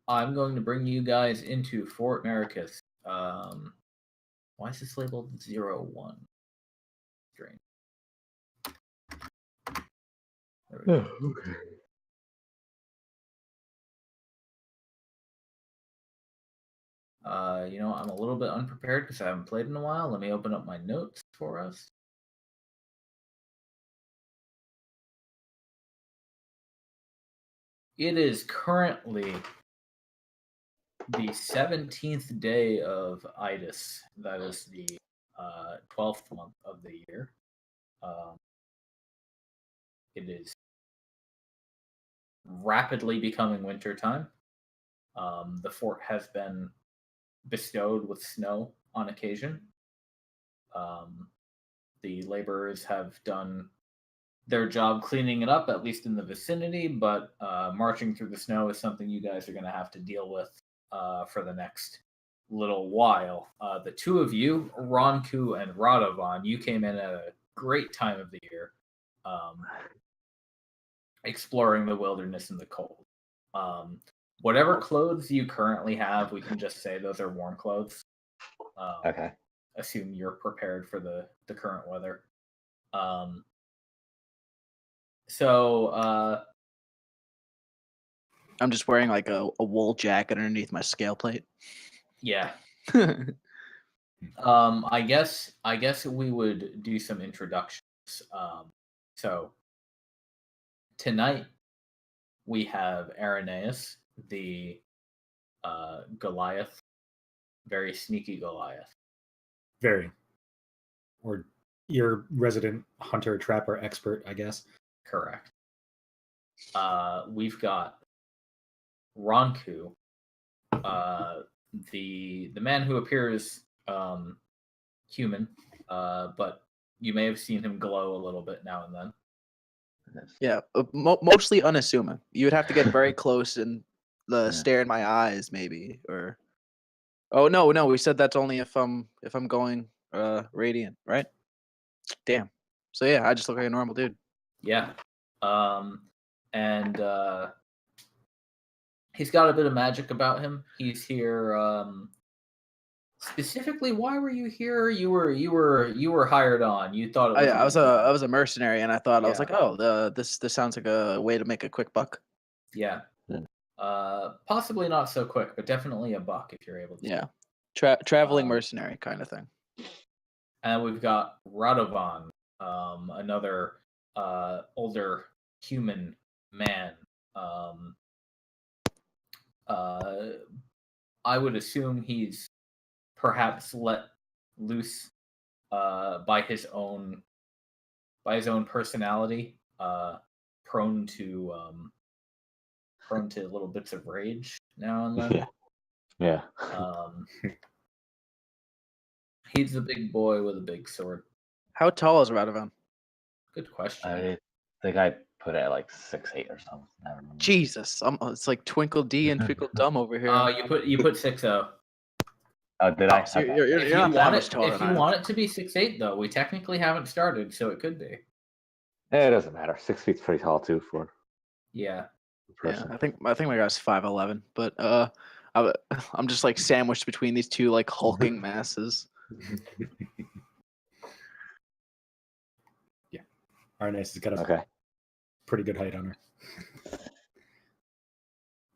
I'm going to bring you guys into Fort Maricus. Why is this labeled 01? Strange. There we go. Okay. I'm a little bit unprepared because I haven't played in a while. Let me open up my notes for us. It is currently the 17th day of Idis. That is the 12th month of the year. It is rapidly becoming wintertime. The fort has been bestowed with snow on occasion. The laborers have done their job cleaning it up, at least in the vicinity, but marching through the snow is something you guys are going to have to deal with for the next little while. The two of you, Ronku and Radovan, you came in at a great time of the year, exploring the wilderness in the cold. Whatever clothes you currently have, we can just say those are warm clothes. Okay. Assume you're prepared for the current weather. So I'm just wearing like a wool jacket underneath my scale plate. Yeah. I guess we would do some introductions. So tonight we have Arineis, the Goliath, very sneaky Goliath. Very. Or your resident hunter trapper expert, I guess. Correct. We've got Ronku, the man who appears human, but you may have seen him glow a little bit now and then. Yeah, mostly unassuming. You would have to get very close and stare in my eyes, maybe. Or no, we said that's only if I'm going radiant, right? Damn. So yeah, I just look like a normal dude. Yeah. And he's got a bit of magic about him. He's here. Specifically, why were you here? You were hired on. You thought it was. I was a mercenary, and I thought I was like, oh, this sounds like a way to make a quick buck. Yeah. Possibly not so quick, but definitely a buck if you're able to. Yeah. Traveling mercenary kind of thing. And we've got Radovan, another older human man. I would assume he's perhaps let loose by his own personality, prone to little bits of rage now and then. Yeah. He's the big boy with a big sword. How tall is Radovan? Good question. I think I put it at like 6'8" or something. I don't remember. Jesus, it's like Twinkle D and Twinkle Dumb over here. You put 6'0". Oh, did I? So you're not that much taller if you want it to be 6'8", though, we technically haven't started, so it could be. It doesn't matter. 6 feet's pretty tall too for. Yeah. Yeah, I think my guy's 5'11", but I'm just like sandwiched between these two like hulking masses. Yeah, Arineis has got a pretty good height on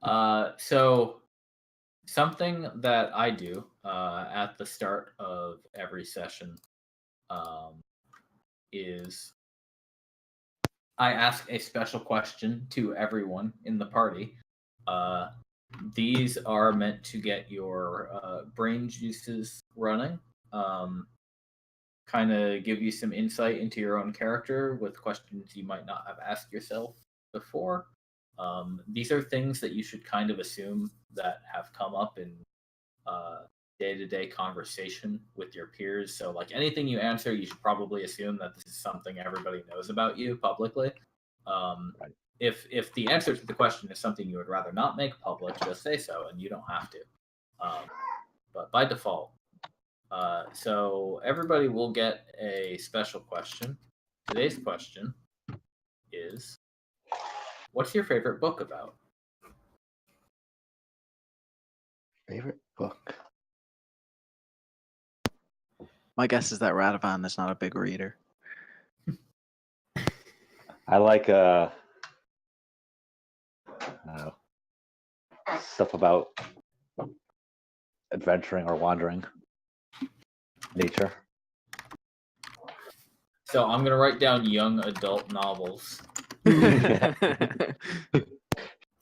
her. So something that I do at the start of every session is I ask a special question to everyone in the party. These are meant to get your brain juices running, kind of give you some insight into your own character with questions you might not have asked yourself before. These are things that you should kind of assume that have come up in day-to-day conversation with your peers. So like anything you answer, you should probably assume that this is something everybody knows about you publicly. If the answer to the question is something you would rather not make public, just say so, and you don't have to. But by default, so everybody will get a special question. Today's question is, what's your favorite book about? Favorite book? My guess is that Radovan is not a big reader. I like stuff about adventuring or wandering nature. So I'm gonna write down young adult novels.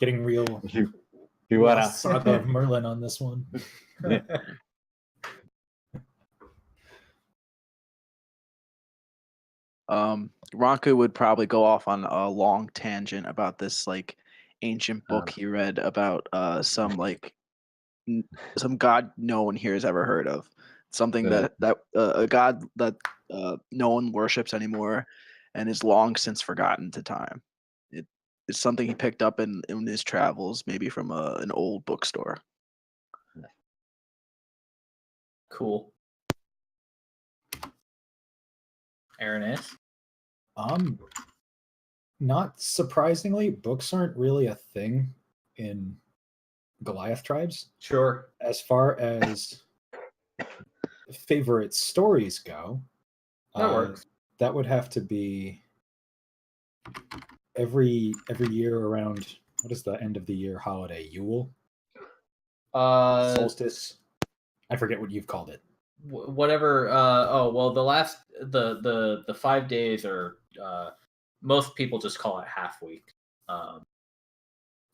Getting real You real wanna? Saga of Merlin on this one. Ronku would probably go off on a long tangent about this like ancient book he read about some some god no one here has ever heard of. Something that a god that no one worships anymore and is long since forgotten to time. It's something he picked up in his travels, maybe from an old bookstore. Cool. Arineis? Not surprisingly, books aren't really a thing in Goliath tribes. Sure. As far as favorite stories go, That works. that would have to be every year around, what is the end of the year holiday? Yule? Solstice? I forget what you've called it. Whatever. The 5 days are most people just call it half week. But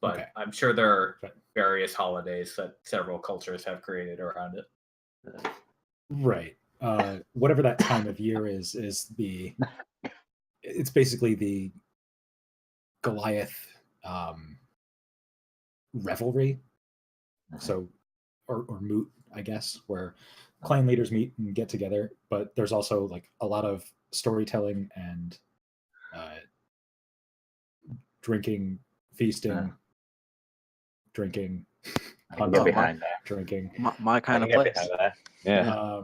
Okay. I'm sure there are various holidays that several cultures have created around it. Right. Whatever that time of year is it's basically the Goliath revelry. So or moot, I guess, where clan leaders meet and get together, but there's also like a lot of storytelling and drinking, feasting, drinking, I can get Oh, behind that. drinking. My kind of I can get place. behind that. Yeah.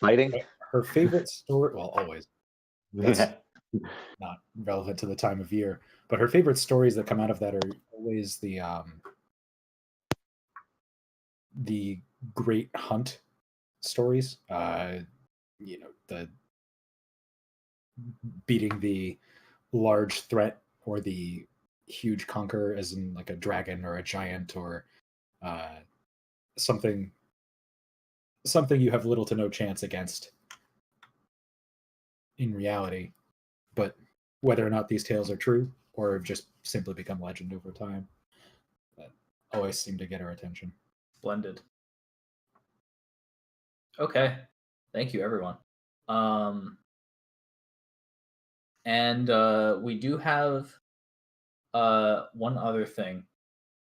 Fighting? Her favorite story, well, always. That's Yeah. not relevant to the time of year, but her favorite stories that come out of that are always the great hunt stories. The beating the large threat or the huge conqueror, as in like a dragon or a giant or something you have little to no chance against in reality, but whether or not these tales are true or have just simply become legend over time, that always seem to get our attention. Splendid. Okay. Thank you, everyone. And we do have one other thing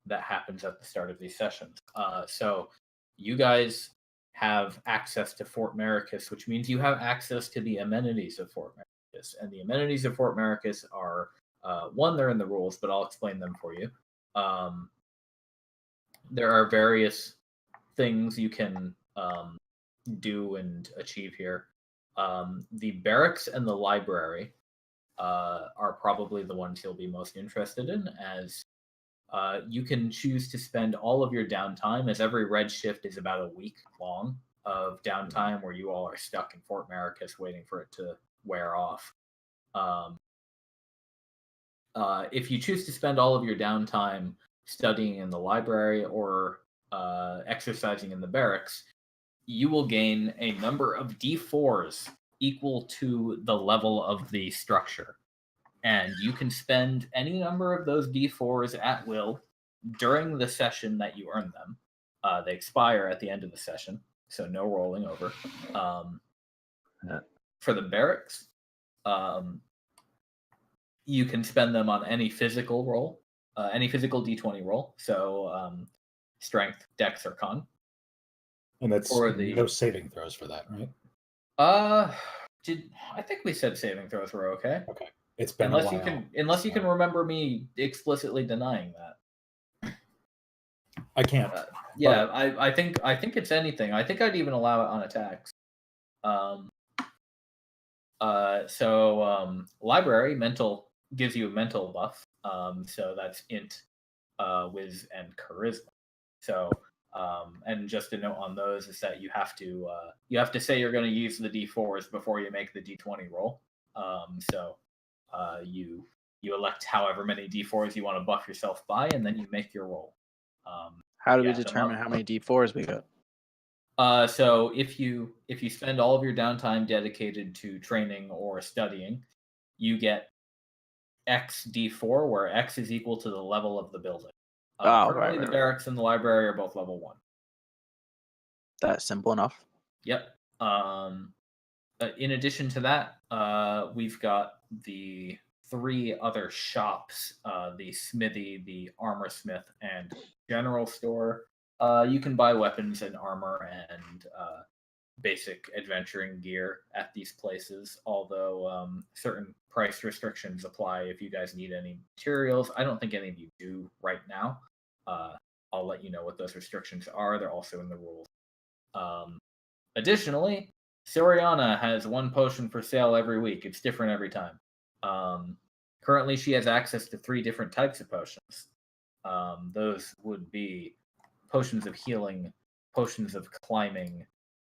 that happens at the start of these sessions. So you guys have access to Fort Maricus, which means you have access to the amenities of Fort Maricus. And the amenities of Fort Maricus are one, they're in the rules, but I'll explain them for you. There are various things you can do and achieve here. The barracks and the library are probably the ones you'll be most interested in, as you can choose to spend all of your downtime, as every Redshift is about a week long of downtime where you all are stuck in Fort Maricus waiting for it to wear off. If you choose to spend all of your downtime studying in the library or exercising in the barracks, you will gain a number of D4s equal to the level of the structure. And you can spend any number of those D4s at will during the session that you earn them. They expire at the end of the session, so no rolling over. For the barracks, you can spend them on any physical roll, any physical D20 roll. So strength, dex, or con. And that's Or the no saving throws for that, right? I think we said saving throws were okay. Okay. It's been a while. You can remember me explicitly denying that. I can't. I think it's anything. I think I'd even allow it on attacks. Library mental gives you a mental buff. So that's int, whiz, and charisma. So, and just a note on those is that you have to say you're going to use the D4s before you make the D20 roll. So you elect however many D4s you want to buff yourself by, and then you make your roll. How do we Yeah, the determine month- how many D4s we got? So if you spend all of your downtime dedicated to training or studying, you get X D4, where X is equal to the level of the building. Oh, Currently, the right. barracks and the library are both level 1. That's simple enough. Yep. In addition to that, we've got the 3 other shops: the smithy, the armor smith, and general store. You can buy weapons and armor and basic adventuring gear at these places, although certain price restrictions apply if you guys need any materials. I don't think any of you do right now. I'll let you know what those restrictions are. They're also in the rules. Additionally, Soriana has 1 potion for sale every week. It's different every time. Currently, she has access to 3 different types of potions. Those would be potions of healing, potions of climbing,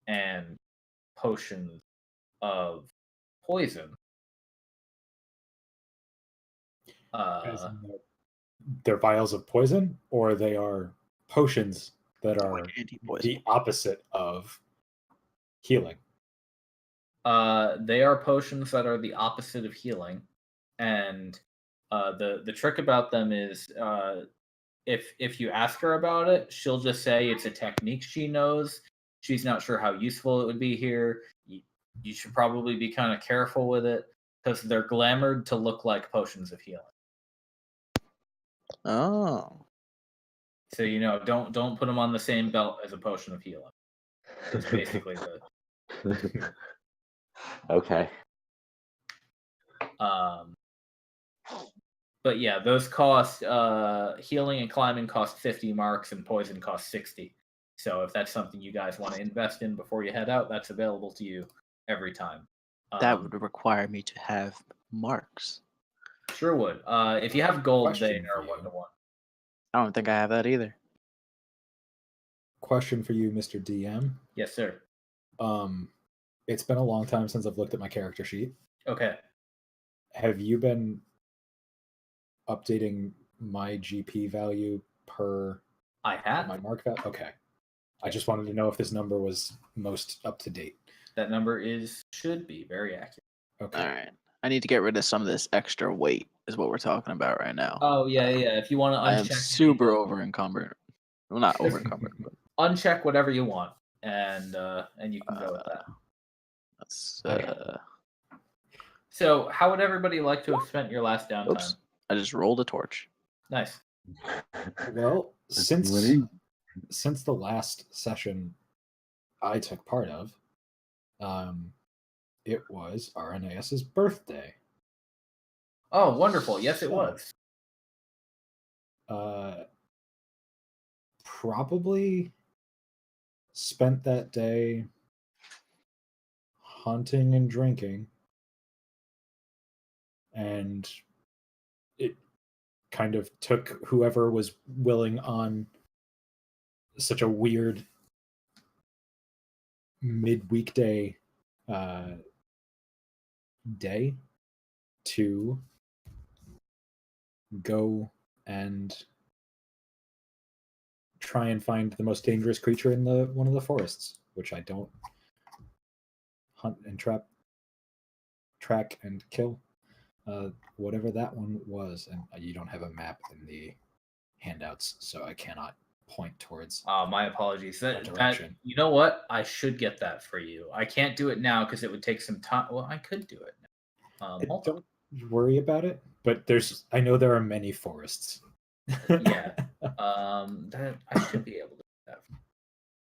and potions of poison. As in they're vials of poison, or they are potions that are Anti-poison. the opposite of healing. They are potions that are the opposite of healing, and the trick about them is if you ask her about it, she'll just say it's a technique she knows. She's not sure how useful it would be here. You should probably be kind of careful with it because they're glamored to look like potions of healing. Oh. So don't put them on the same belt as a potion of healing. It's basically the Okay. But yeah, those cost healing and climbing cost 50 marks and poison cost 60. So if that's something you guys want to invest in before you head out, that's available to you every time. That would require me to have marks. Sure would. If you have gold, they Question are for 1 you. to 1. I don't think I have that either. Question for you, Mr. DM. Yes, sir. It's been a long time since I've looked at my character sheet. Okay. Have you been updating my GP value per I have. my mark value? Okay. I just wanted to know if this number was most up to date. That number should be very accurate. Okay. All right. I need to get rid of some of this extra weight, is what we're talking about right now. Oh yeah. If you want to I am uncheck, super over encumbered. Well, not over encumbered, but uncheck whatever you want, and you can go with that. that's So, how would everybody like to have spent your last downtime? oops. I just rolled a torch. Nice. Well, since winning. since the last session I took part of, it was Arineis' birthday. Oh, wonderful. Yes, it was. Probably spent that day hunting and drinking, and it kind of took whoever was willing on such a weird mid-weekday day to go and try and find the most dangerous creature in one of the forests, which I don't hunt and track and kill. Whatever that one was, and you don't have a map in the handouts, so I cannot point towards. My apologies. That direction. you know what? I should get that for you. I can't do it now because it would take some time. Well, I could do it now. Hold on. Don't worry about it, but I know there are many forests. Yeah. That I should be able to do that.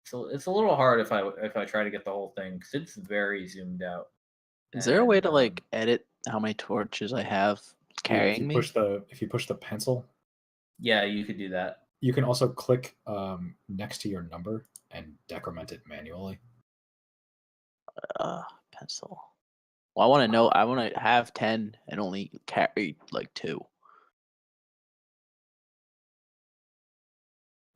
So it's a little hard if I try to get the whole thing because it's very zoomed out. Is there a way to And, like edit how many torches I have carrying me? If you push the pencil, Yeah, you could do that. you can also click next to your number and decrement it manually. Pencil. Well, I want to know. I want to have 10 and only carry like 2.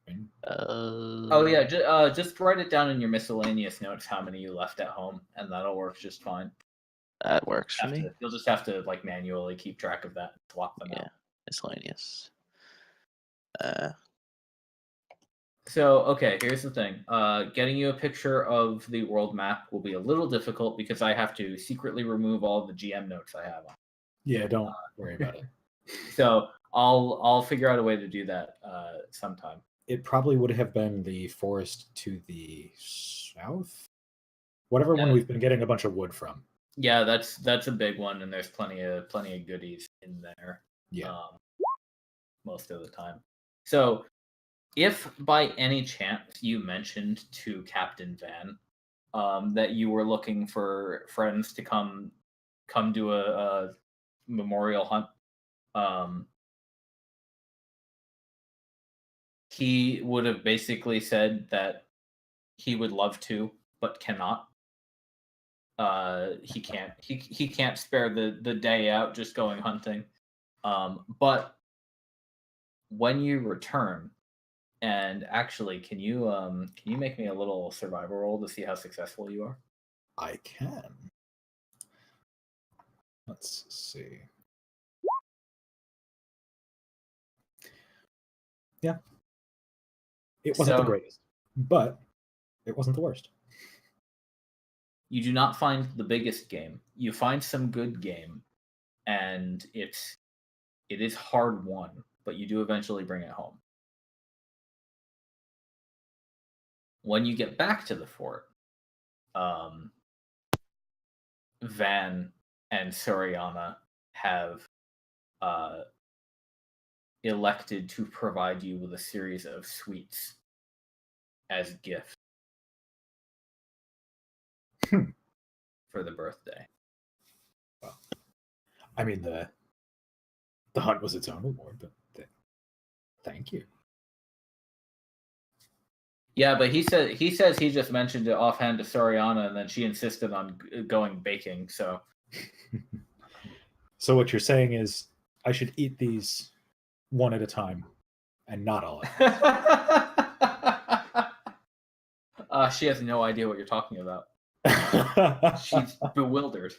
And Oh yeah, just write it down in your miscellaneous notes how many you left at home, and that'll work just fine. That works for me. You'll just have to like manually keep track of that and swap them out. Miscellaneous. So, okay, here's the thing. Getting you a picture of the world map will be a little difficult because I have to secretly remove all the GM notes I have on. Yeah, don't worry about it. So I'll figure out a way to do that sometime. It probably would have been the forest to the south. Whatever one we've been getting a bunch of wood from. Yeah, that's a big one, and there's plenty of goodies in there. Yeah. Most of the time. So if by any chance you mentioned to Captain Van that you were looking for friends to come do a memorial hunt, he would have basically said that he would love to, but cannot. He can't spare the day out just going hunting. But when you return, and actually, can you make me a little survival roll to see how successful you are? I can. Let's see. Yeah. It wasn't the greatest, but it wasn't the worst. You do not find the biggest game. You find some good game, and it is hard won, but you do eventually bring it home. When you get back to the fort, Van and Soriana have elected to provide you with a series of sweets as gifts for the birthday. Well, I mean the hunt was its own reward, but thank you. Yeah, but he says he just mentioned it offhand to Soriana, and then she insisted on going baking. So, so what you're saying is I should eat these one at a time, and not all at once. She has no idea what you're talking about. She's bewildered.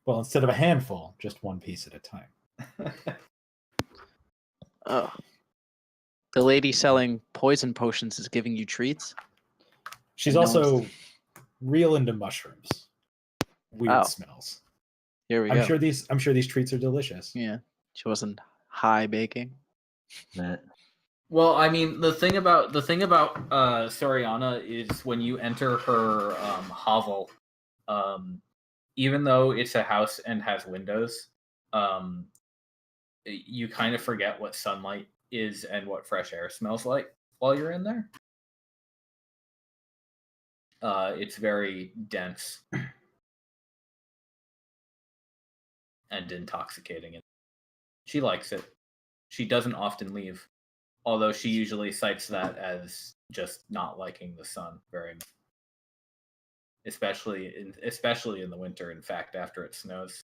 Well, instead of a handful, just one piece at a time. Oh. The lady selling poison potions is giving you treats? She's also real into mushrooms. Weird smells. Here we go. I'm sure these treats are delicious. Yeah. She wasn't high baking. Well, I mean, the thing about Soriana is when you enter her hovel, even though it's a house and has windows, you kind of forget what sunlight is and what fresh air smells like while you're in there. It's very dense and intoxicating. She likes it. She doesn't often leave, although she usually cites that as just not liking the sun very much. Especially in the winter. In fact, after it snows,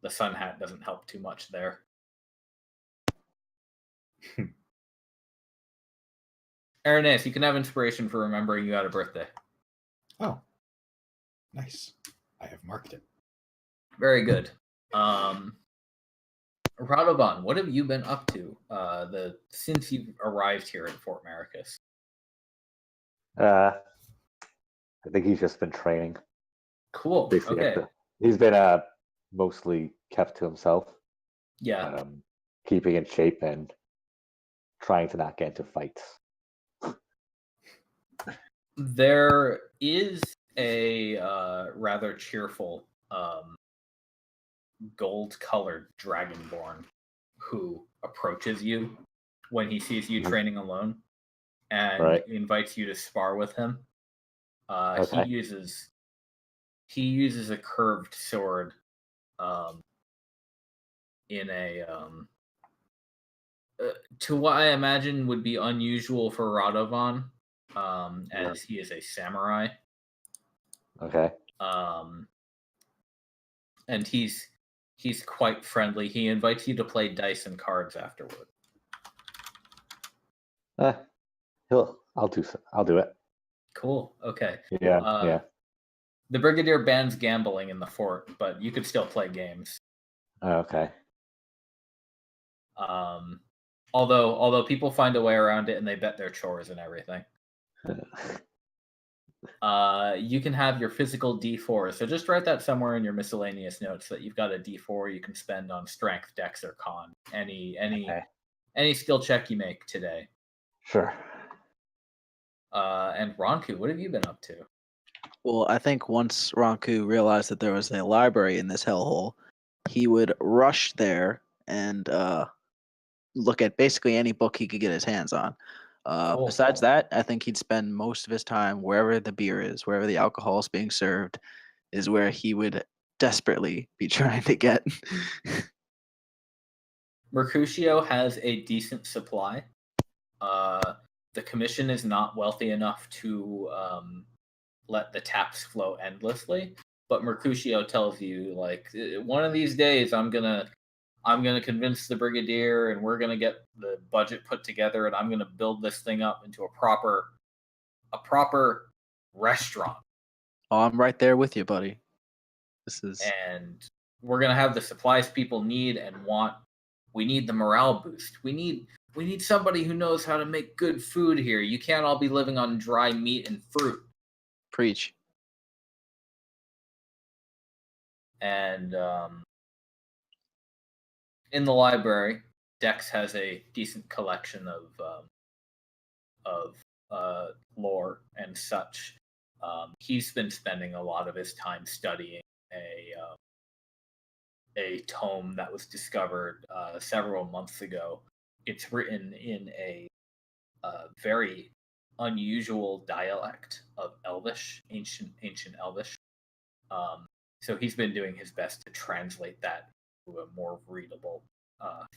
the sun hat doesn't help too much there. Arineis, you can have inspiration for remembering you had a birthday. Oh, nice. I have marked it. Very good. Radovan, what have you been up to since you've arrived here at Fort Maricus? I think he's just been training. Cool. Basically, okay. He's been mostly kept to himself. Yeah. Keeping in shape and trying to not get into fights. There is a rather cheerful gold-colored dragonborn who approaches you when he sees you training alone and invites you to spar with him. He uses a curved sword in a to what I imagine would be unusual for Radovan, as he is a samurai. Okay. And he's quite friendly. He invites you to play dice and cards afterward. I'll do it. Cool. Okay. Yeah. The Brigadier bans gambling in the fort, but you could still play games. Okay. Although people find a way around it and they bet their chores and everything. You can have your physical D4. So just write that somewhere in your miscellaneous notes that you've got a D4 you can spend on strength, dex, or con. Any skill check you make today. Sure. And Ronku, what have you been up to? Well, I think once Ronku realized that there was a library in this hellhole, he would rush there and look at basically any book he could get his hands on. Cool. Besides that, I think he'd spend most of his time wherever the beer is, wherever the alcohol is being served, is where he would desperately be trying to get. Mercutio has a decent supply. The commission is not wealthy enough to let the taps flow endlessly, but Mercutio tells you, like, one of these days I'm gonna convince the Brigadier and we're gonna get the budget put together and I'm gonna build this thing up into a proper restaurant. Oh, I'm right there with you, buddy. And we're gonna have the supplies people need and want. We need the morale boost. We need somebody who knows how to make good food here. You can't all be living on dry meat and fruit. Preach. And in the library, Dex has a decent collection of lore and such. He's been spending a lot of his time studying a tome that was discovered several months ago. It's written in a very unusual dialect of Elvish, ancient Elvish. So he's been doing his best to translate that to a more readable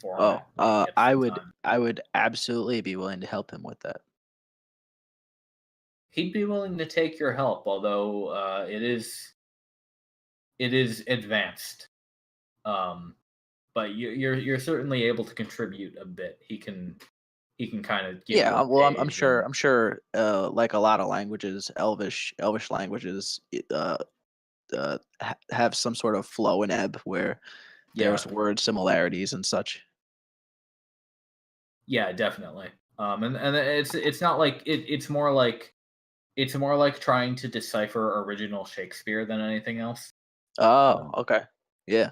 format. I would absolutely be willing to help him with that. He'd be willing to take your help, although it is advanced. But you're certainly able to contribute a bit. He can kind of give you a Well, I'm page sure. Like a lot of languages, Elvish languages, have some sort of flow and ebb where there's word similarities and such. Yeah, definitely. And it's not like it's more like trying to decipher original Shakespeare than anything else. Oh, okay. Yeah.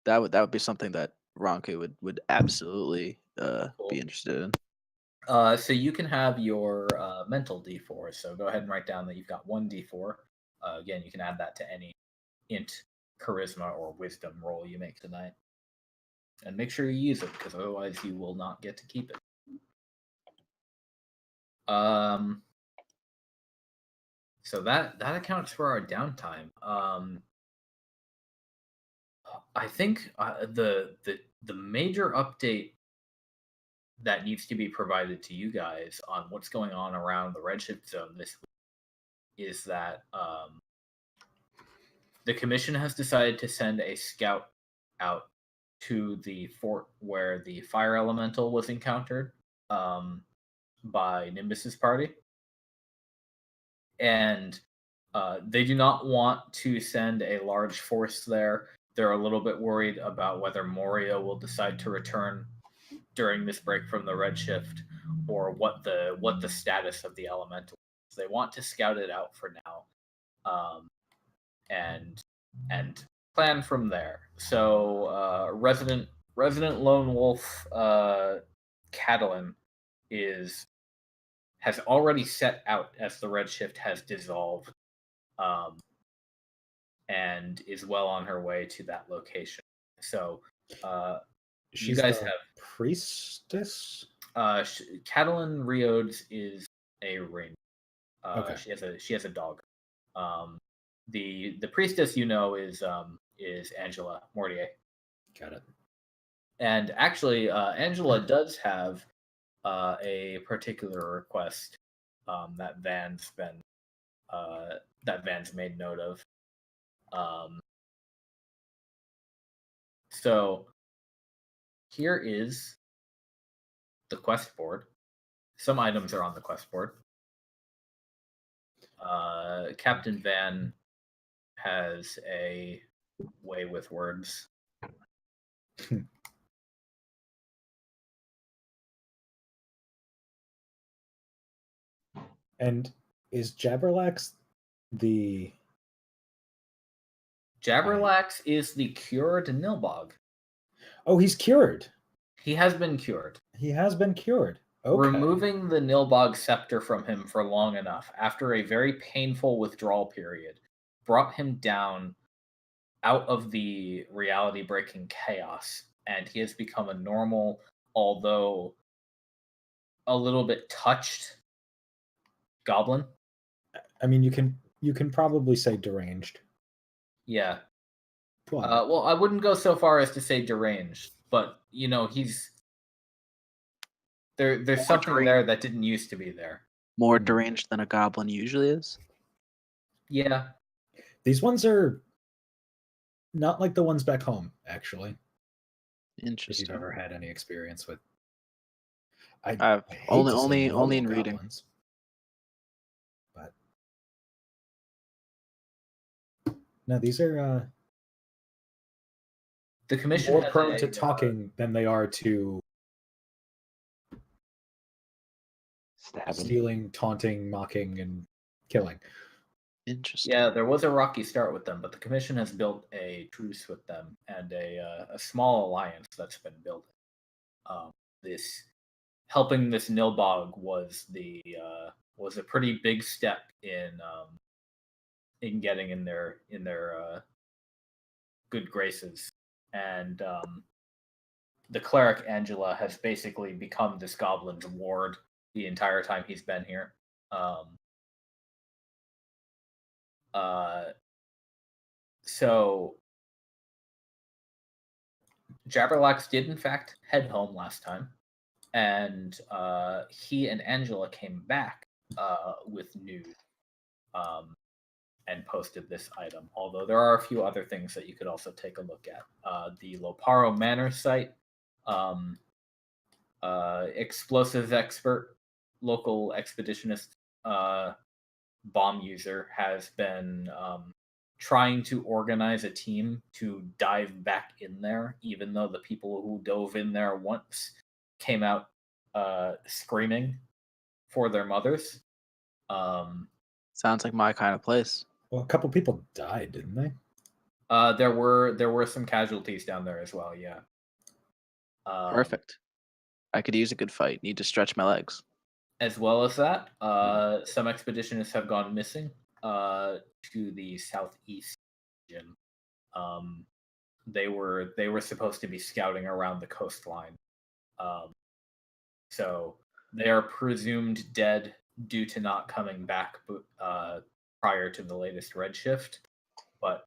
That would be something that Ronku would absolutely be interested in. So you can have your mental D4. So go ahead and write down that you've got one D4. Again, you can add that to any int, charisma, or wisdom roll you make tonight. And make sure you use it, because otherwise you will not get to keep it. So that accounts for our downtime. I think the major update that needs to be provided to you guys on what's going on around the Redshift zone this week is that the commission has decided to send a scout out to the fort where the fire elemental was encountered by Nimbus's party. And they do not want to send a large force there. They're a little bit worried about whether Moria will decide to return during this break from the Redshift, or what the status of the elemental is. They want to scout it out for now, and plan from there. So resident lone wolf Catalan has already set out as the Redshift has dissolved, and is well on her way to that location. So you guys have priestess. Catalan Riodes is a ring. Okay. She has a dog. The priestess is Angela Mortier. Got it. And actually, Angela does have a particular request that Van's made note of. So here is the quest board. some items are on the quest board. Captain Van has a way with words. And is Jabberlax the... Jabberlax is the cured Nilbog. Oh, he's cured. He has been cured. He has been cured. Okay. Removing the Nilbog scepter from him for long enough, after a very painful withdrawal period, brought him down out of the reality-breaking chaos, and he has become a normal, although a little bit touched, goblin. I mean, you can probably say deranged. Yeah. But Well, I wouldn't go so far as to say deranged, but he's there's More something deranged. there that didn't used to be there. More deranged than a goblin usually is. Yeah. these ones are not like the ones back home, actually. If Interesting. you've ever had any experience with, I've I hate to say only normal in reading. goblins, but no, these are The commission more has prone a, to talking than they are to Stabbing. stealing, taunting, mocking, and killing. Interesting. Yeah, there was a rocky start with them, but the commission has built a truce with them and a small alliance that's been building. This helping this Nilbog was a pretty big step in getting in their good graces, and the cleric Angela has basically become this goblin's ward the entire time he's been here. So Jabberlax did in fact head home last time, and he and Angela came back with news and posted this item. Although there are a few other things that you could also take a look at. The Loparo Manor site, explosives expert, local expeditionist bomb user has been trying to organize a team to dive back in there, even though the people who dove in there once came out screaming for their mothers. Sounds like my kind of place. Well, a couple people died, didn't they? There were some casualties down there as well. Yeah. Perfect. I could use a good fight. Need to stretch my legs. As well as that, some expeditionists have gone missing to the southeast region. They were supposed to be scouting around the coastline. So they are presumed dead due to not coming back prior to the latest Redshift. But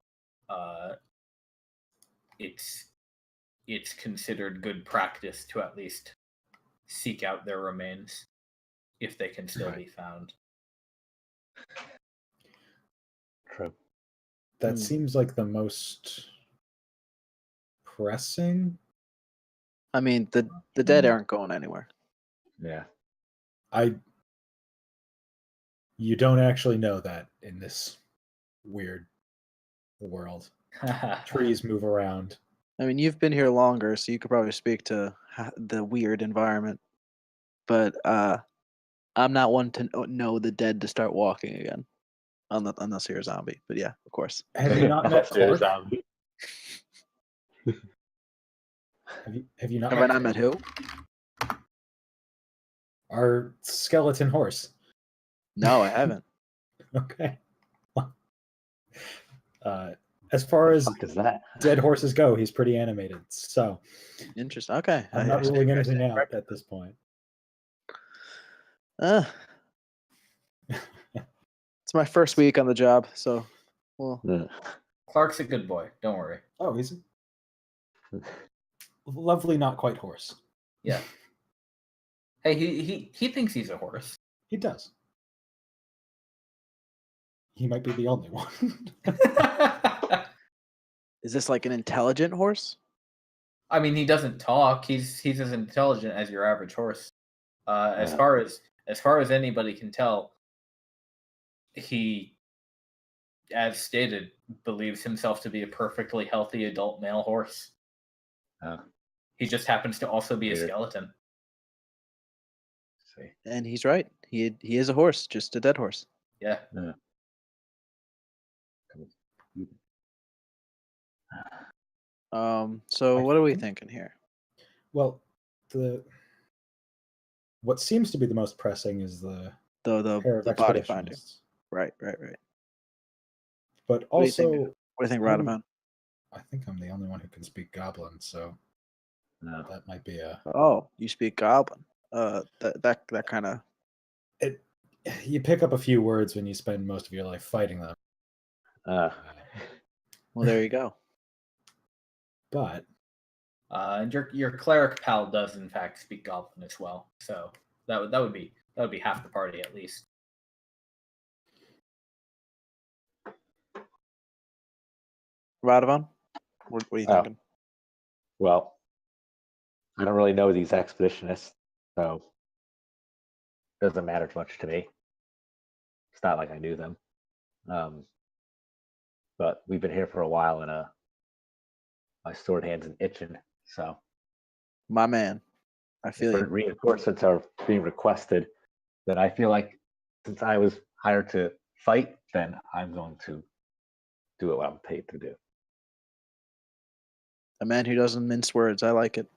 it's considered good practice to at least seek out their remains if they can still be found. True. That seems like the most pressing. I mean, the dead aren't going anywhere. Yeah. You don't actually know that in this weird world. Trees move around. I mean, you've been here longer, so you could probably speak to the weird environment. But I'm not one to know the dead to start walking again, unless you're a zombie. But yeah, of course. Have you not met There's Clark? zombie. Have you not Have I not met who? our skeleton horse? No, I haven't. Okay. As far as What the fuck is that? dead horses go, he's pretty animated. So Interesting. Okay. I'm not ruling anything out at this point. It's my first week on the job, so well. Yeah. Clark's a good boy. Don't worry. Oh, he's a lovely, not quite horse. Yeah. Hey, he thinks he's a horse. He does. He might be the only one. Is this like an intelligent horse? I mean, he doesn't talk. He's as intelligent as your average horse. As Yeah. far as anybody can tell, he, as stated, believes himself to be a perfectly healthy adult male horse. He just happens to also be a Weird. skeleton. See. And he's right. He is a horse, just a dead horse. Yeah. Yeah. So I what are we think- thinking here? Well, what seems to be the most pressing is the pair of The body finder. expeditionists. Right. But What do you think? also, What do you think, I'm- Radovan? I think I'm the only one who can speak Goblin, so No. that might be a. Oh, you speak Goblin. That kind of. It. You pick up a few words when you spend most of your life fighting them, Well, there you go. but And your cleric pal does in fact speak Goblin as well. So that would be half the party at least. Radovan, what are you Oh. thinking? Well, I don't really know these expeditionists, so it doesn't matter much to me. It's not like I knew them. But we've been here for a while, and my sword hand's an itching. So My man, I feel if you. reinforcements are being requested, then I feel like since I was hired to fight, then I'm going to do what I'm paid to do. A man who doesn't mince words. I like it.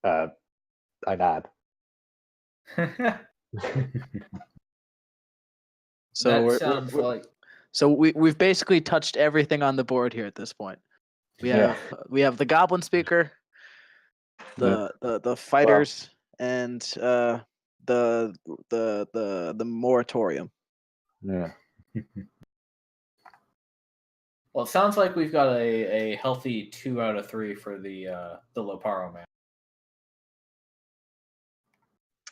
I nod. So that we're, sounds we're- like so we've basically touched everything on the board here at this point. We Yeah. have the Goblin speaker, the fighters, and the moratorium. Yeah. well, it sounds like we've got a healthy 2 out of 3 for the Loparo man.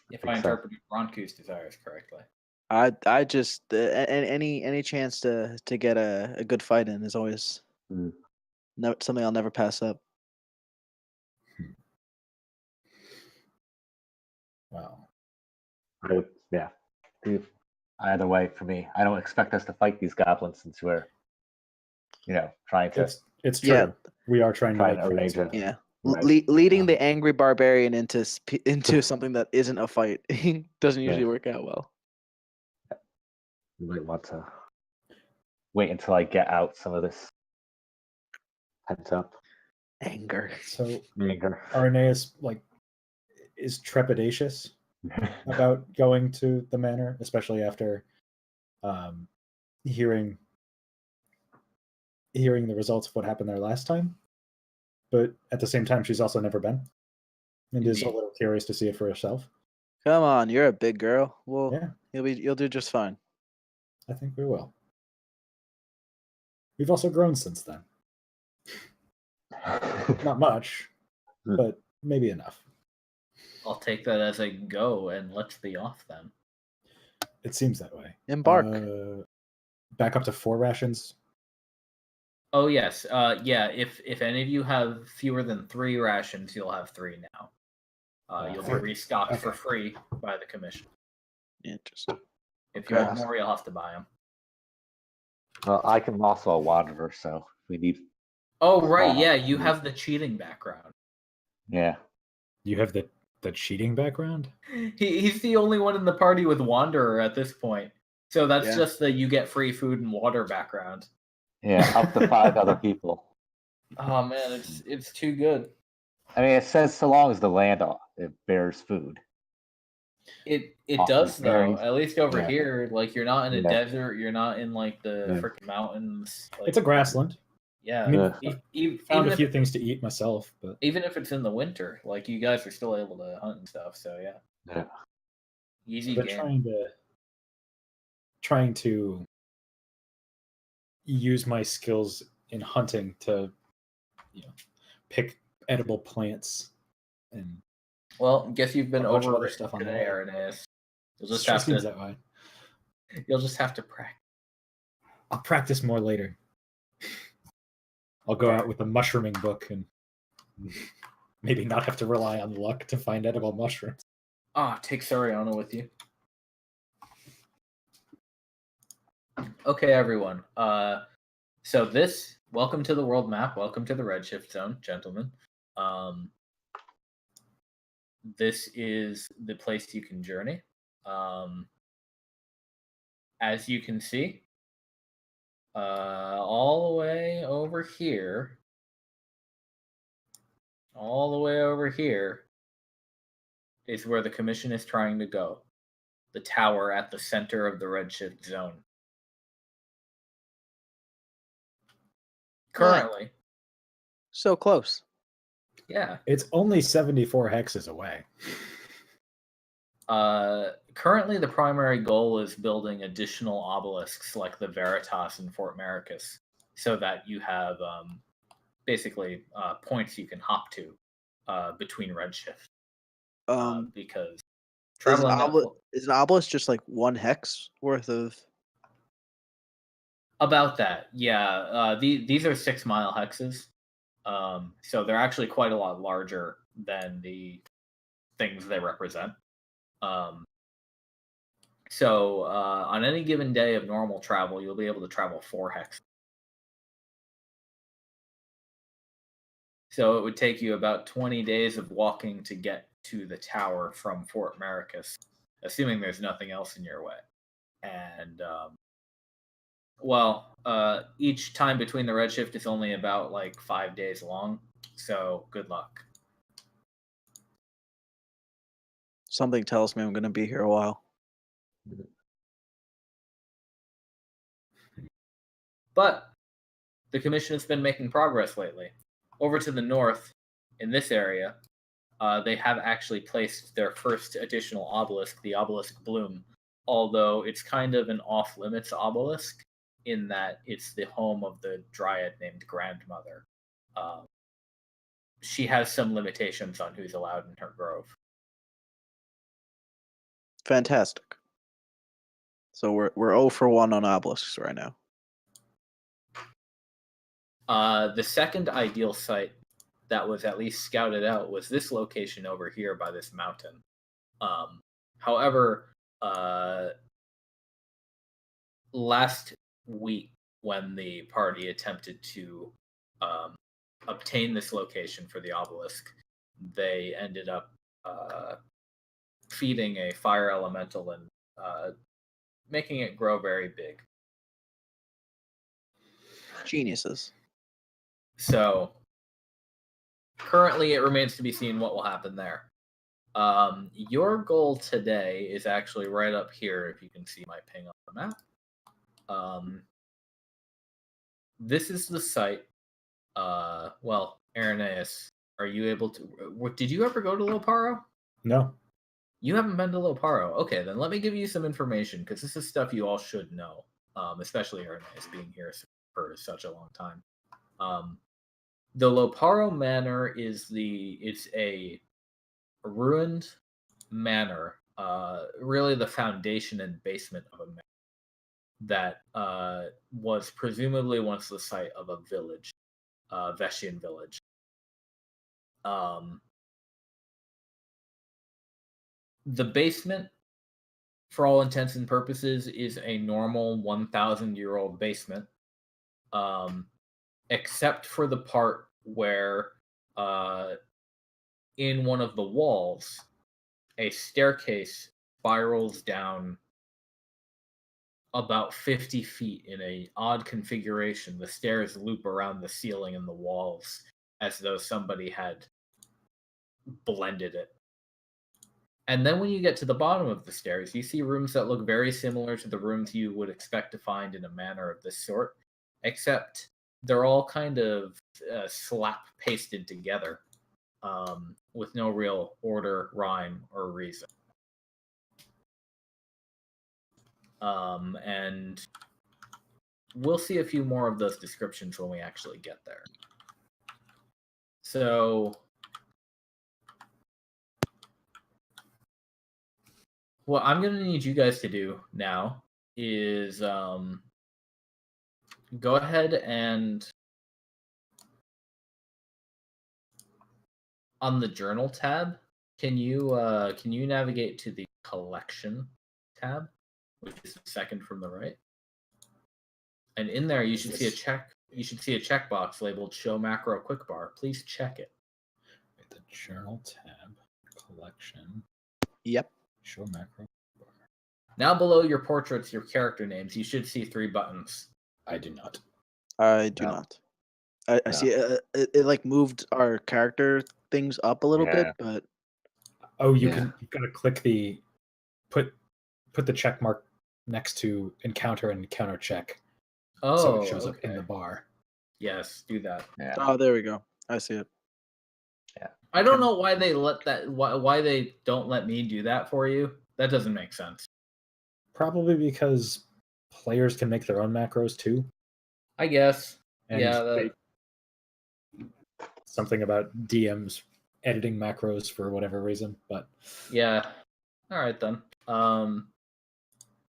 If I think so. interpreted Ronku's desires correctly. I just any chance to get a good fight in is always Mm. something I'll never pass up. wow. Yeah. Either way, for me, I don't expect us to fight these goblins since we're, trying to. It's true. Yeah. We are trying to Trying make to friends arrange with it. them. Yeah. Right. Leading the angry barbarian into something that isn't a fight doesn't Yeah. usually work out well. We might want to wait until I get out some of this pent up Anger. So anger. Arineis is trepidatious about going to the manor, especially after hearing the results of what happened there last time. But at the same time, she's also never been, and is a Indeed. little curious to see it for herself. Come on, you're a big girl. Well, Yeah, you'll do just fine. I think we will. We've also grown since then. Not much, but maybe enough. I'll take that as a go and let's be off then. It seems that way. Embark. Back up to 4 rations. Oh yes, yeah. If any of you have fewer than 3 rations, you'll have 3 now. You'll be Okay. restocked for Okay. free by the commission. Interesting. If you Okay. want more, you'll have to buy them. Well, I can also a wanderer, so we need. Oh right, Oh, yeah. You have the cheating background. Yeah. You have the cheating background? He's the only one in the party with wanderer at this point. So that's Yeah. just the you get free food and water background. Yeah. Up to 5 other people. Oh man, it's too good. I mean, it says so long as the land it bears food. It Often does though. berries. At least over Yeah. here, like you're not in a Yeah. desert. You're not in like the Yeah. freaking mountains. Like, It's a grassland. yeah. I mean, Even Found a few if, things to eat myself, but even if it's in the winter, like you guys are still able to hunt and stuff. So yeah, Yeah. easy I've been game. trying to use my skills in hunting to, pick edible plants and Well, guess you've been a bunch of other overridden stuff on the today, way. Arineis. You'll it just sure have seems to. that way. You'll just have to practice. I'll practice more later. I'll go out with a mushrooming book and maybe not have to rely on luck to find edible mushrooms. Take Sariana with you. Okay, everyone. So welcome to the world map. Welcome to the Redshift zone, gentlemen. This is the place you can journey. As you can see, all the way over here, is where the commission is trying to go. The tower at the center of the Redshift zone. Currently. So close. Yeah. It's only 74 hexes away. Currently, the primary goal is building additional obelisks like the Veritas in Fort Maricus, so that you have basically points you can hop to between Redshift. Because traveling is an obelisk just like one hex worth of? About that, yeah. These are 6 mile hexes, so they're actually quite a lot larger than the things they represent. So on any given day of normal travel, you'll be able to travel 4 hexes. So it would take you about 20 days of walking to get to the tower from Fort Maricus, assuming there's nothing else in your way. And each time between the Redshift is only about like 5 days long. So good luck. Something tells me I'm going to be here a while. But the commission has been making progress lately. Over to the north, in this area, they have actually placed their first additional obelisk, the obelisk Bloom, although it's kind of an off-limits obelisk in that it's the home of the dryad named Grandmother. She has some limitations on who's allowed in her grove. Fantastic. So we're 0 for 1 on obelisks right now. The second ideal site that was at least scouted out was this location over here by this mountain. However, last week when the party attempted to obtain this location for the obelisk, they ended up feeding a fire elemental and making it grow very big. Geniuses. So currently it remains to be seen what will happen there. Your goal today is actually right up here, if you can see my ping on the map. This is the site. Arineis, are you able to... Did you ever go to Loparo? No. You haven't been to Loparo. Okay, then let me give you some information, because this is stuff you all should know, especially Arineis being here for such a long time. The Loparo Manor is it's a ruined manor, really the foundation and basement of a manor that was presumably once the site of a village, Veshian village. The basement, for all intents and purposes, is a normal 1,000-year-old basement, except for the part where in one of the walls, a staircase spirals down about 50 feet in an odd configuration. The stairs loop around the ceiling and the walls as though somebody had blended it. And then when you get to the bottom of the stairs, you see rooms that look very similar to the rooms you would expect to find in a manor of this sort, except they're all kind of slap pasted together with no real order, rhyme, or reason. And we'll see a few more of those descriptions when we actually get there. So what I'm going to need you guys to do now is go ahead and on the journal tab, can you navigate to the collection tab, which is the second from the right? And in there, you should see a check. You should see a checkbox labeled "Show Macro Quick Bar." Please check it. The journal tab, collection, Yep. show macro bar. Now below your portraits, your character names, you should see 3 buttons. I do not. I do No. not. I No. see it like moved our character things up a little bit, Yeah. but Oh, you Yeah. can. You've got to click the put the check mark next to encounter and encounter check, Oh, so it shows up in okay. the bar. Yes, do that. Yeah. oh, there we go. I see it. I don't know why they let that. Why they don't let me do that for you. That doesn't make sense. Probably because players can make their own macros too. I guess. And Yeah. something about DMs editing macros for whatever reason, but Yeah. All right then.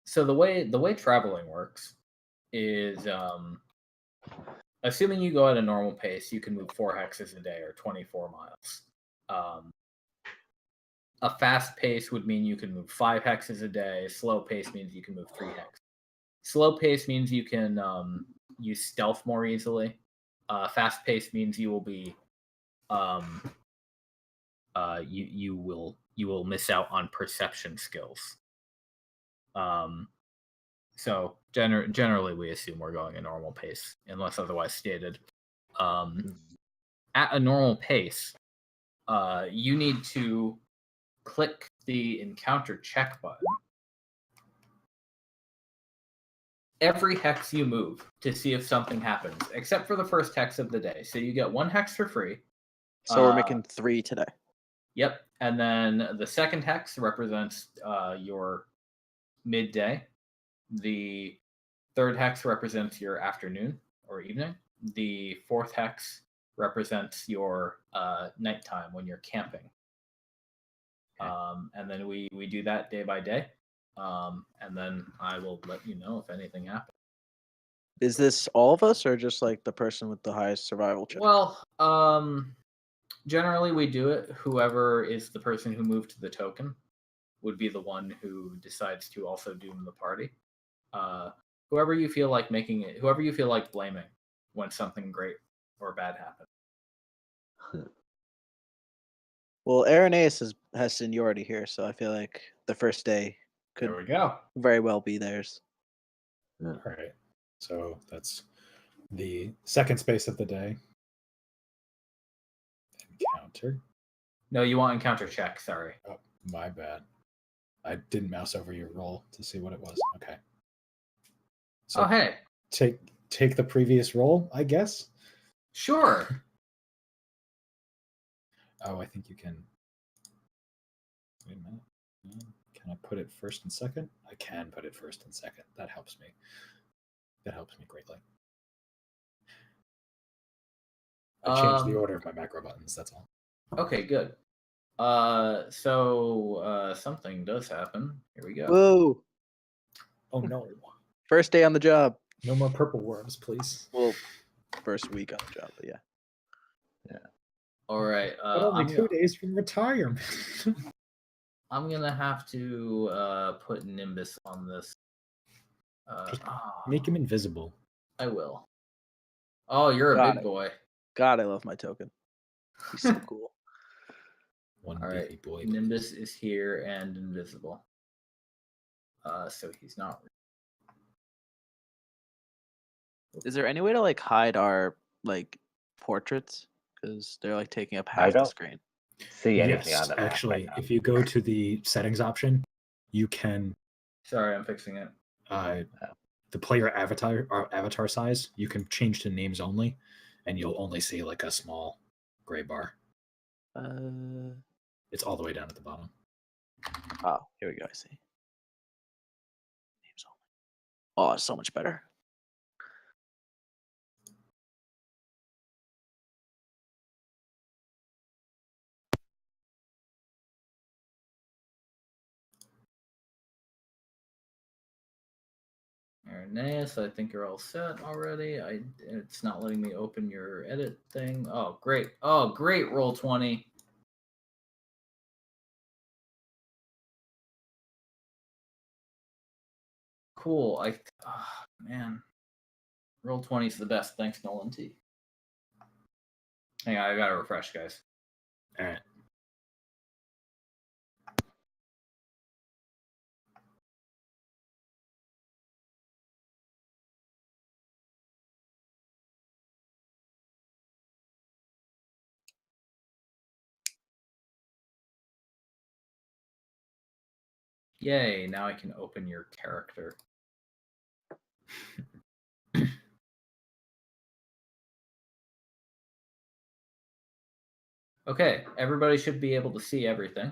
So the way traveling works is assuming you go at a normal pace, you can move 4 hexes a day or 24 miles. A fast pace would mean you can move 5 hexes a day. Slow pace means you can move 3 hexes. Slow pace means you can use stealth more easily. Fast pace means you will be you will miss out on perception skills. So generally we assume we're going a normal pace unless otherwise stated. At a normal pace, you need to click the encounter check button every hex you move to see if something happens, except for the first hex of the day. So you get 1 hex for free. So we're making 3 today. Yep. And then the second hex represents your midday. The third hex represents your afternoon or evening. The fourth hex represents your nighttime when you're camping. And then we do that day by day. And then I will let you know if anything happens. Is this all of us or just like the person with the highest survival check? Well, generally we do it. Whoever is the person who moved to the token would be the one who decides to also doom the party. Whoever you feel like making it, whoever you feel like blaming when something great or bad happens. Well, Arineis has seniority here, so I feel like the first day could There we go. very well be theirs. all right. So that's the second space of the day. Encounter. No, you want encounter check. Sorry. Oh, my bad. I didn't mouse over your roll to see what it was. Okay. So Oh, hey. take the previous roll, I guess. Sure. Oh, I think you can. Wait a minute. Can I put it first and second? I can put it first and second. That helps me. That helps me greatly. I changed the order of my macro buttons. That's all. Okay, good. So something does happen. Here we go. Whoa! Oh no! First day on the job. No more purple worms, please. Well, first week on the job, but yeah. All right. But only 2 days from retirement. I'm gonna have to put Nimbus on this. Just make him invisible. I will. Oh, you're a Got big it. boy. God, I love my token. He's so cool. One All beefy right. boy. Nimbus is here and invisible. So he's not. Is there any way to like hide our like portraits? Because they're like taking up I half the don't- screen. See anything Yes, on the map actually, right now. if you go to the settings option, you can Sorry, I'm fixing it. the player avatar or avatar size. You can change to names only, and you'll only see like a small gray bar. It's all the way down at the bottom. Oh, here we go. I see. Names only. Oh, it's so much better. Arineis, I think you're all set already. It's not letting me open your edit thing. Oh, great. Oh, great. Roll 20. cool. Man, roll 20 is the best. Thanks, Nolan T. Hang on, I gotta refresh, guys. All right. Yay! Now I can open your character. Okay, everybody should be able to see everything.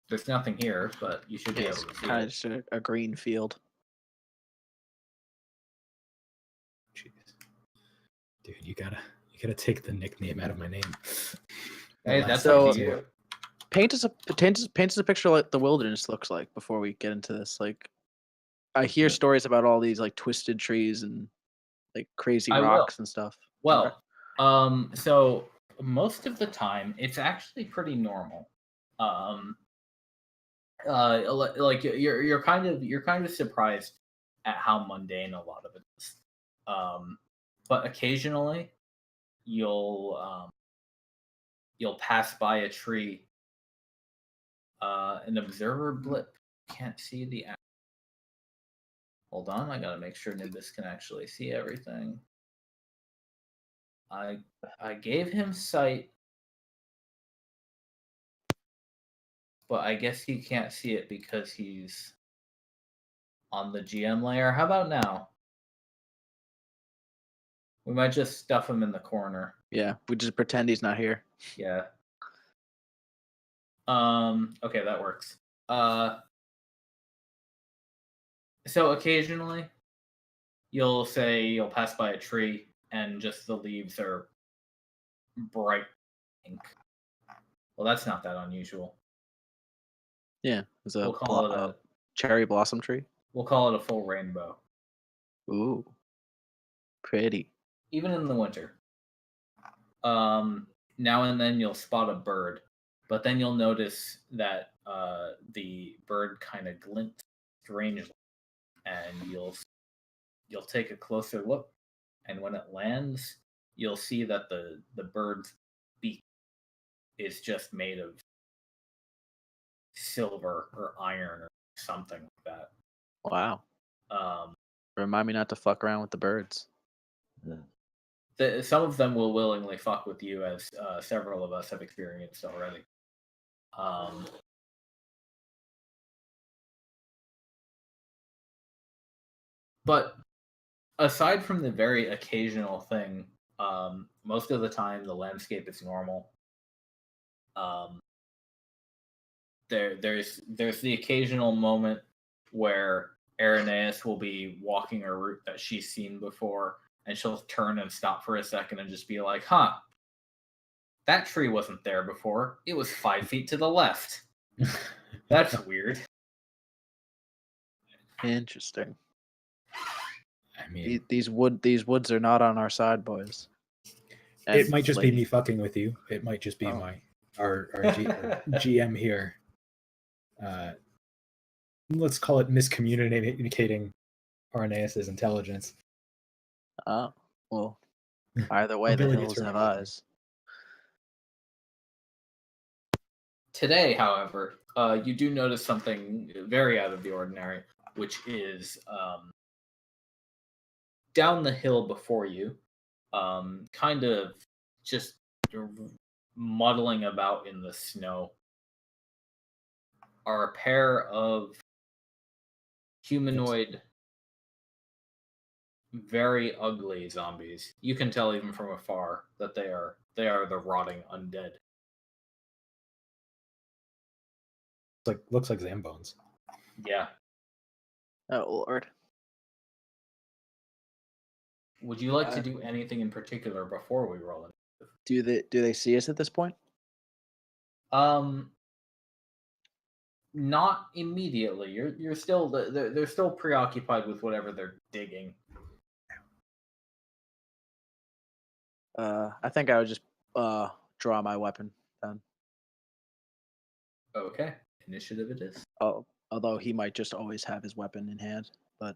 There's nothing here, but you should be able It's to see kind it. of just a green field. Jeez. Dude, you gotta take the nickname out of my name. Hey, The that's last up So- to name. you. Paint us a picture like the wilderness looks like before we get into this. Like, I hear stories about all these like twisted trees and like crazy I will. rocks and stuff. Well, so most of the time it's actually pretty normal. Like you're kind of surprised at how mundane a lot of it is. But occasionally you'll pass by a tree. An observer blip can't see the. Hold on, I gotta make sure Nimbus can actually see everything. I gave him sight, but I guess he can't see it because he's on the GM layer. How about now? We might just stuff him in the corner. Yeah, we just pretend he's not here. Yeah. Okay, that works. So occasionally you'll pass by a tree and just the leaves are bright pink. Well, that's not that unusual. Yeah, it's a We'll call it a cherry blossom tree. we'll call it a full rainbow. Ooh, pretty. Even in the winter. Now and then you'll spot a bird, but then you'll notice that the bird kind of glints strangely, and you'll take a closer look, and when it lands, you'll see that the bird's beak is just made of silver or iron or something like that. Wow. Um, Remind me not to fuck around with the birds. some of them will willingly fuck with you, as several of us have experienced already. But aside from the very occasional thing, most of the time the landscape is normal. There's the occasional moment where Arineis will be walking a route that she's seen before, and she'll turn and stop for a second and just be like, "Huh, that tree wasn't there before. It was 5 feet to the left. That's weird." Interesting. I mean, These woods are not on our side, boys. it And might just be lady. me fucking with you. It might just be Oh. our GM here. Let's call it miscommunicating Arineis' intelligence. Oh, well. Either way, the Ability hills to have remember. eyes. Today, however, you do notice something very out of the ordinary, which is down the hill before you, kind of just muddling about in the snow, are a pair of humanoid, very ugly zombies. You can tell even from afar that they are the rotting undead. Looks like Zambones. Yeah. Oh Lord. Would you like to do anything in particular before we roll in? Do they see us at this point? Not immediately. You're still they're still preoccupied with whatever they're digging. I think I would just draw my weapon then. Okay, initiative it is. Oh, Although he might just always have his weapon in hand. But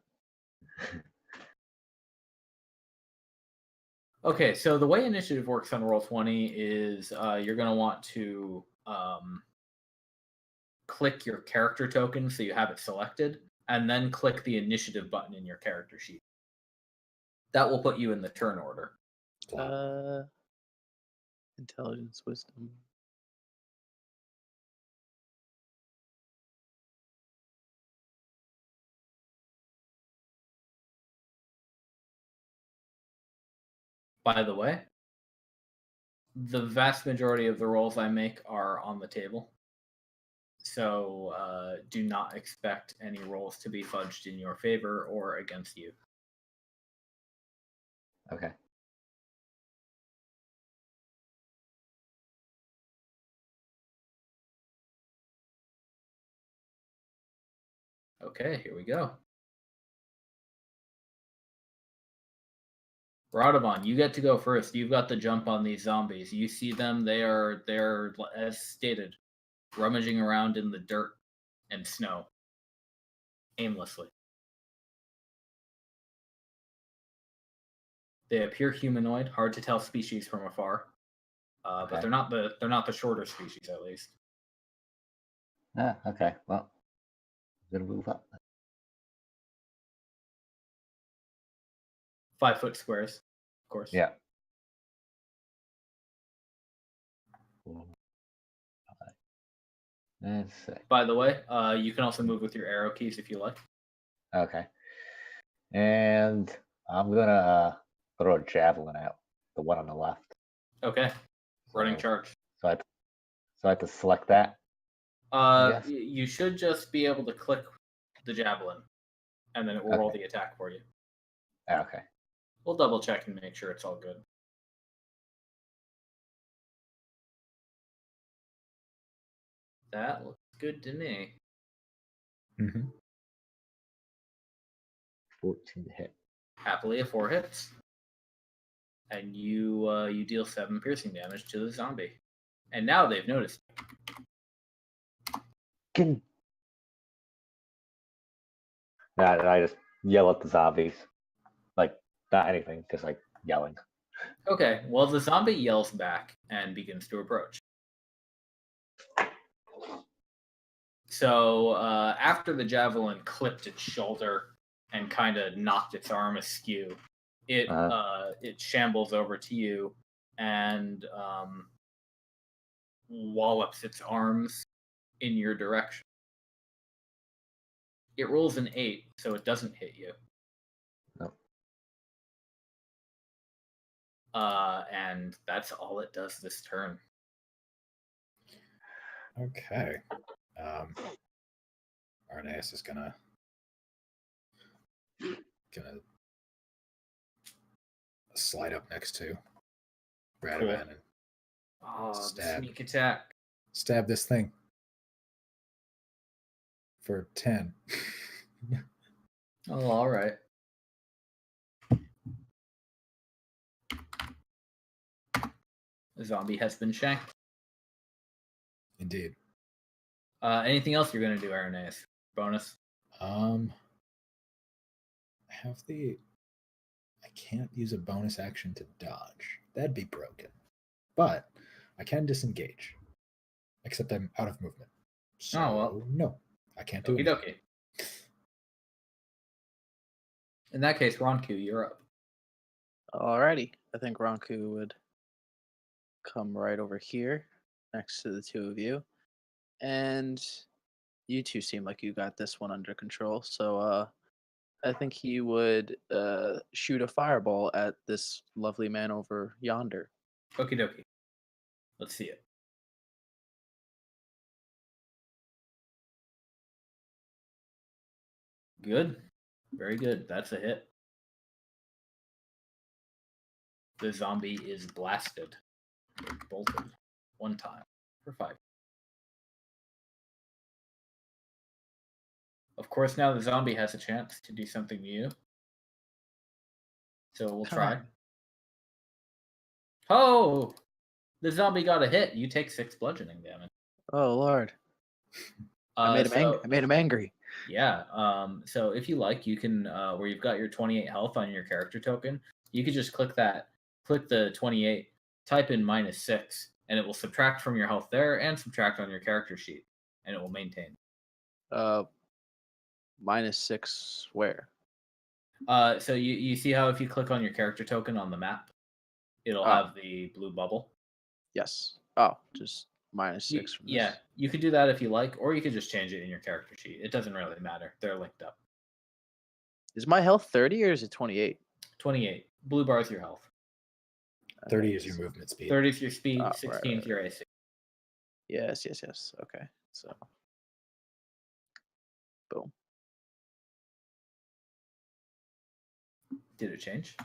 Okay, so the way initiative works on Roll20 is you're going to want to click your character token so you have it selected, and then click the initiative button in your character sheet. That will put you in the turn order. intelligence, wisdom. By the way, the vast majority of the rolls I make are on the table. So do not expect any rolls to be fudged in your favor or against you. Okay. Okay, here we go. Radovan, you get to go first. You've got the jump on these zombies. You see them, they're as stated, rummaging around in the dirt and snow aimlessly. They appear humanoid, hard to tell species from afar. But Okay. they're not the shorter species, at least. Okay. Well, I'm gonna move up. 5 foot squares, of course. Yeah. Let's see. By the way, you can also move with your arrow keys if you like. Okay. And I'm gonna throw a javelin out, the one on the left. Okay. Running So- charge. So I have to select that. Yes. You should just be able to click the javelin, and then it will roll Okay. the attack for you. Okay. We'll double check and make sure it's all good. That looks good to me. Mm-hmm. 14 to hit. Happily, a 4 hits, and you deal 7 piercing damage to the zombie. And now they've noticed. And I just yell at the zombies, like not anything, just like yelling. Okay, well, the zombie yells back and begins to approach. So after the javelin clipped its shoulder and kind of knocked its arm askew, it shambles over to you and wallops its arms in your direction. It rolls an 8, so it doesn't hit you. No. And that's all it does this turn. Okay. Arineis is gonna slide up next to Radovan and Oh, Stab. sneak attack. stab this thing for 10. Oh, all right. The zombie has been shanked. Indeed. Anything else you're going to do, Arineis? Bonus? I can't use a bonus action to dodge. That'd be broken. But I can disengage. Except I'm out of movement. So well. no, I can't do Okie it. dokie. In that case, Ronku, you're up. Alrighty. I think Ronku would come right over here next to the two of you. And you two seem like you got this one under control. So I think he would shoot a fireball at this lovely man over yonder. Okie dokie. Let's see it. Good. Very good. That's a hit. The zombie is blasted. Bolted. 1 time. For 5. Of course, now the zombie has a chance to do something to you. So we'll try. Oh! The zombie got a hit. You take 6 bludgeoning damage. Oh, Lord. I made him So angry. I made him angry. yeah. So if you like, you can where you've got your 28 health on your character token, you could just click the 28, type in -6, and it will subtract from your health there and subtract on your character sheet, and it will maintain. -6 where? So you see how if you click on your character token on the map, it'll Oh. have the blue bubble. Yes. Oh, just -6 from this. Yeah, you could do that if you like, or you could just change it in your character sheet. It doesn't really matter. They're linked up. Is my health 30 or is it 28? 28. Blue bar is your health. 30 is your movement speed. 30 is your speed. Oh, 16 is your AC. Yes. Okay. So, boom. Did it change?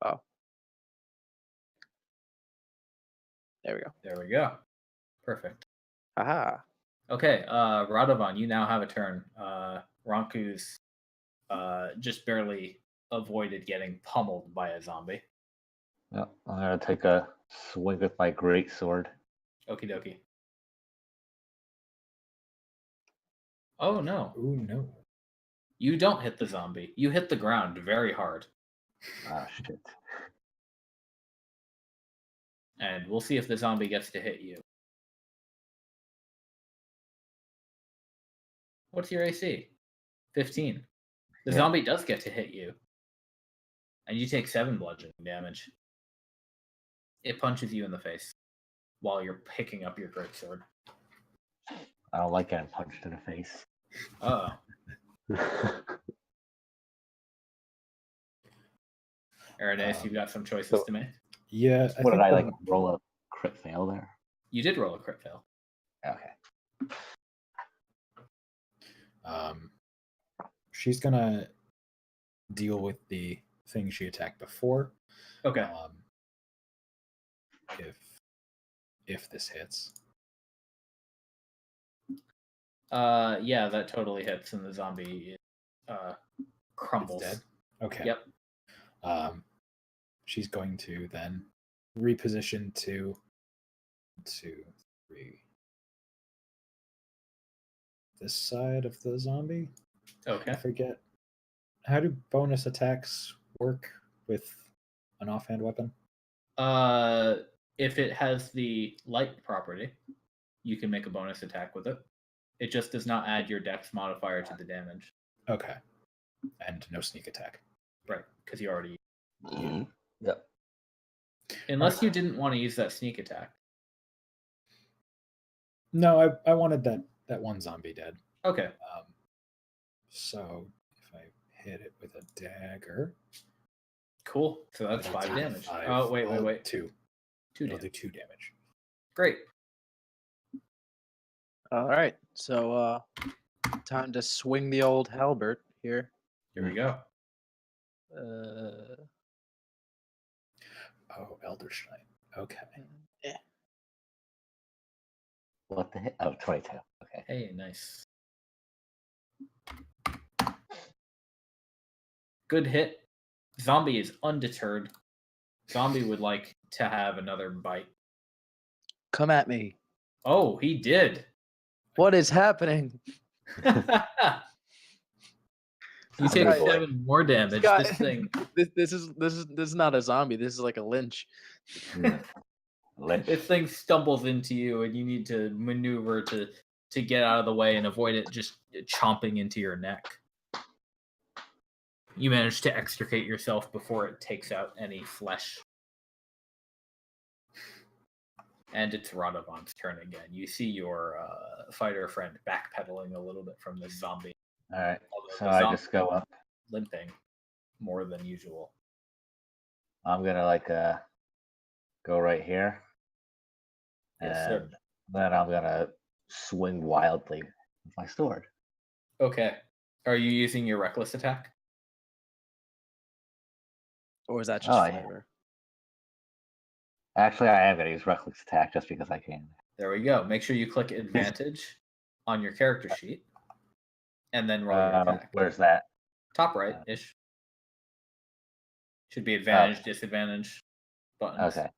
Oh. There we go. There we go. Perfect. Aha. Okay, Radovan, you now have a turn. Ronku's just barely avoided getting pummeled by a zombie. Yep, I'm gonna take a swing with my great sword. Okie dokie. Oh no. Ooh, no. You don't hit the zombie. You hit the ground very hard. Ah, shit. And we'll see if the zombie gets to hit you. What's your AC? 15. The Yeah. zombie does get to hit you. And you take 7 bludgeoning damage. It punches you in the face while you're picking up your greatsword. I don't like getting punched in the face. Uh-oh. Arineis, you've got some choices to make. Yeah. What did I think like roll a crit fail there? You did roll a crit fail. Okay. She's gonna deal with the thing she attacked before. Okay. If this hits. Yeah, that totally hits, and the zombie crumbles. It's dead. Okay. Yep. She's going to then reposition 2, 2, 3. This side of the zombie. Okay. I forget. How do bonus attacks work with an offhand weapon? If it has the light property, you can make a bonus attack with it. It just does not add your dex modifier to the damage. Okay. And no sneak attack. Right, because you already... Yep. Unless you didn't want to use that sneak attack. No, I wanted that one zombie dead. Okay. So if I hit it with a dagger... Cool. So that's it'll 5 do damage. 5. Oh, wait. 2. 2 It'll damage. do 2 damage. Great. All right. So, time to swing the old halberd here. Here we go. Oh, Eldershine. Okay. Yeah. What the hit? Oh, 22. Okay. Hey, nice. Good hit. Zombie is undeterred. Zombie would like to have another bite. Come at me. Oh, he did. What is happening? You take Guy- 7 more damage. guy- This thing. This is not a zombie. This is like a lynch. Lynch. This thing stumbles into you, and you need to maneuver to get out of the way and avoid it just chomping into your neck. You manage to extricate yourself before it takes out any flesh. And it's Radovan's turn again. You see your fighter friend backpedaling a little bit from this zombie. All right. Although So the I zombie just go up. limping more than usual. I'm gonna go right here. Yes, sir. And then I'm gonna swing wildly with my sword. Okay. Are you using your reckless attack? Or is that just Oh, yeah. flavor? Actually, I am gonna use reckless attack just because I can. There we go. Make sure you click advantage on your character sheet, and then roll your attack. Where's that? Top right ish. Should be advantage, disadvantage buttons. Okay.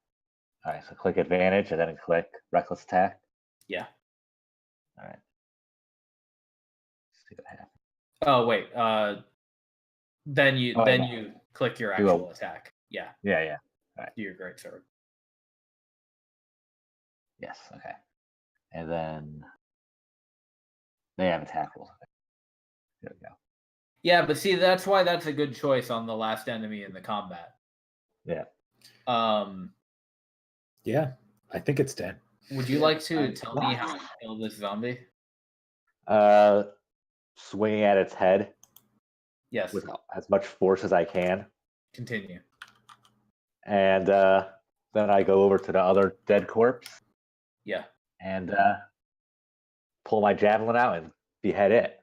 All right. So click advantage and then click reckless attack. Yeah. All right. see what happens. Oh wait. Then you Oh, I then know. you click your Do a- actual attack. Yeah. Yeah. Do your great sword. Yes. Okay. And then they have attack rolls. There we go. Yeah, but see, that's why that's a good choice on the last enemy in the combat. Yeah. Yeah, I think it's dead. Would you like to I- tell me how to kill this zombie? Swinging at its head Yes. with as much force as I can, Continue. and then I go over to the other dead corpse Yeah. and pull my javelin out and behead it.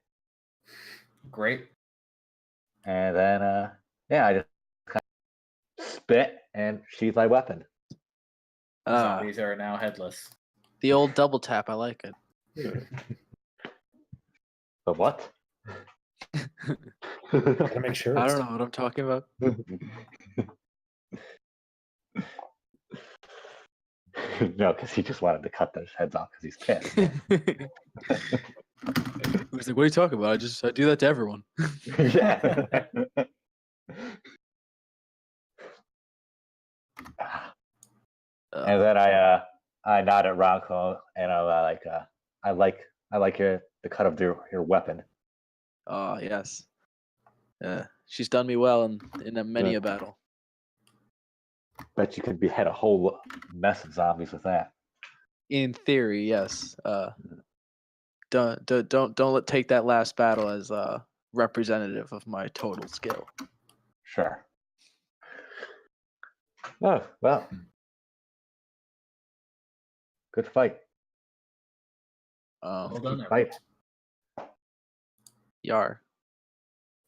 Great. And then I just kind of spit and sheath my weapon. Zombies are now headless. The old double tap. I like it. The what? Gotta make sure. I It's don't know what I'm talking about. No, because he just wanted to cut those heads off because he's pissed. He was like, "What are you talking about? I do that to everyone." Yeah. And then I nod at Ronku and I'm I like the cut of your weapon. Oh yes. Yeah, she's done me well in a many Yeah. a battle. Bet you could behead a whole mess of zombies with that. In theory, yes. Don't take that last battle as representative of my total skill. Sure. Oh well. Good fight. Well done, Good fight. Yar.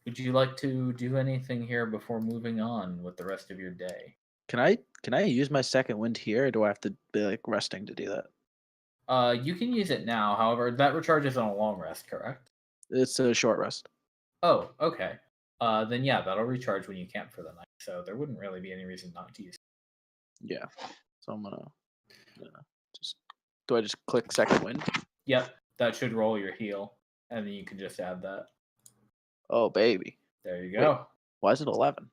Would you like to do anything here before moving on with the rest of your day? Can I use my second wind here, or do I have to be like resting to do that? You can use it now. However, that recharges on a long rest, correct? It's a short rest. Oh, okay. Then yeah, that'll recharge when you camp for the night. So there wouldn't really be any reason not to use it. Yeah. So I'm gonna just. Do I just click second wind? Yep, that should roll your heal, and then you can just add that. Oh baby. There you Wait. go. Why is it 11?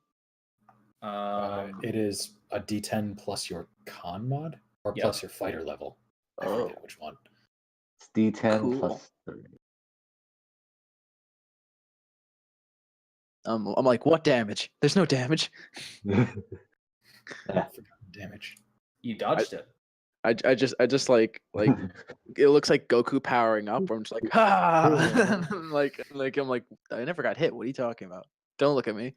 it is a D10 plus your con mod or Yep. plus your fighter level. I Oh. forget which one. It's D10 Cool. plus 30. I'm like, what damage? There's no damage. Forgotten damage. You dodged it. I just like it looks like Goku powering up. Where I'm just like, ha! I'm like I never got hit. What are you talking about? Don't look at me.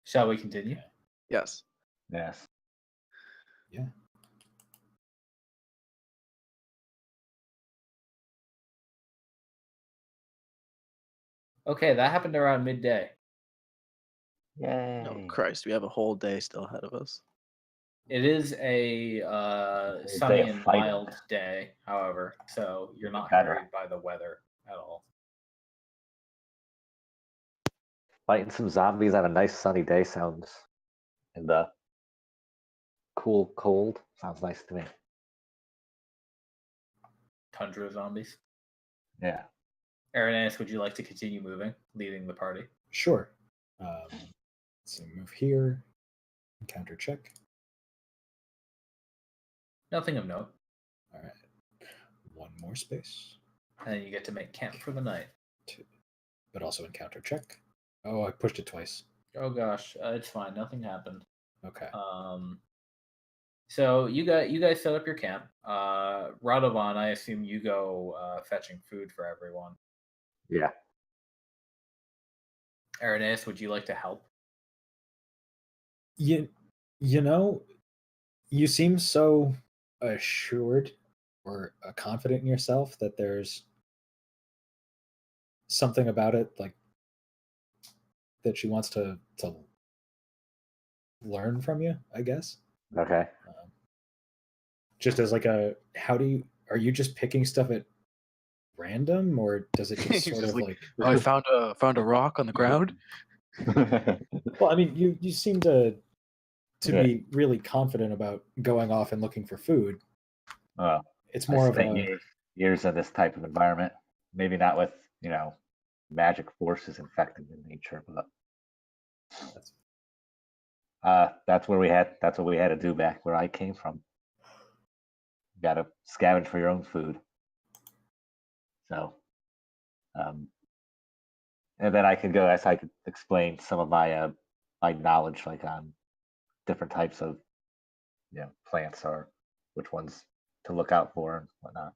Shall we continue? Yes. Yes. Yeah. Okay, that happened around midday. Yay. Oh Christ, we have a whole day still ahead of us. It is a Whole sunny day of and fighting. mild day, however, so you're not Better. harried by the weather at all. Fighting some zombies on a nice sunny day sounds, in the cool cold, sounds nice to me. Tundra zombies. Yeah. Arineis, would you like to continue moving, leading the party? Sure. So move here. Encounter check. Nothing of note. All right. One more space. And then you get to make camp for the night. Two. But also encounter check. Oh, I pushed it twice. Oh gosh, it's fine. Nothing happened. Okay. So you guys set up your camp. Radovan, I assume you go fetching food for everyone. Yeah. Arineis, would you like to help? You know, you seem so assured or confident in yourself that there's something about it like that she wants to learn from you, I guess. Okay. Just as like are you just picking stuff at random, or does it just He's sort just of like, oh, I found a rock on the ground. well, I mean, you seem to Yeah. be really confident about going off and looking for food. Oh, It's more of spent a years years in this type of environment. Maybe not with, magic forces infecting the nature, but that's what we had to do back where I came from. You got to scavenge for your own food. So, and then I could explain some of my my knowledge, like on different types of plants, or which ones to look out for and whatnot.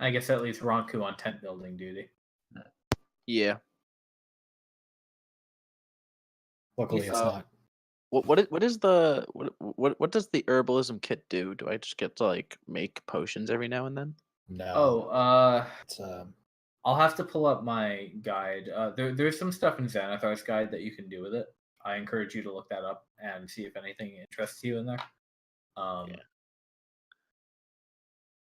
I guess that leaves Ronku on tent building duty. Yeah. Luckily, it's not. What does the herbalism kit do? Do I just get to like make potions every now and then? No. It's I'll have to pull up my guide. There's some stuff in Xanathar's guide that you can do with it. I encourage you to look that up and see if anything interests you in there.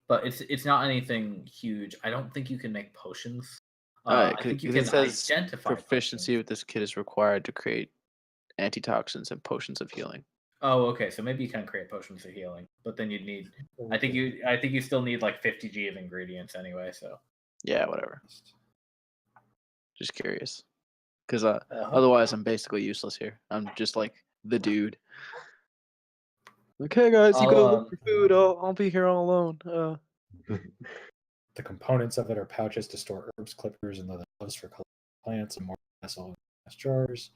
But it's not anything huge. I don't think you can make potions. I think you can identify proficiency potions. with this kit is required to create antitoxins and potions of healing. Oh, okay. So maybe you can create potions of healing, but then you'd need. I think you still need like 50 G of ingredients anyway. So yeah, whatever. Just curious, because otherwise I'm basically useless here. I'm just like the dude. Like, hey guys, you go look for food. I'll be here all alone. The components of it are pouches to store herbs, clippers, and leather gloves for collecting plants, and more vessel jars.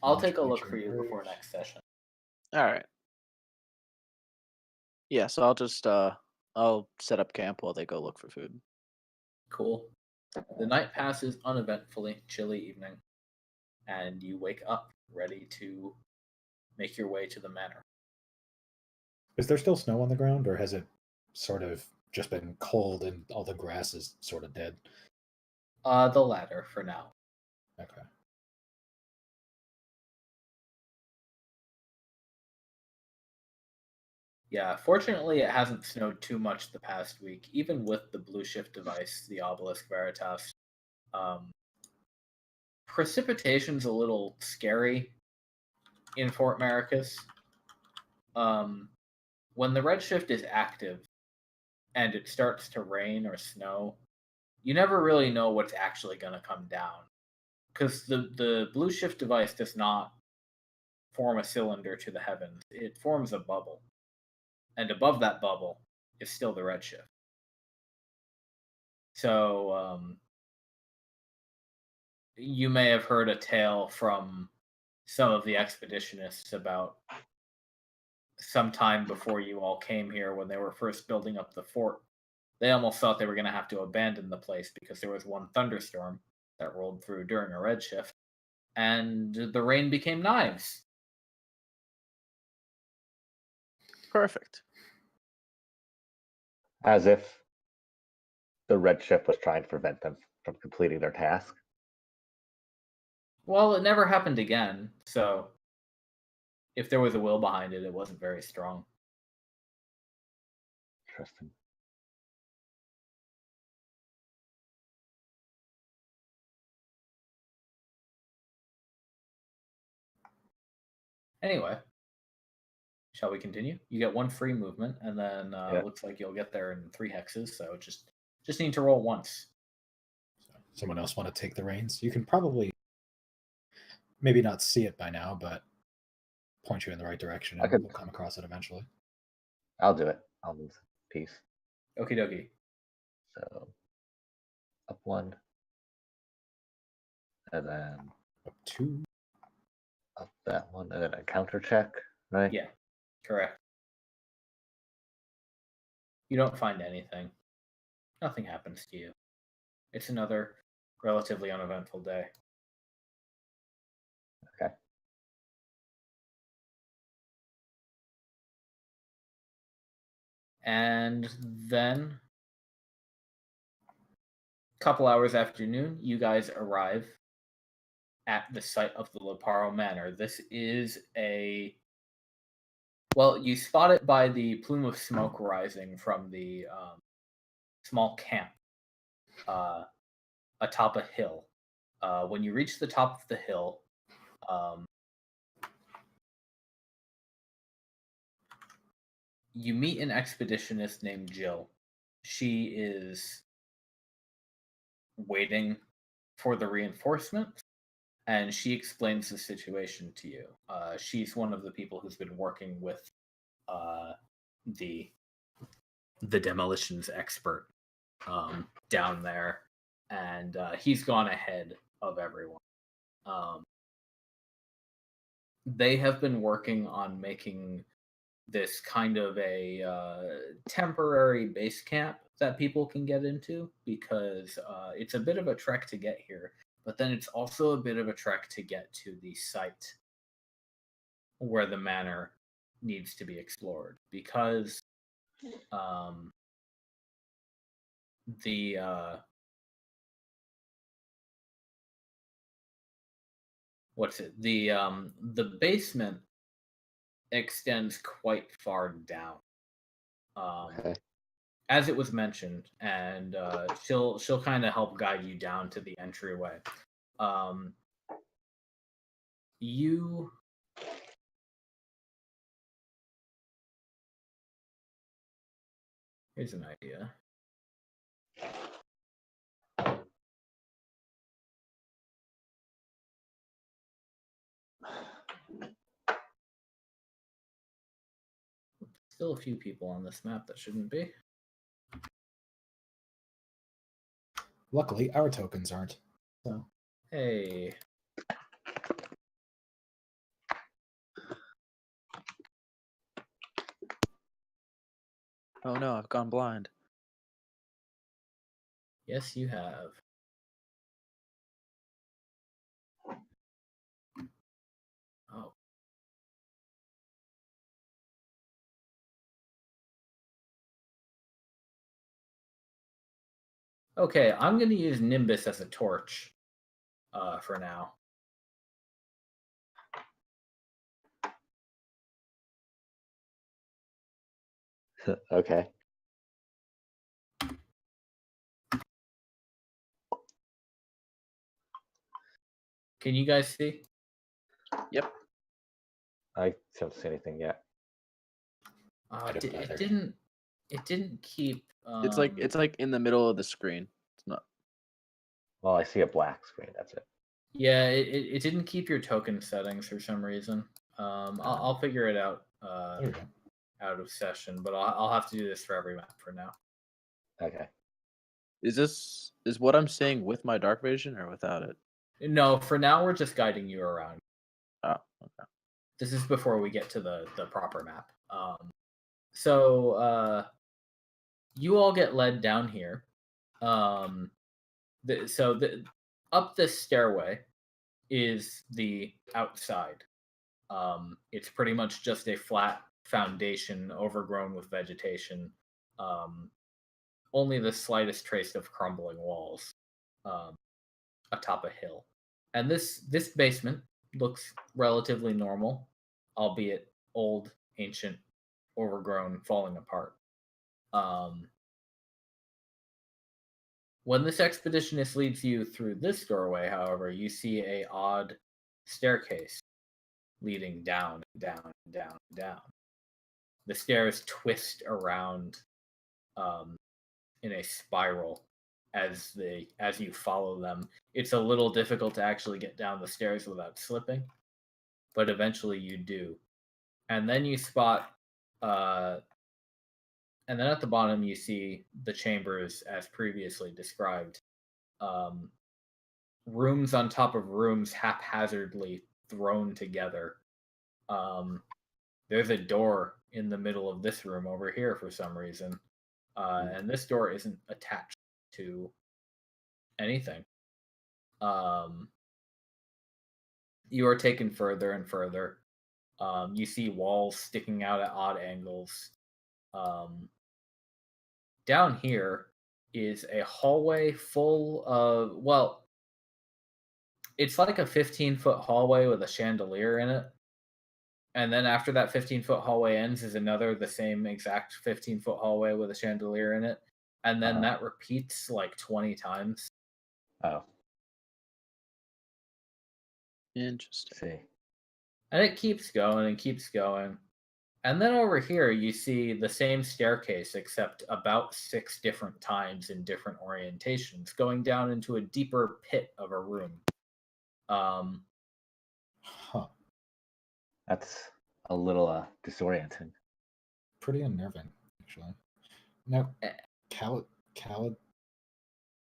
I'll take a look for you before next session. All right. Yeah, so I'll just I'll set up camp while they go look for food. Cool. The night passes uneventfully, chilly evening, and you wake up ready to make your way to the manor. Is there still snow on the ground, or has it sort of just been cold and all the grass is sort of dead? The latter for now. Okay. Yeah, fortunately it hasn't snowed too much the past week, even with the blue shift device, the Obelisk Veritas. Precipitation's a little scary in Fort Maricus. When the Redshift is active and it starts to rain or snow, you never really know what's actually going to come down. Because the blue shift device does not form a cylinder to the heavens. It forms a bubble. And above that bubble is still the Redshift. So you may have heard a tale from some of the expeditionists about some time before you all came here when they were first building up the fort. They almost thought they were going to have to abandon the place because there was one thunderstorm that rolled through during a redshift, and the rain became knives. Perfect. As if the Redshift was trying to prevent them from completing their task. Well, it never happened again, so if there was a will behind it, it wasn't very strong. Interesting. Anyway, shall we continue? You get one free movement, and then looks like you'll get there in 3 hexes, so just need to roll once. Someone else want to take the reins? You can probably maybe not see it by now, but point you in the right direction, and we'll come across it eventually. I'll do it. I'll move the piece. Okie dokie. So up 1, and then Up 2. Up that one, and then a counter check, right? Yeah, correct. You don't find anything. Nothing happens to you. It's another relatively uneventful day. Okay. And then, a couple hours after noon, you guys arrive at the site of the Loparo Manor. This is you spot it by the plume of smoke rising from the small camp atop a hill. When you reach the top of the hill, you meet an expeditionist named Jill. She is waiting for the reinforcements, and she explains the situation to you. She's one of the people who's been working with the demolitions expert down there, and he's gone ahead of everyone. They have been working on making this kind of a temporary base camp that people can get into, because it's a bit of a trek to get here, but then it's also a bit of a trek to get to the site where the manor needs to be explored, because the the basement extends quite far down, Okay. as it was mentioned, and she'll kind of help guide you down to the entryway. You Here's an idea. Still a few people on this map that shouldn't be. Luckily, our tokens aren't. So Hey. Oh no, I've gone blind. Yes, you have. Oh. Okay, I'm going to use Nimbus as a torch for now. Okay. Can you guys see? Yep. I don't see anything yet. I don't either. It didn't keep. It's like in the middle of the screen. It's not. Well, I see a black screen. That's it. Yeah, it didn't keep your token settings for some reason. I'll figure it out There you go. out of session, but I'll have to do this for every map for now. Okay. Is what I'm saying with my dark vision or without it? No, for now we're just guiding you around. Oh, okay. This is before we get to the proper map. So you all get led down here. Up this stairway is the outside. It's pretty much just a flat foundation overgrown with vegetation. Only the slightest trace of crumbling walls atop a hill. And this basement looks relatively normal, albeit old, ancient, overgrown, falling apart. When this expeditionist leads you through this doorway, however, you see a odd staircase leading down, down, down, down. The stairs twist around in a spiral as you follow them. It's a little difficult to actually get down the stairs without slipping, but eventually you do. And then you spot and then at the bottom you see the chambers as previously described. Rooms on top of rooms haphazardly thrown together. There's a door in the middle of this room over here for some reason. And this door isn't attached to anything. You are taken further and further. You see walls sticking out at odd angles. Down here is a hallway full of, well, it's like a 15-foot hallway with a chandelier in it. And then after that 15-foot hallway ends is the same exact 15-foot hallway with a chandelier in it. And then that repeats like 20 times. Oh. Interesting. See. And it keeps going and keeps going. And then over here, you see the same staircase, except about 6 different times in different orientations, going down into a deeper pit of a room. Huh. That's a little disorienting. Pretty unnerving, actually. Now, Eh.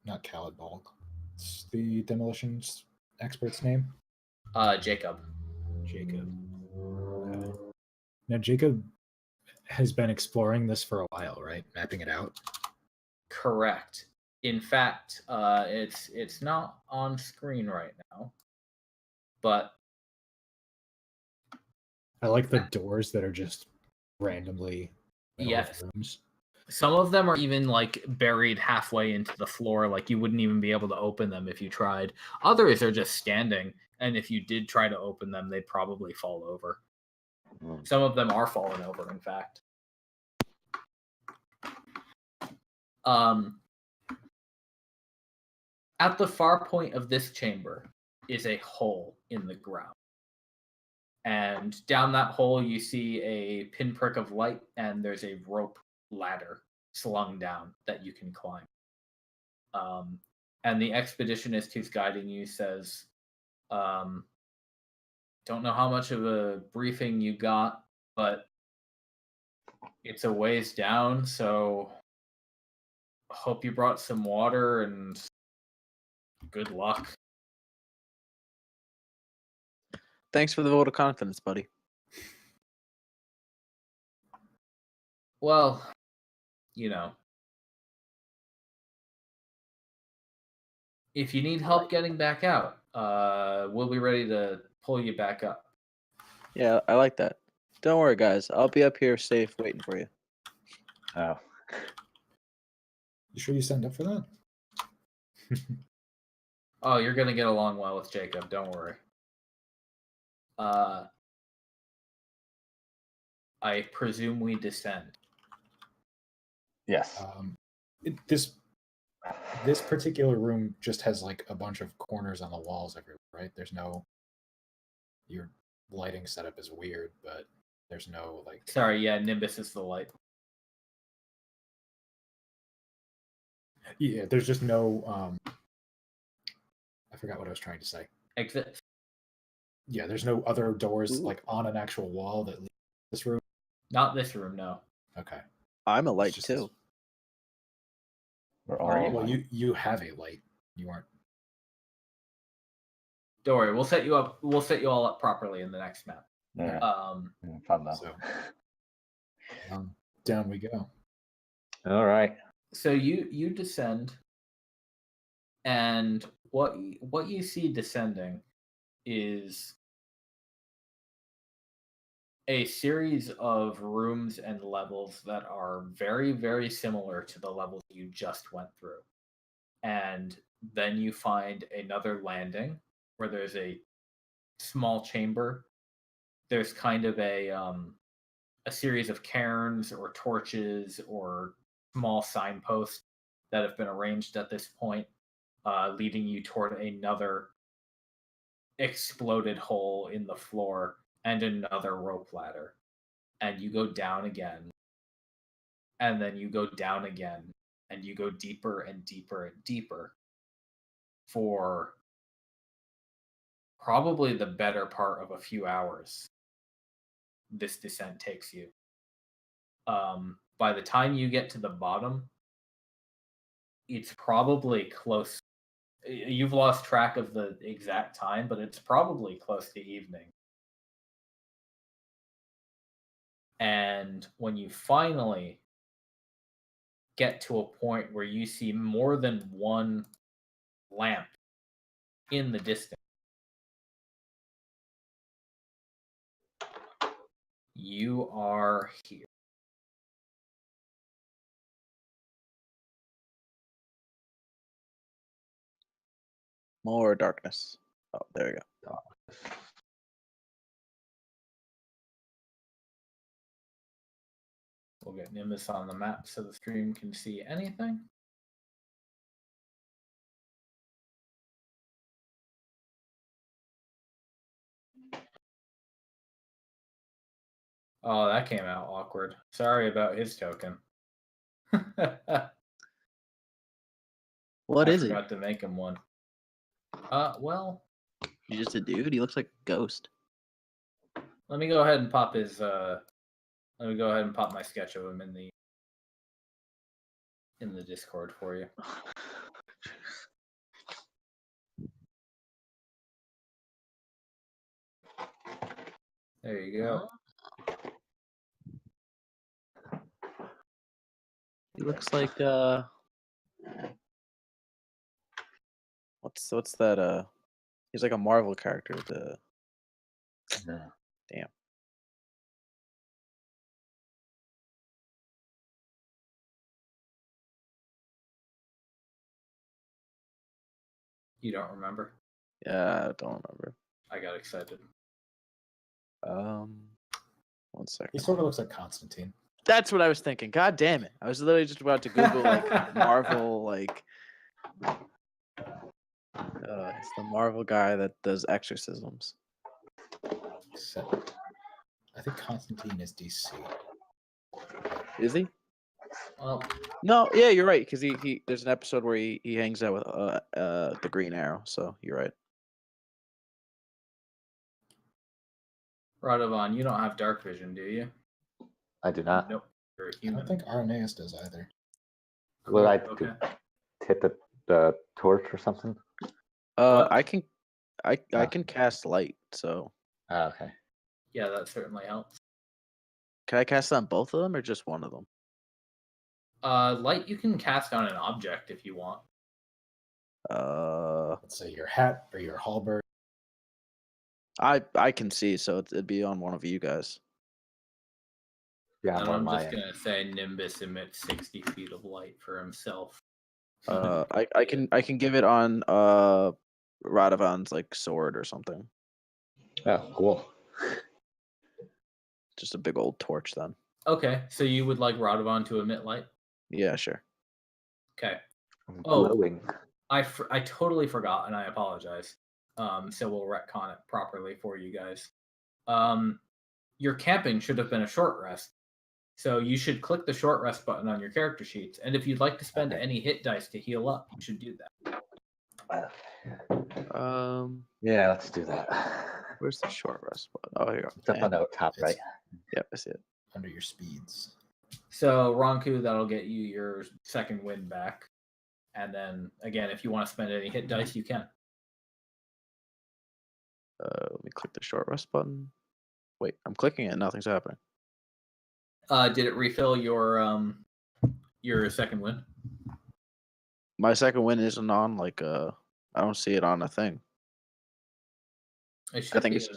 not Khaled Bulk. It's the demolitions expert's name. Jacob. Jacob. Now, Jacob has been exploring this for a while, right? Mapping it out. Correct. In fact, it's not on screen right now, but I like the doors that are just randomly in all yes, the rooms. some of them are even like buried halfway into the floor, like you wouldn't even be able to open them if you tried. Others are just standing, and if you did try to open them, they'd probably fall over. Some of them are falling over, in fact. At the far point of this chamber is a hole in the ground. And down that hole, you see a pinprick of light, and there's a rope ladder slung down that you can climb. And the expeditionist who's guiding you says, don't know how much of a briefing you got, but it's a ways down, so hope you brought some water and good luck. Thanks for the vote of confidence, buddy. Well, you know, if you need help getting back out, we'll be ready to pull you back up. Yeah, I like that. Don't worry, guys. I'll be up here safe waiting for you. Oh, You sure you signed up for that? Oh, you're gonna get along well with Jacob. Don't worry. I presume we descend. yes. This particular room just has like a bunch of corners on the walls everywhere, right? There's no. Your lighting setup is weird, but there's no like. Sorry, yeah, Nimbus is the light. Yeah, there's just no. I forgot what I was trying to say. Exit. Yeah, there's no other doors Ooh. like on an actual wall that lead to this room. Not this room, no. Okay. I'm a light just- too. We're Are all you? Well, alive. you have a light. You aren't. Don't worry, we'll set you up. We'll set you all up properly in the next map. Yeah. Fun though. So down we go. All right. So you descend, and what you see descending is a series of rooms and levels that are very, very similar to the levels you just went through. And then you find another landing where there's a small chamber. There's kind of a series of cairns or torches or small signposts that have been arranged at this point, leading you toward another exploded hole in the floor and another rope ladder. And you go down again, and then you go down again, and you go deeper and deeper and deeper for probably the better part of a few hours. This descent takes you. By the time you get to the bottom, it's probably close. You've lost track of the exact time, but it's probably close to evening. And when you finally get to a point where you see more than one lamp in the distance, you are here. More darkness. Oh, there you go. We'll get Nimbus on the map so the stream can see anything. Oh, that came out awkward. Sorry about his token. What I is he? forgot to make him one. Well, He's just a dude. He looks like a ghost. let me go ahead and pop his. Let me go ahead and pop my sketch of him in the Discord for you. There you go. He looks like what's that he's like a Marvel character. No. Damn. You don't remember? Yeah, I don't remember. I got excited. 1 second. He sort of looks like Constantine. That's what I was thinking. God damn it. I was literally just about to Google like Marvel like it's the Marvel guy that does exorcisms. Except, I think Constantine is DC. Is he? Well, No, yeah, you're right. Because he there's an episode where he hangs out with the Green Arrow. So you're right. Radovan, you don't have dark vision, do you? I do not. Nope. You're a I human. don't think Arineis does either. Will I Okay. hit the torch or something? What? I can Ah. can cast light. So Okay. Yeah, that certainly helps. can I cast on both of them or just one of them? Light you can cast on an object if you want. Let's say your hat or your halberd. I can see, so it'd be on one of you guys. Yeah, And I'm on I'm my just end. gonna say Nimbus emits 60 feet of light for himself. I can give it on Radovan's like sword or something. Oh, cool. Just a big old torch then. Okay, so you would like Radovan to emit light? Yeah, sure. Okay. I'm Oh. glowing. I totally forgot, and I apologize. So we'll retcon it properly for you guys. Your camping should have been a short rest. So you should click the short rest button on your character sheets. And if you'd like to spend Okay. any hit dice to heal up, you should do that. Yeah, let's do that. Where's the short rest button? Oh, here. It's up on the top It's right. Yep, I see it. under your speeds. So Ronku, that'll get you your second win back. And then again, if you want to spend any hit dice, you can. Let me click the short rest button. Wait, I'm clicking it and nothing's happening. Did it refill your second win? My second win isn't on like I don't see it on a thing. It should think be it's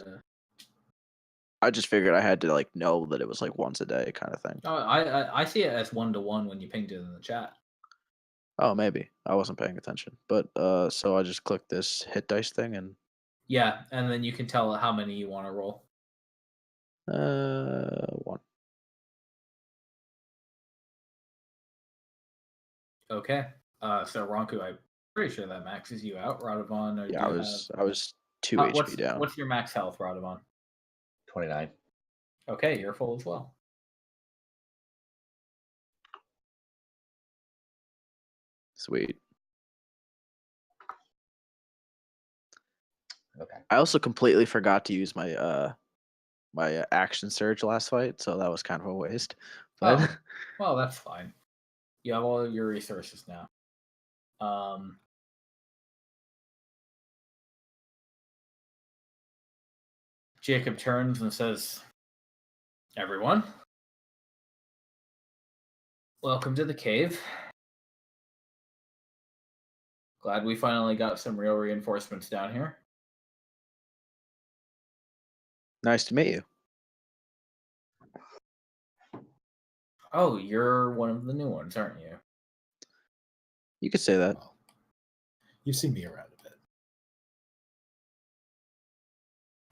I just figured I had to like know that it was like once a day kind of thing. Oh, I see it as 1-to-1 when you pinged it in the chat. Oh, maybe. I wasn't paying attention. But so I just clicked this hit dice thing and Yeah, and then you can tell it how many you want to roll. 1. Okay. So Ronku, I'm pretty sure that maxes you out. Radovan, or Yeah, do you I was 2 have... HP down. What's your max health, Radovan? 29. Okay, you're full as well. Sweet. Okay. I also completely forgot to use my my action surge last fight, so that was kind of a waste. But Oh, well, that's fine. You have all your resources now. Jacob turns and says, "Everyone, welcome to the cave. Glad we finally got some real reinforcements down here. nice to meet you. Oh, you're one of the new ones, aren't you? You could say that. Well, you've seen me around a bit.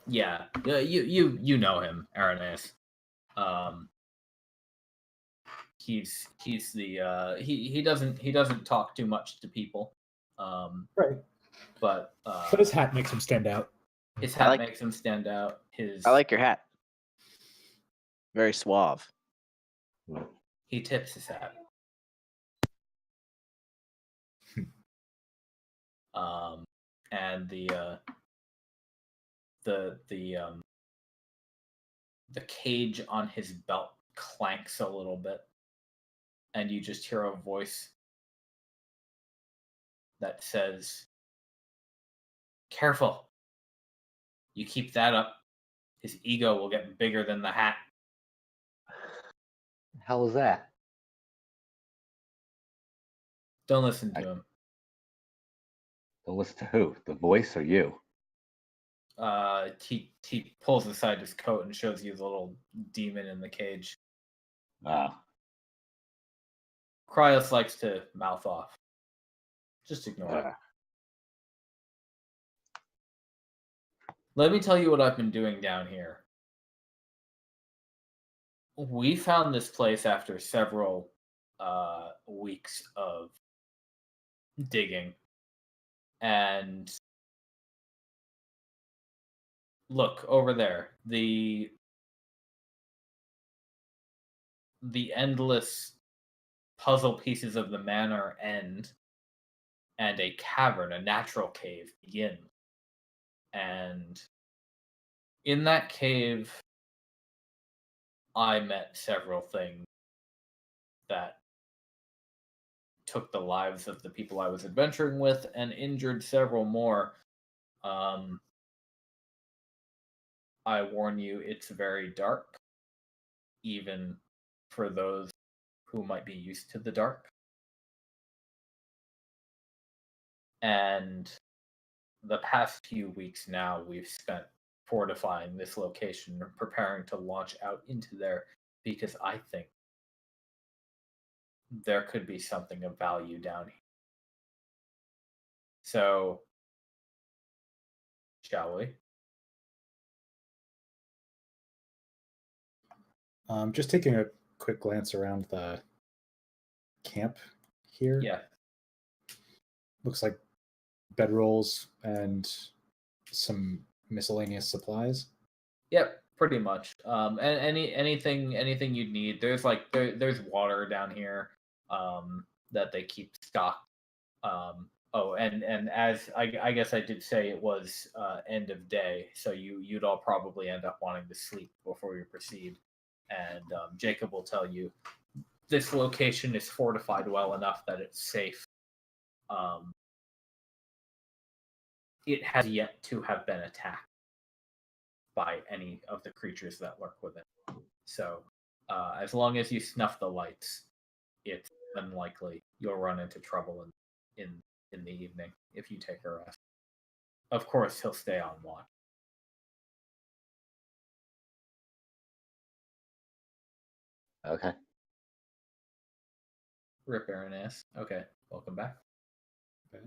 Yeah, you know him, Arineis. He's the he doesn't talk too much to people. Right. But his hat makes him stand out. his hat makes him stand out. I like your hat. Very suave. He tips his hat. And the cage on his belt clanks a little bit, and you just hear a voice that says, "Careful! You keep that up, his ego will get bigger than the hat." The hell is that? Don't listen to him. Don't listen to who? The voice or you? He pulls aside his coat and shows you the little demon in the cage. Cryos likes to mouth off. Just ignore it. Let me tell you what I've been doing down here. We found this place after several weeks of digging. And look, over there. The endless puzzle pieces of the manor end, and a cavern, a natural cave, begin. And in that cave, I met several things that took the lives of the people I was adventuring with and injured several more. I warn you, it's very dark, even for those who might be used to the dark. And the past few weeks now, we've spent fortifying this location, preparing to launch out into there, because I think there could be something of value down here. So, shall we? Just taking a quick glance around the camp here. Yeah. Looks like bedrolls and some miscellaneous supplies. Yep, pretty much. And anything you'd need. There's there's water down here that they keep stocked. And as I guess I did say, it was end of day, so you'd all probably end up wanting to sleep before you proceed. And Jacob will tell you this location is fortified well enough that it's safe. It has yet to have been attacked by any of the creatures that lurk within. So, as long as you snuff the lights, it's unlikely you'll run into trouble in the evening if you take a rest. Of course, he'll stay on watch. Okay. Rip Arineis. Okay, welcome back. Okay.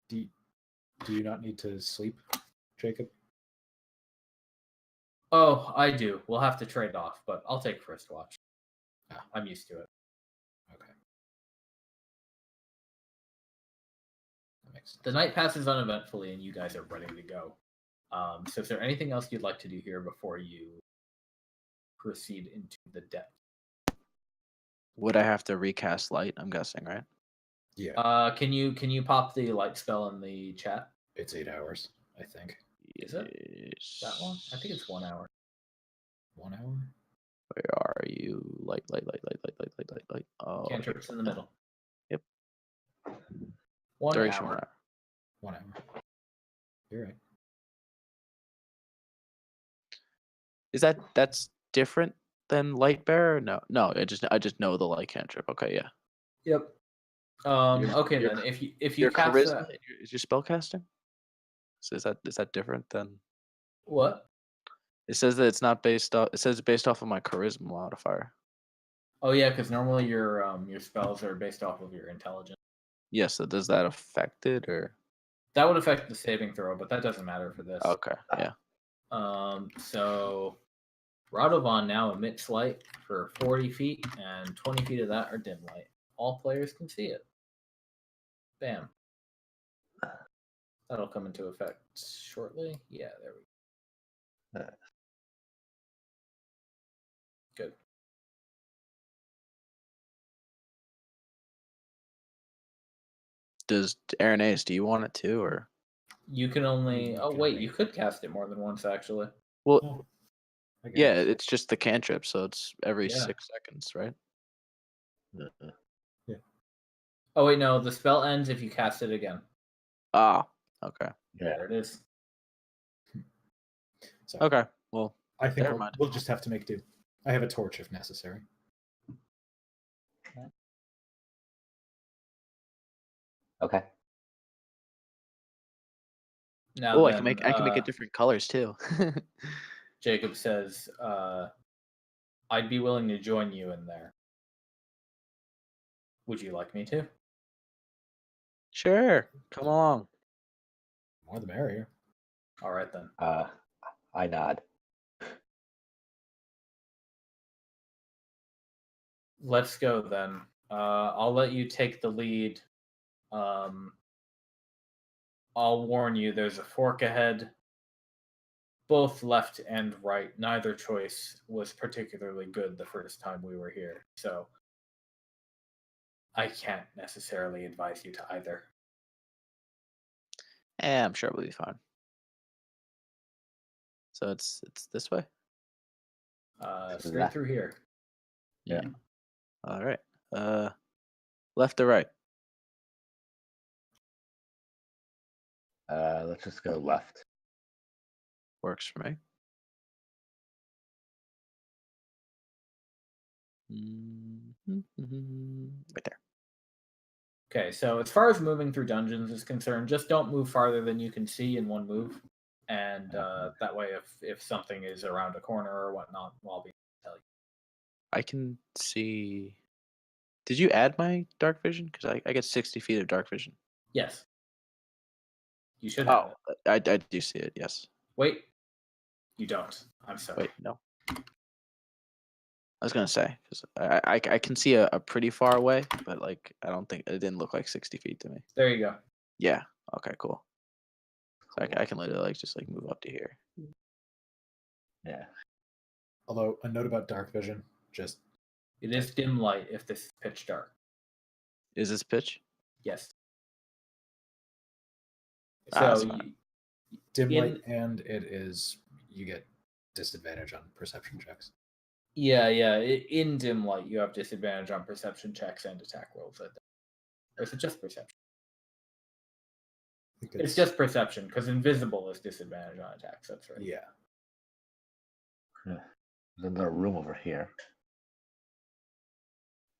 Do you not need to sleep, Jacob? Oh, I do. We'll have to trade off, but I'll take first watch. I'm used to it. Okay. That makes sense. The night passes uneventfully, and you guys are ready to go. So is there anything else you'd like to do here before you proceed into the depth? Would I have to recast light? I'm guessing, right? Yeah. Can you pop the light spell in the chat? It's 8 hours, I think. Is it that long? I think it's 1 hour. 1 hour? Where are you? Light. Oh, Cantrips in the middle. Yep. 1 duration hour. 1 hour. You're right. Is that's different than light bearer? No. I just know the light cantrip. Okay, yeah. Yep. Okay, your- then if you Your cast charisma that, is your spell casting. So is that different than? what? It says that it's not based off. It says it's based off of my charisma modifier. Oh yeah, because normally your spells are based off of your intelligence. Yes. So does that affect it or? That would affect the saving throw, but that doesn't matter for this. Okay. Yeah. So Radovan now emits light for 40 feet, and 20 feet of that are dim light. All players can see it. Bam. That'll come into effect shortly. Yeah, there we go. Does Arineis, do you want it too, or? You can only. Oh Can wait, make you could cast it more than once actually. Well, Oh, I guess. yeah, it's just the cantrip, so it's every Yeah. 6 seconds, right? Oh wait, no. The spell ends if you cast it again. Ah, okay. Yeah. There it is. So Okay, well, I think never mind. we'll just have to make do. I have a torch if necessary. Okay. Now Oh, then, I can make it different colors too. Jacob says, "I'd be willing to join you in there. Would you like me to?" Sure, come along. More the merrier. All right then. I nod. Let's go then. I'll let you take the lead. I'll warn you, there's a fork ahead. Both left and right. Neither choice was particularly good the first time we were here, so I can't necessarily advise you to either. I'm sure we'll be fine. So it's this way. Straight left. through here. Yeah. All right. Left or right? Let's just go left. Works for me. Right there. Okay, so as far as moving through dungeons is concerned, just don't move farther than you can see in one move, and that way, if something is around a corner or whatnot, I'll be able to tell you. I can see. Did you add my dark vision? Because I get 60 feet of dark vision. Yes, you should have Oh, it. I do see it. Yes. Wait, you don't. I'm sorry. Wait, no. I was gonna say because I can see a pretty far away, but like I don't think it didn't look like 60 feet to me. There you go. Yeah. Okay. Cool. So I can literally like just like move up to here. Yeah. Although a note about dark vision, just It is dim light if this is pitch dark. Is this pitch? Yes. That's So fine. dim In- light, and it is you get disadvantage on perception checks. yeah. In dim light, you have disadvantage on perception checks and attack rolls. I think. Or is it just perception? I think It's just perception because invisible is disadvantage on attacks. That's right. yeah. There's another room over here.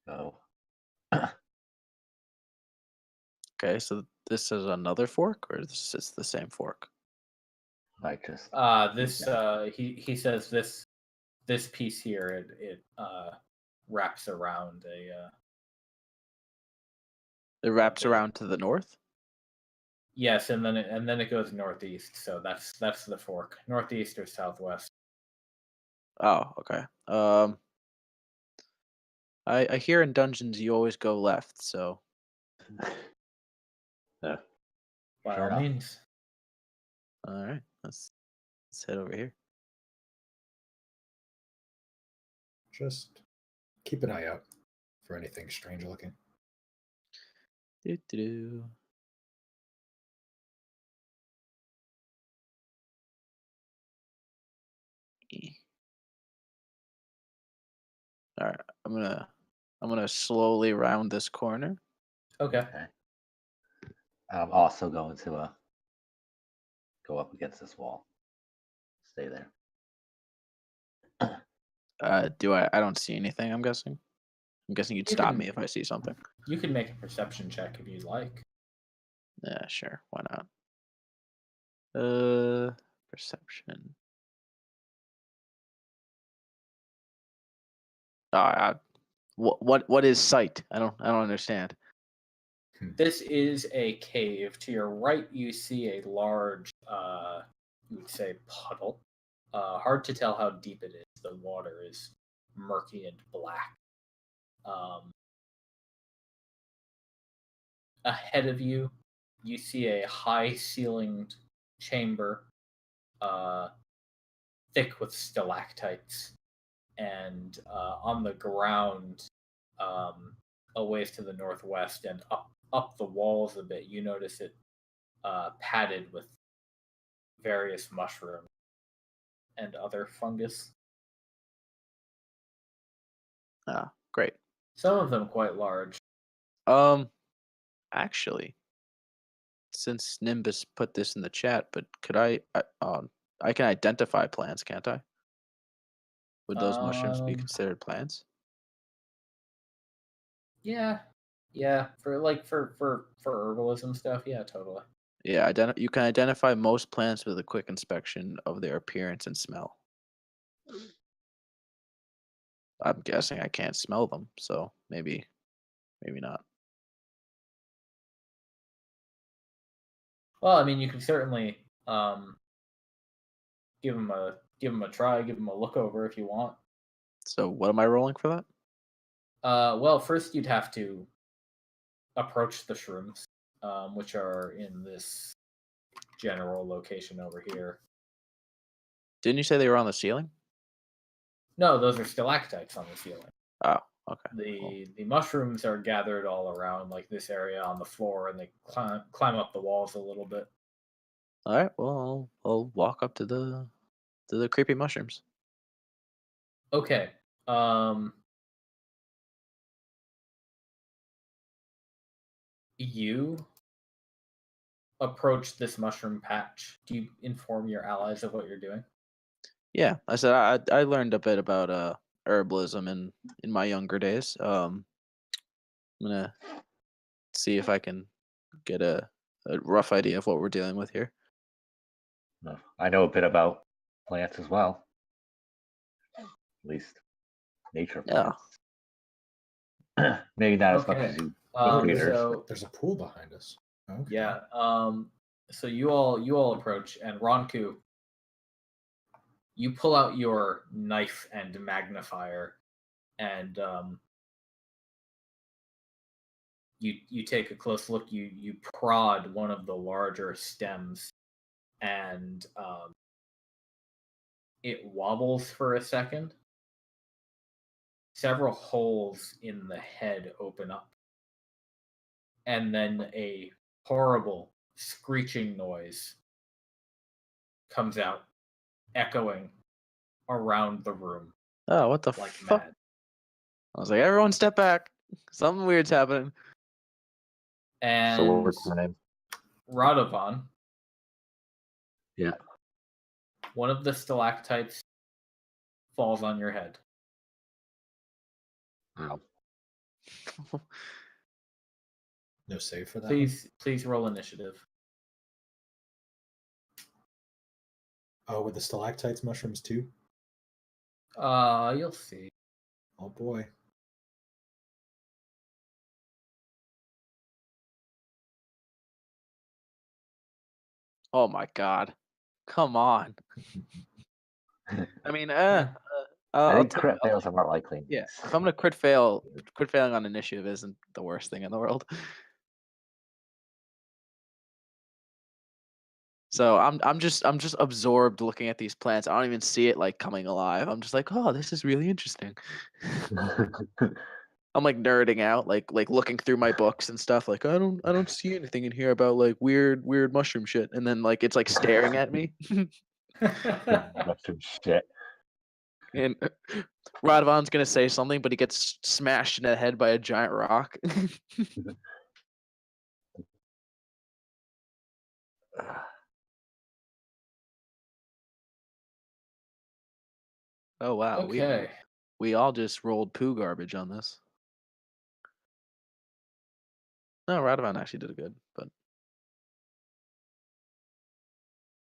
So Okay. So this is another fork, or this is the same fork? I just This he says this piece here it wraps around a It wraps Okay. around to the north. yes, and then it goes northeast. So that's the fork, northeast or southwest. Oh, okay. I hear in dungeons you always go left, so yeah. By Sure all enough. means. all right. Let's head over here. Just keep an eye out for anything strange looking. Do-do-do. All right, I'm gonna slowly round this corner. Okay. Okay. I'm also going to go up against this wall. Stay there. Do I don't see anything, I'm guessing. I'm guessing you'd You stop can- me if I see something. You can make a perception check if you'd like. Yeah, sure. Why not? Perception. What is sight? I don't understand. This is a cave. To your right, you see a large, you would say, puddle. Hard to tell how deep it is. The water is murky and black. Ahead of you, you see a high-ceilinged chamber, thick with stalactites, and on the ground, a ways to the northwest and up the walls a bit, you notice it padded with various mushrooms and other fungus. Ah, great. Some of them quite large. Actually, since Nimbus put this in the chat, but could I can identify plants, can't I? Would those mushrooms be Um, considered plants? Yeah, for herbalism stuff, yeah, totally. Yeah, you can identify most plants with a quick inspection of their appearance and smell. I'm guessing I can't smell them, so maybe not. Well, I mean, you can certainly give them a try, give them a look over if you want. So what am I rolling for that? Well, first you'd have to approach the shrooms, which are in this general location over here. Didn't you say they were on the ceiling? No, those are stalactites on the ceiling. Oh, okay. The mushrooms are gathered all around like this area on the floor, and they climb up the walls a little bit. All right. Well, I'll walk up to the creepy mushrooms. Okay. You approach this mushroom patch. Do you inform your allies of what you're doing? Yeah, I said I learned a bit about herbalism in my younger days. I'm gonna see if I can get a rough idea of what we're dealing with here. No, I know a bit about plants as well. At least nature Yeah. plants. Maybe not as much Okay. as you There's, So there's a pool behind us. Okay. yeah. So you all approach, and Ronku, you pull out your knife and magnifier, and you take a close look. You prod one of the larger stems, and it wobbles for a second. Several holes in the head open up, and then a horrible screeching noise comes out, echoing around the room Oh, what the like fuck? mad. I was like, everyone step back. Something weird's happening. And So what's the name? Radovan, Yeah. one of the stalactites falls on your head. Wow. No save for that. one? Please roll initiative. Oh, with the stalactites mushrooms too? You'll see. Oh boy. Oh my god. Come on. I mean, I I'll think take, crit fails are more likely. in yeah. these. If I'm gonna crit failing on initiative isn't the worst thing in the world. So I'm just absorbed looking at these plants. I don't even see it like coming alive. I'm just like, oh, this is really interesting. I'm like nerding out, like looking through my books and stuff. Like I don't see anything in here about like weird mushroom shit. And then like it's like staring at me. Mushroom shit. And Radovan's gonna say something, but he gets smashed in the head by a giant rock. Oh wow, Okay. we all just rolled poo garbage on this. No, Radovan actually did good, but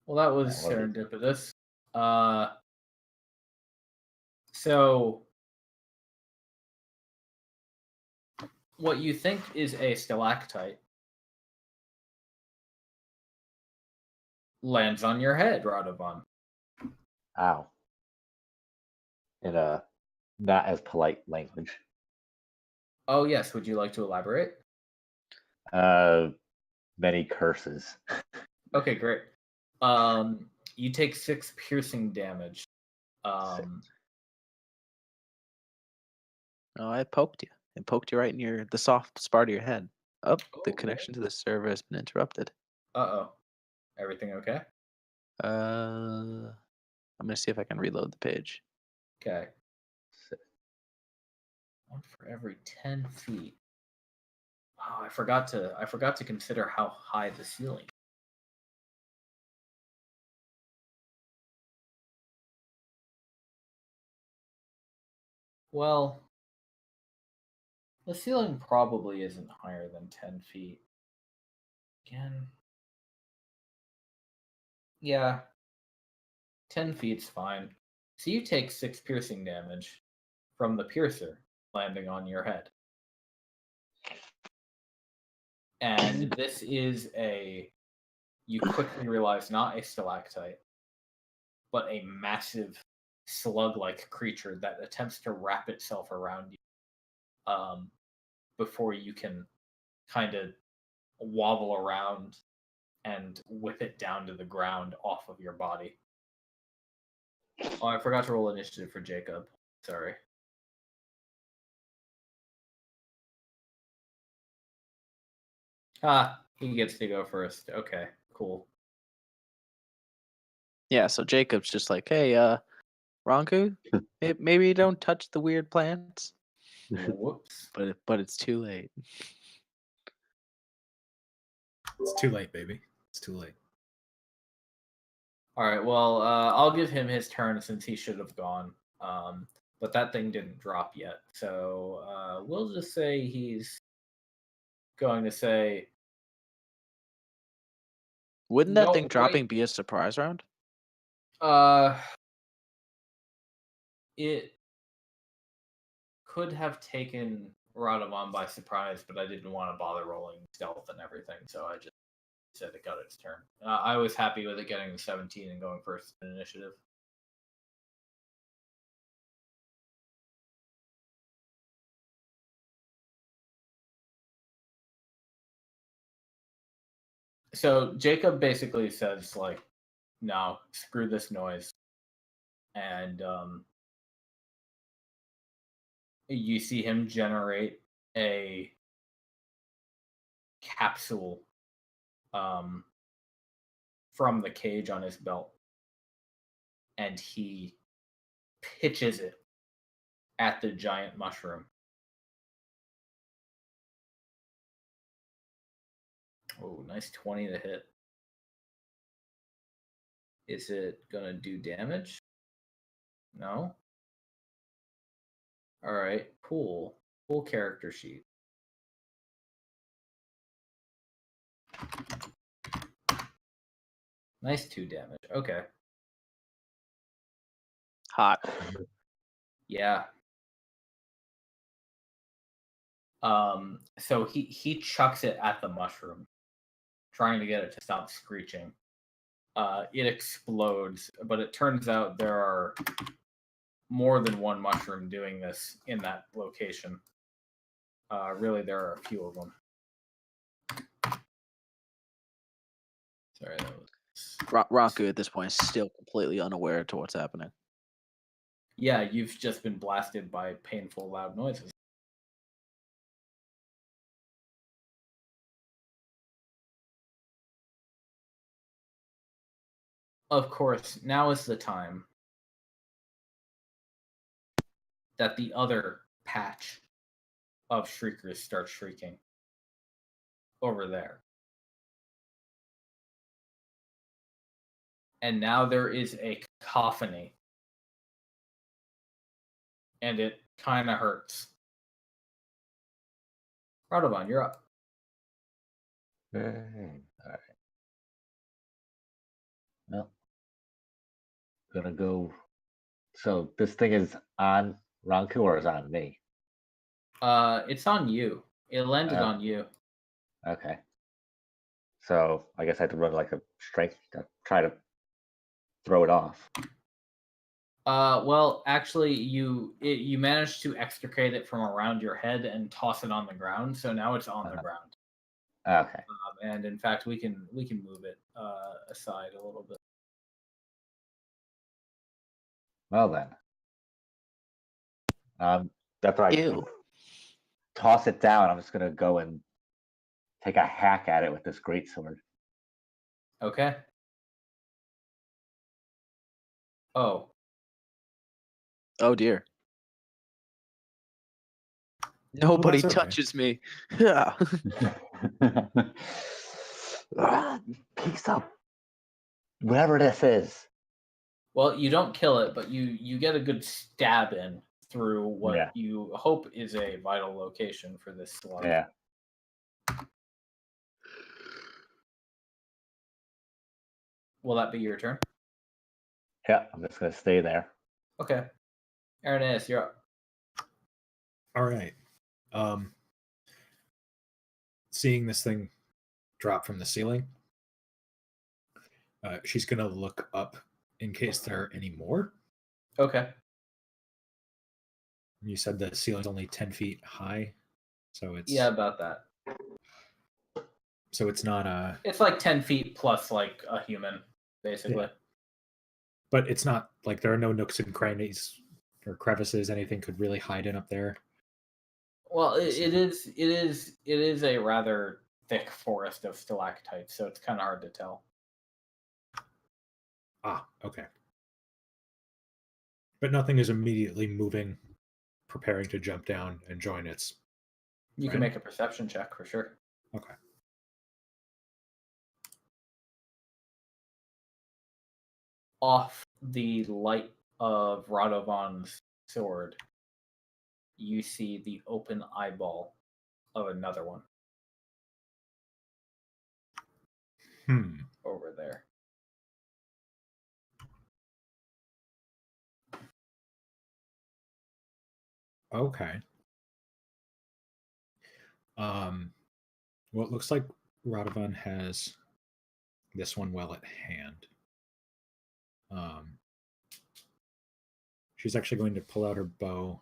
Well, that was Yeah, what serendipitous. So what you think is a stalactite lands on your head, Radovan. Ow. In a not as polite language. Oh yes, would you like to elaborate? Many curses. Okay, great. You take 6 piercing damage. oh, I poked you. It poked you right in the soft spot of your head. Oh, the Okay. connection to the server has been interrupted. Uh-oh. Everything okay? I'm gonna see if I can reload the page. Okay. One for every 10 feet. Oh, I forgot to consider how high the ceiling. Well, the ceiling probably isn't higher than 10 feet. Again. Yeah. 10 feet's fine. So you take 6 piercing damage from the piercer landing on your head. And this is you quickly realize, not a stalactite, but a massive slug-like creature that attempts to wrap itself around you before you can kind of wobble around and whip it down to the ground off of your body. Oh, I forgot to roll initiative for Jacob. Sorry. He gets to go first. Okay, cool. Yeah, so Jacob's just like, hey, Ronku, maybe don't touch the weird plants. Whoops. But it's too late. It's too late, baby. It's too late. All right, well, I'll give him his turn since he should have gone. But that thing didn't drop yet. So we'll just say he's going to say... Wouldn't that No, thing dropping wait. be a surprise round? It could have taken Radovan by surprise, but I didn't want to bother rolling stealth and everything, so I just said it got its turn. I was happy with it getting the 17 and going first in initiative. So Jacob basically says, like, no, screw this noise. And you see him generate a capsule from the cage on his belt. And he pitches it at the giant mushroom. Oh, nice 20 to hit. Is it going to do damage? No? All right, cool. Full character sheet. Nice 2 damage. Okay. Hot. Yeah. So he chucks it at the mushroom, trying to get it to stop screeching. It explodes, but it turns out there are more than one mushroom doing this in that location. Really, there are a few of them. Sorry, that was... Ronku at this point is still completely unaware to what's happening. Yeah, you've just been blasted by painful, loud noises. Of course, now is the time that the other patch of shriekers starts shrieking over there. And now there is a cacophony. And it kind of hurts. Radovan, you're up. All right. Well, gonna go. So this thing is on Ronku or is on me? It's on you. It landed on you. Okay. So I guess I had to run like a strength to try to throw it off. Well, actually, you managed to extricate it from around your head and toss it on the ground. So now it's on the ground. Okay. And in fact, we can move it aside a little bit. Well then. After I toss it down, I'm just gonna go and take a hack at it with this greatsword. Okay. Oh, Oh dear. Nobody that's okay. touches me. Yeah. Piece up whatever this is. well, you don't kill it, but you get a good stab in through what Yeah. you hope is a vital location for this slug. Yeah. Will that be your turn? Yeah. I'm just gonna stay there. Okay. Arineis, you're up. All right. Seeing this thing drop from the ceiling, she's gonna look up in case there are any more. Okay. You said the ceiling's only 10 feet high, so it's Yeah, about that. so it's not a. It's like 10 feet plus like a human, basically. Yeah. But it's not like there are no nooks and crannies or crevices. Anything could really hide in up there. Well, it is a rather thick forest of stalactites, so it's kind of hard to tell. Ah, okay. But nothing is immediately moving, preparing to jump down and join its. You can Right. make a perception check for sure. Okay. Off the light of Radovan's sword, you see the open eyeball of another one over there. Okay. Well, it looks like Radovan has this one well at hand. She's actually going to pull out her bow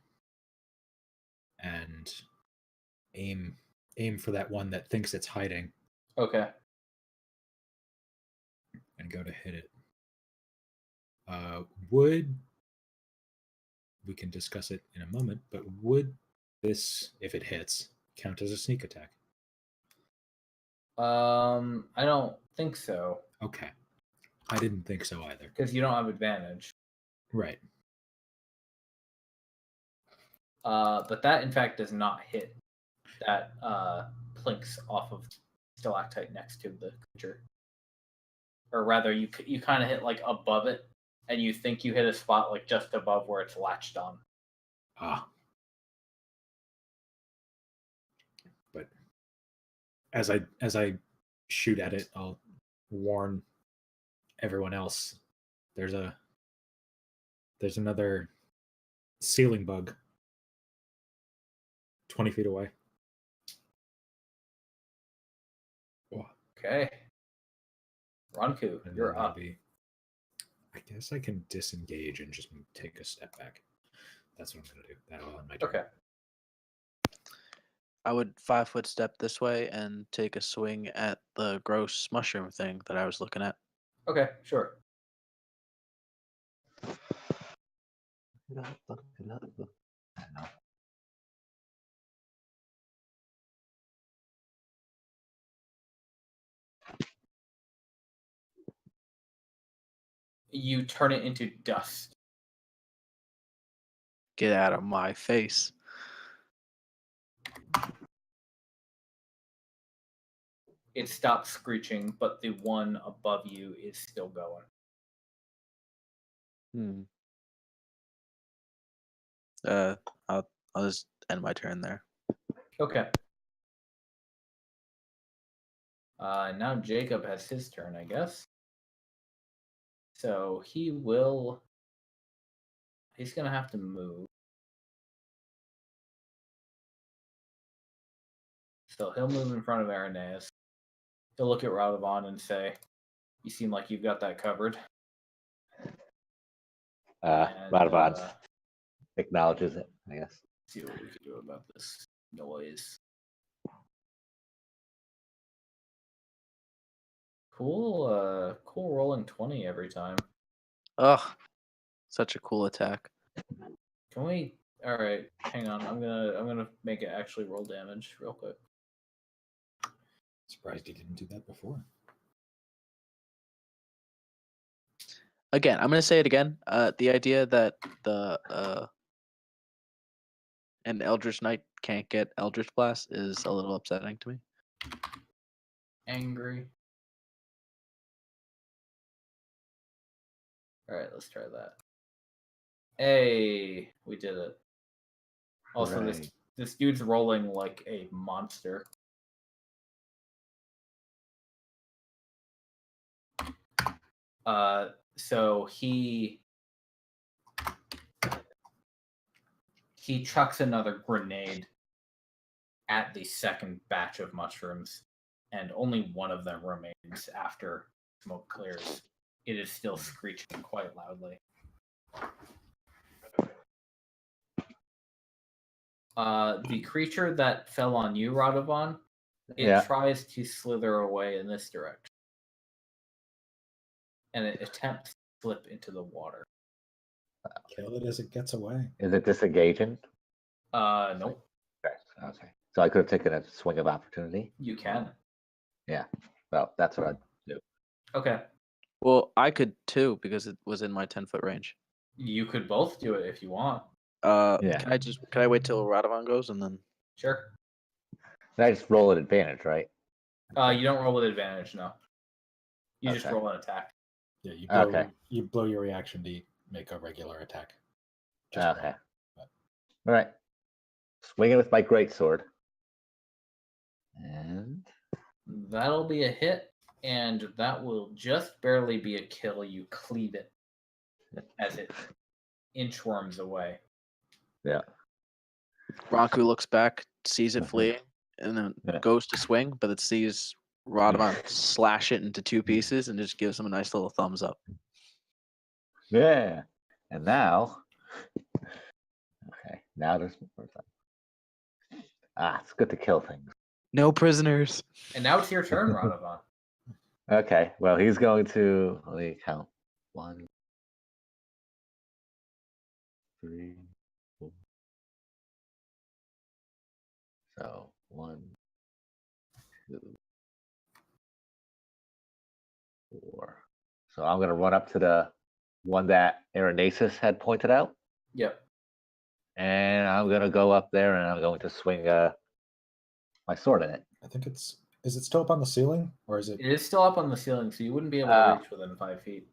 and aim for that one that thinks it's hiding Okay. and go to hit it. Would we can discuss it in a moment, but would this, if it hits, count as a sneak attack? I don't think so Okay. I didn't think so either. because you don't have advantage. Right. But that in fact does not hit. That plinks off of stalactite next to the creature, or rather, you kind of hit like above it, and you think you hit a spot like just above where it's latched on. Ah. But as I shoot at it, I'll warn everyone else. There's another ceiling bug 20 feet away. Okay. Ronku, And you're then that'll up. I guess I can disengage and just take a step back. That's what I'm going to do. That'll end my turn. Okay. I would 5-foot step this way and take a swing at the gross mushroom thing that I was looking at. Okay, sure. You turn it into dust. Get out of my face. It stops screeching, but the one above you is still going. I'll just end my turn there. Okay. Now Jacob has his turn, I guess. So he's gonna have to move. So he'll move in front of Arineis. He'll look at Radovan and say, "You seem like you've got that covered." Radovan acknowledges it, I guess. See what we can do about this noise. Cool rolling 20 every time. Ugh, such a cool attack. Can we? All right, hang on. I'm gonna make it actually roll damage real quick. Surprised he didn't do that before. Again, I'm gonna say it again. The idea that an Eldritch Knight can't get Eldritch Blast is a little upsetting to me. Angry. All right, let's try that. Hey, we did it. Also, Hooray. this dude's rolling like a monster. So he chucks another grenade at the second batch of mushrooms, and only one of them remains after smoke clears. It is still screeching quite loudly. The creature that fell on you, Radovan, it tries to slither away in this direction. And it attempts to slip into the water. Kill it as it gets away. Is it disengaging? Nope. Okay. So I could have taken a swing of opportunity. You can. Yeah. Well, that's what I'd do. Okay. Well, I could too because it was in my 10-foot range. You could both do it if you want. Yeah. Can I wait till Radovan goes and then? Sure. I just roll at advantage, right? You don't roll with advantage, no. You just Okay. roll an attack. Yeah, you blow, Okay. you blow your reaction to make a regular attack. Just Okay. roll. But All right. Swing it with my greatsword. And That'll be a hit, and that will just barely be a kill. You cleave it as it inchworms away. yeah. Ronku looks back, sees it Mhm. fleeing, and then Yeah. goes to swing, but it sees Radovan slash it into two pieces and just gives him a nice little thumbs up. Yeah. And now, okay, now there's more time. It's good to kill things. No prisoners. And now it's your turn, Radovan. Okay, well, he's going to, let me count. 1, 3, 4. So 1, 2, 4. So I'm going to run up to the one that Arineis had pointed out. Yep. And I'm going to go up there and I'm going to swing my sword in it. I think is it still up on the ceiling, or is it? It is still up on the ceiling, so you wouldn't be able to reach within 5 feet.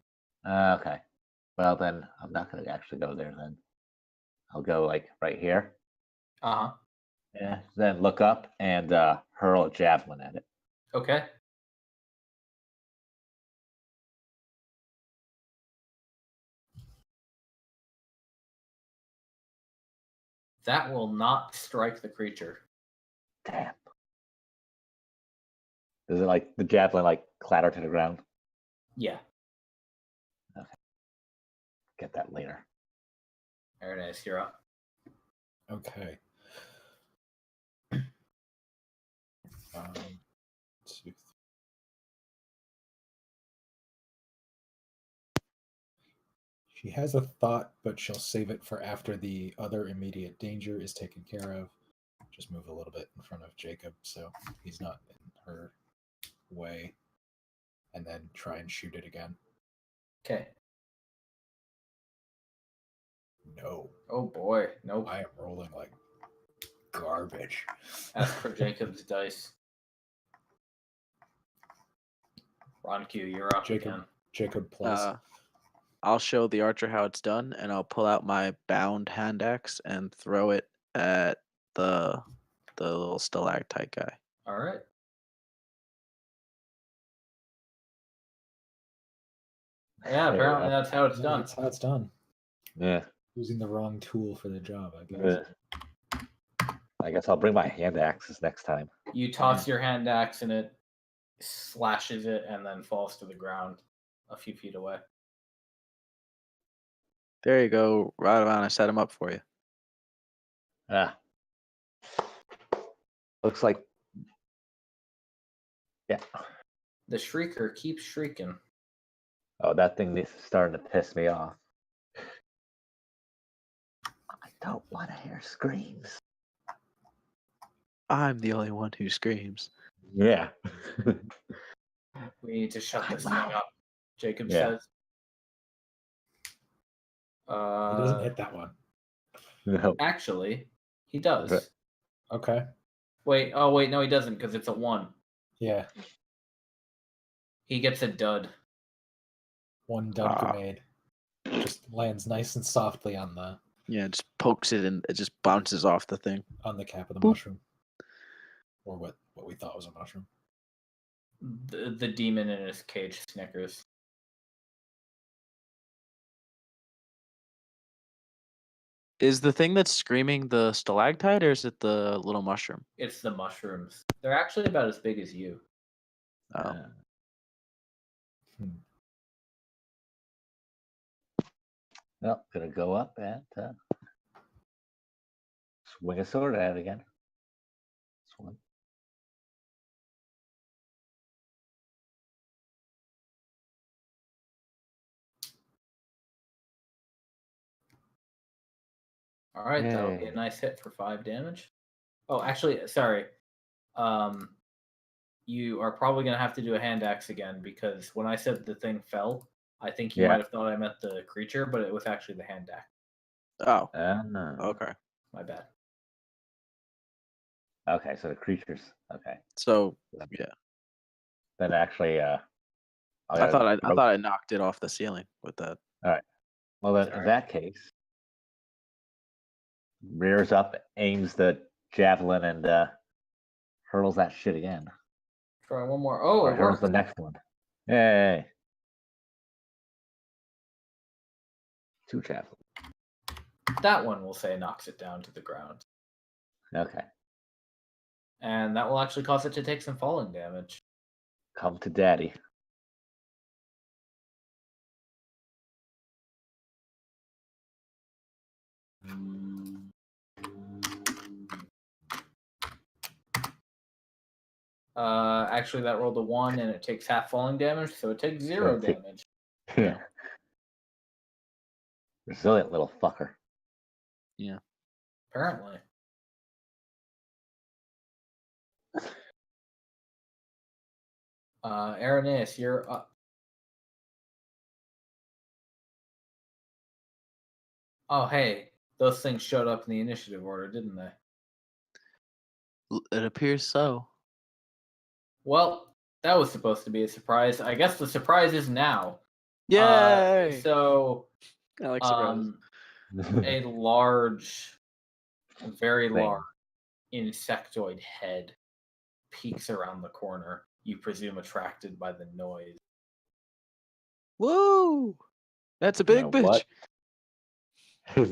Okay. Well, then I'm not going to actually go there then. I'll go like right here. Uh-huh. Yeah. Then look up and hurl a javelin at it. Okay. That will not strike the creature. Damn. Does it like the javelin like clatter to the ground? Yeah. Okay. Get that later. Arineis, you're up. Okay. 2, She has a thought, but she'll save it for after the other immediate danger is taken care of. Just move a little bit in front of Jacob so he's not in her way. And then try and shoot it again. Okay. No. Oh boy. Nope. I am rolling like garbage. As per Jacob's dice. Ronku, you're up again. Jacob plus. I'll show the archer how it's done, and I'll pull out my bound hand axe and throw it at the little stalactite guy. All right. Yeah, apparently that's how it's done. That's how it's done. Yeah. Using the wrong tool for the job, I guess. I guess I'll bring my hand axes next time. You toss your hand axe and it slashes it and then falls to the ground a few feet away. There you go, Radovan. I set him up for you. Looks like. Yeah. The shrieker keeps shrieking. Oh, that thing is starting to piss me off. I don't want to hear screams. I'm the only one who screams. Yeah. We need to shut this thing up, Jacob Yeah. says. He doesn't hit that one. No. Actually, he does. Okay. Wait, oh wait, no he doesn't because it's a 1. Yeah. He gets a dud. One dud grenade. Just lands nice and softly on the Yeah, just pokes it and it just bounces off the thing. cap of the Boop. mushroom. Or what we thought was a mushroom. The demon in his cage snickers. Is the thing that's screaming the stalactite or is it the little mushroom? It's the mushrooms. They're actually about as big as you. Oh. Well, gonna go up and swing a sword at it again. Swing. All right, that'll be a Yay. nice hit for 5 damage. Oh, actually, sorry. You are probably gonna have to do a hand axe again because when I said the thing fell, I think you Yeah. might have thought I meant the creature, but it was actually the hand axe. Oh. No. Okay. My bad. Okay, so the creatures. Okay. So yeah, Then actually, I thought I knocked it off the ceiling with that. All right. Well, then Sorry. in that case, rears up, aims the javelin, and hurls that shit again. Try one more. Oh, Or it hurls worked. the next one. Yay! 2 javelins. That one we'll say knocks it down to the ground. Okay. And that will actually cause it to take some falling damage. Come to daddy. Actually, that rolled a 1 and it takes half falling damage, so it takes 0 Yeah, damage. Yeah. Resilient little fucker. Yeah. Apparently. Arineis, you're up. Oh, hey, those things showed up in the initiative order, didn't they? It appears so. Well, that was supposed to be a surprise. I guess the surprise is now. Yay! So, I like surprises. a large, very Thing. large insectoid head peeks around the corner, you presume attracted by the noise. Woo! That's a big know bitch. what?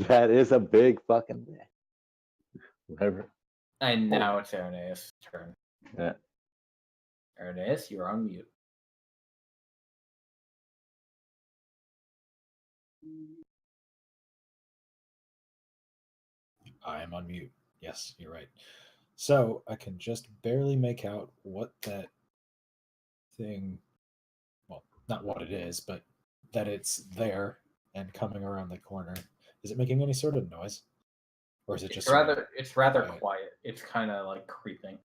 That is a big fucking thing. Whatever. And now it's Arineis' turn. Yeah. Arineis, you're on mute. I am on mute. Yes, you're right. So I can just barely make out what that thing, well, not what it is, but that it's there and coming around the corner. Is it making any sort of noise? Or is it just It's rather quiet? quiet. It's kind of like creeping.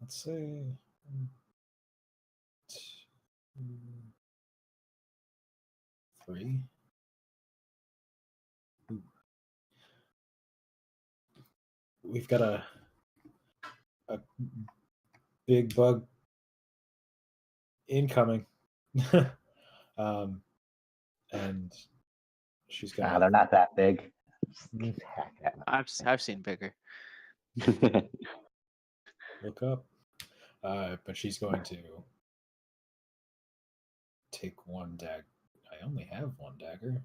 Let's say 2, 3. Ooh. We've got a big bug incoming. And she's gonna They're not that big. I've seen bigger. look up. But she's going to take 1 dagger. I only have 1 dagger.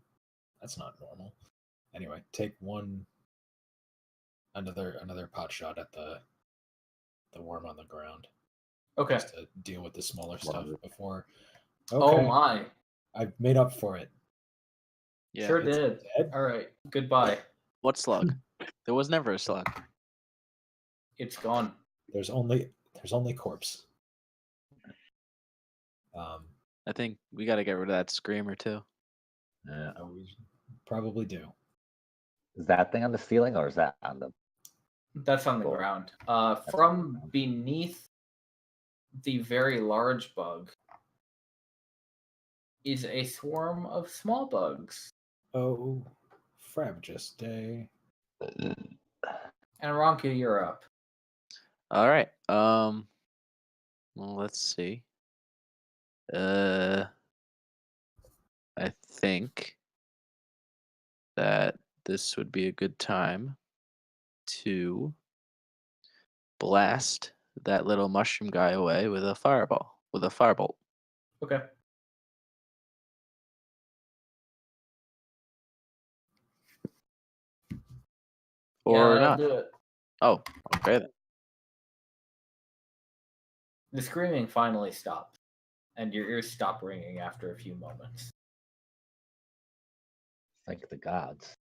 That's not normal. Anyway, take another pot shot at the worm on the ground. Okay. Just to deal with the smaller stuff before. Oh Okay. my. I've made up for it. Yeah. Sure It's did. dead. All right. Goodbye. What slug? There was never a slug. It's gone. There's only corpse. I think we got to get rid of that screamer too. Yeah. We probably do. Is that thing on the ceiling or is that on the? That's on the Cool. ground. on the From ground. beneath the very large bug is a swarm of small bugs. Oh, Frabjous Day. And Ronku, you're up. All right. Well, let's see. I think that this would be a good time to blast that little mushroom guy away with a firebolt. Okay. Or that'll not. do it. Oh, okay then. The screaming finally stops, and your ears stop ringing after a few moments. Thank the gods.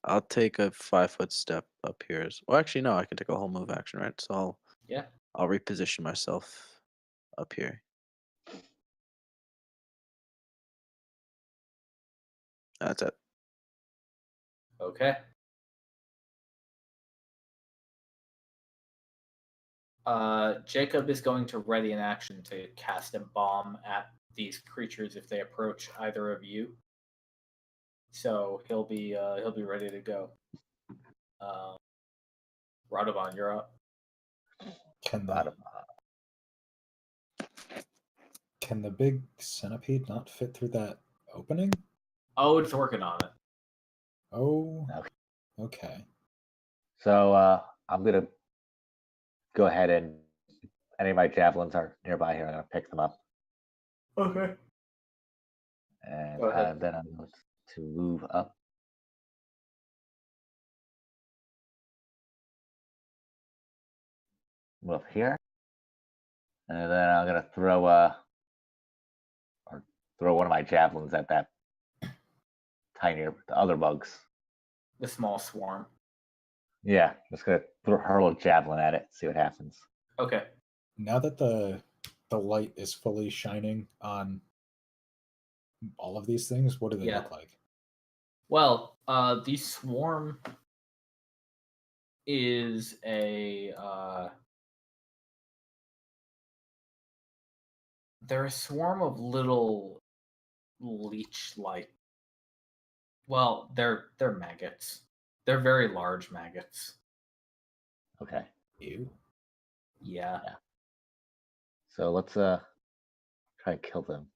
I'll take a 5-foot step up here. Well, actually, no, I can take a whole move action, right? So Yeah. I'll reposition myself up here. That's it. Okay. Jacob is going to ready an action to cast a bomb at these creatures if they approach either of you. So he'll be ready to go. Radovan, you're up. Can Radovan. the big centipede not fit through that opening? Oh, it's working on it. Oh, Okay. okay. So I'm gonna go ahead and any of my javelins are nearby here. I'm gonna pick them up, Okay. and Go ahead. then I'm going to move up. Move up here, and then I'm gonna throw one of my javelins at that the other bugs. The small swarm. Yeah, just gonna hurl a javelin at it, see what happens. Okay. Now that the light is fully shining on all of these things, what do they Yeah. look like? Well, the swarm is they're a swarm of little leech-like. Well, they're maggots. They're very large maggots. Okay. Ew. Yeah. So let's try and kill them.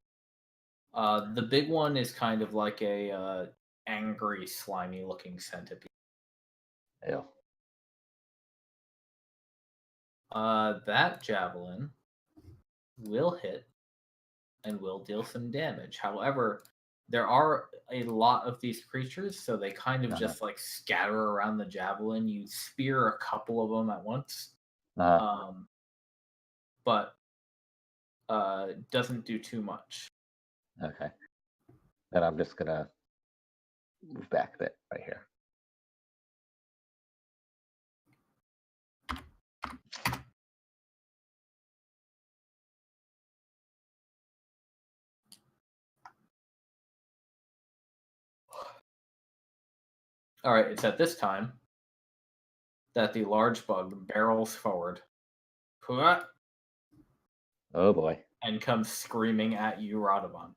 The big one is kind of like a angry, slimy-looking centipede. Ew. That javelin will hit and will deal some damage. However, there are a lot of these creatures, so they kind of just like scatter around the javelin. You spear a couple of them at once, but doesn't do too much. Okay. Then I'm just gonna move back a bit right here. All right, it's at this time that the large bug barrels forward Oh boy. and comes screaming at you, Radovan.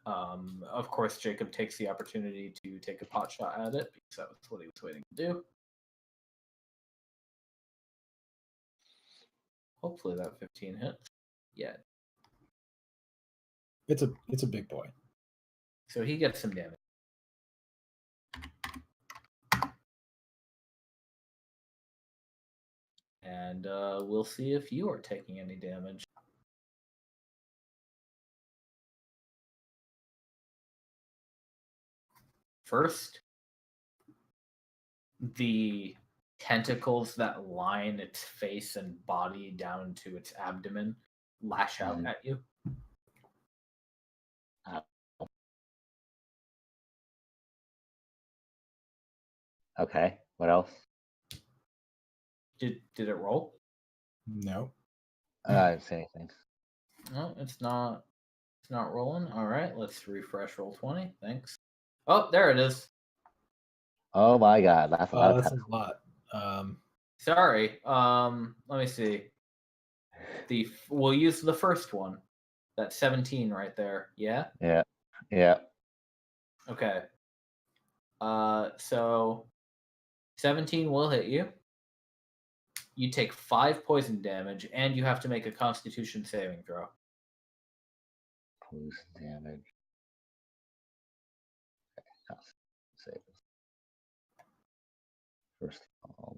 Of course, Jacob takes the opportunity to take a pot shot at it because that was what he was waiting to do. Hopefully that 15 hits. Yeah. It's a big boy. So he gets some damage. And we'll see if you are taking any damage. First, the tentacles that line its face and body down to its abdomen lash out at you. Okay. What else? Did it roll? No. I didn't see anything. No, it's not. It's not rolling. All right, let's refresh roll 20. Thanks. Oh, there it is. Oh my god, that's a lot of That's a tentacles. lot. Sorry. Let me see. We'll use the first one. That's 17 right there. Yeah. Yeah. Yeah. Okay. So 17 will hit you. You take 5 poison damage, and you have to make a Constitution saving throw. Poison damage. Okay, save this. First of all,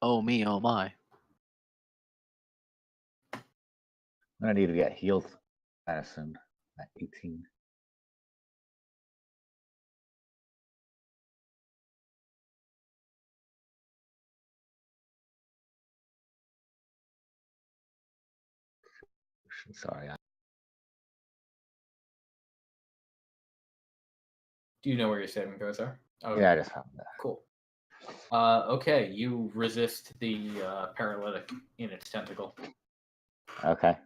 Oh me, oh my. I'm gonna need to get healed kind of soon. At 18. Sorry. Do you know where your saving throws are? Oh, Yeah, I just found that. cool. Okay, you resist the paralytic in its tentacle. Okay.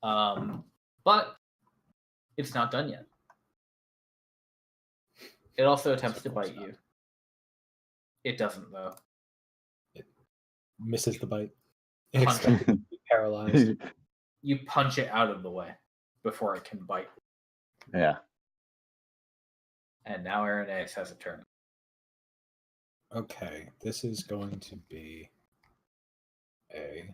But it's not done yet. It also attempts to bite you. It doesn't, though. It misses the bite. It Punch expected to be paralyzed. You punch it out of the way before it can bite. Yeah. And now Arineis has a turn. Okay, this is going to be a.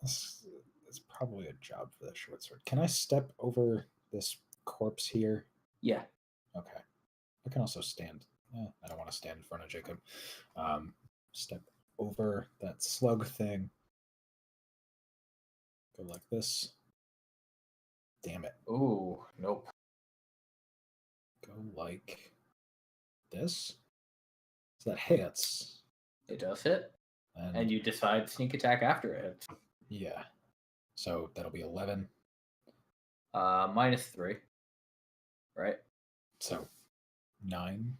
This is probably a job for the short sword. Can I step over this corpse here? Yeah. Okay. I can also stand. I don't want to stand in front of Jacob. Step over that slug thing. Go like this. Damn it. Ooh, nope. Go like this. So that hits. It does hit. And you decide sneak attack after it hits. Yeah. So that'll be 11. -3. Right? So 9.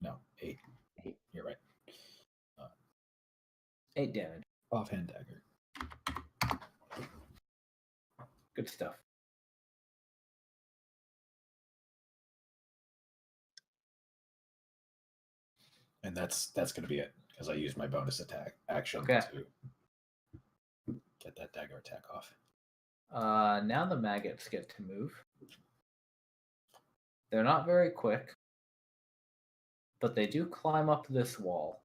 No, 8. 8. You're right. 8 damage. Offhand dagger. Good stuff. And that's going to be it because I used my bonus attack action Okay. to get that dagger attack off. Now the maggots get to move. They're not very quick, but they do climb up this wall.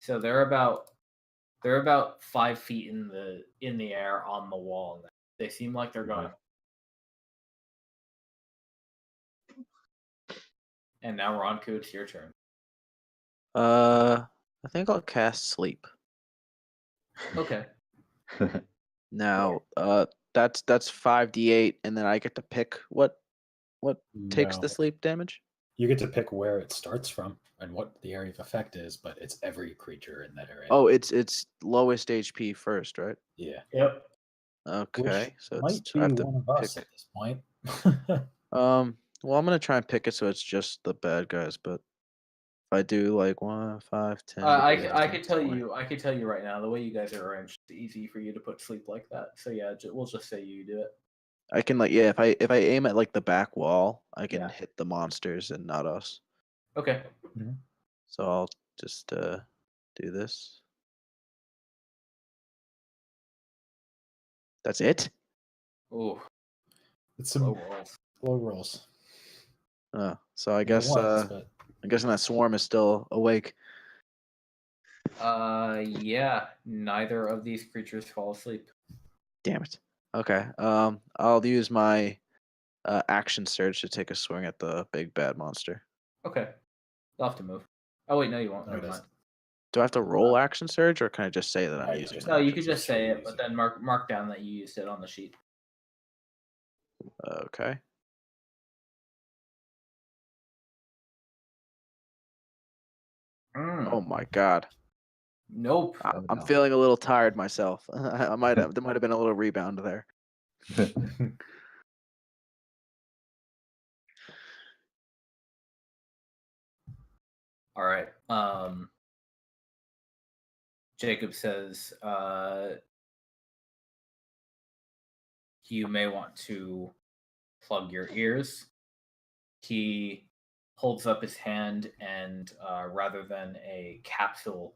So they're about 5 feet in the air on the wall. They seem like they're going. And now Ronku, it's your turn. I think I'll cast sleep. Okay. Now, that's 5d8, and then I get to pick what takes No. the sleep damage. You get to pick where it starts from and what the area of effect is, but it's every creature in that area. Oh, it's lowest HP first, right? Yeah. Yep. Okay, so might I have be to one of us pick. at this point. Well, I'm gonna try and pick it so it's just the bad guys, but if I do like 1, 5, 10, I 15, could tell 20. you. I could tell you right now. The way you guys are arranged, it's easy for you to put sleep like that. So yeah, we'll just say you do it. I can if I aim at like the back wall, I can Yeah. hit the monsters and not us. Okay. So I'll just do this. That's it. Ooh, It's some low rolls. low rolls. So I Well, guess it was, but I guess that swarm is still awake. Yeah. Neither of these creatures fall asleep. Damn it. Okay. I'll use my action surge to take a swing at the big bad monster. Okay. You'll have to move. Oh wait, no, you won't. No, Never it mind. Do I have to roll action surge, or can I just say that I'm you using? just- my No, you action could surge? just say Show it, you but using then mark down that you used it on the sheet. Okay. Oh my god. Nope. I'm feeling a little tired myself. There might have been a little rebound there. All right. Jacob says you may want to plug your ears. He holds up his hand, and rather than a capsule,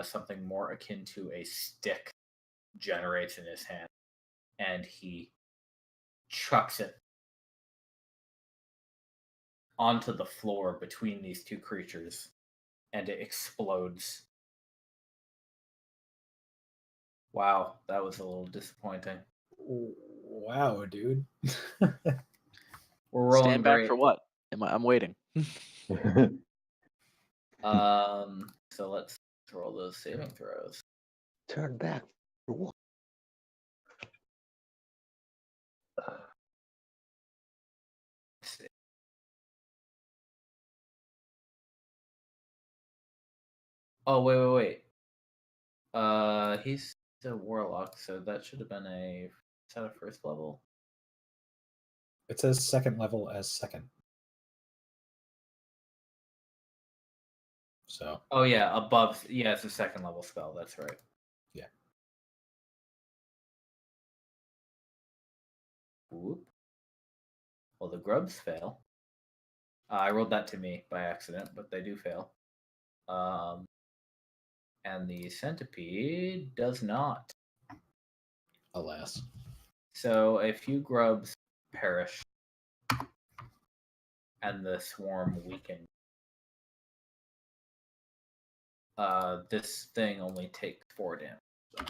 something more akin to a stick generates in his hand, and he chucks it onto the floor between these two creatures, and it explodes. Wow, that was a little disappointing. Wow, dude. We're rolling Stand back great. for what? I'm waiting. So let's roll those saving throws. Turn back. For what? Let's see. Oh, wait. He's a warlock, so that should have been is that a first level? It says second level as second. So. Oh yeah, above. Yeah, it's a second level spell. That's right. Yeah. Whoop. Well, the grubs fail. I rolled that to me by accident, but they do fail. And the centipede does not. Alas. So a few grubs perish, and the swarm weaken. This thing only takes 4 damage. So.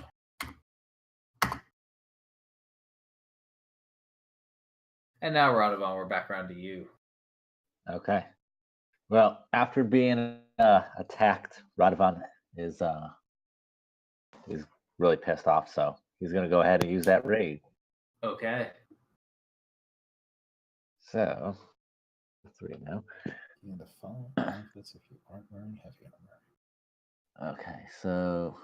And now, Radovan, we're back around to you. Okay. Well, after being attacked, Radovan is really pissed off, so he's gonna go ahead and use that raid. Okay. So 3 now. And a follow benefits if you aren't wearing heavy armor. Okay, so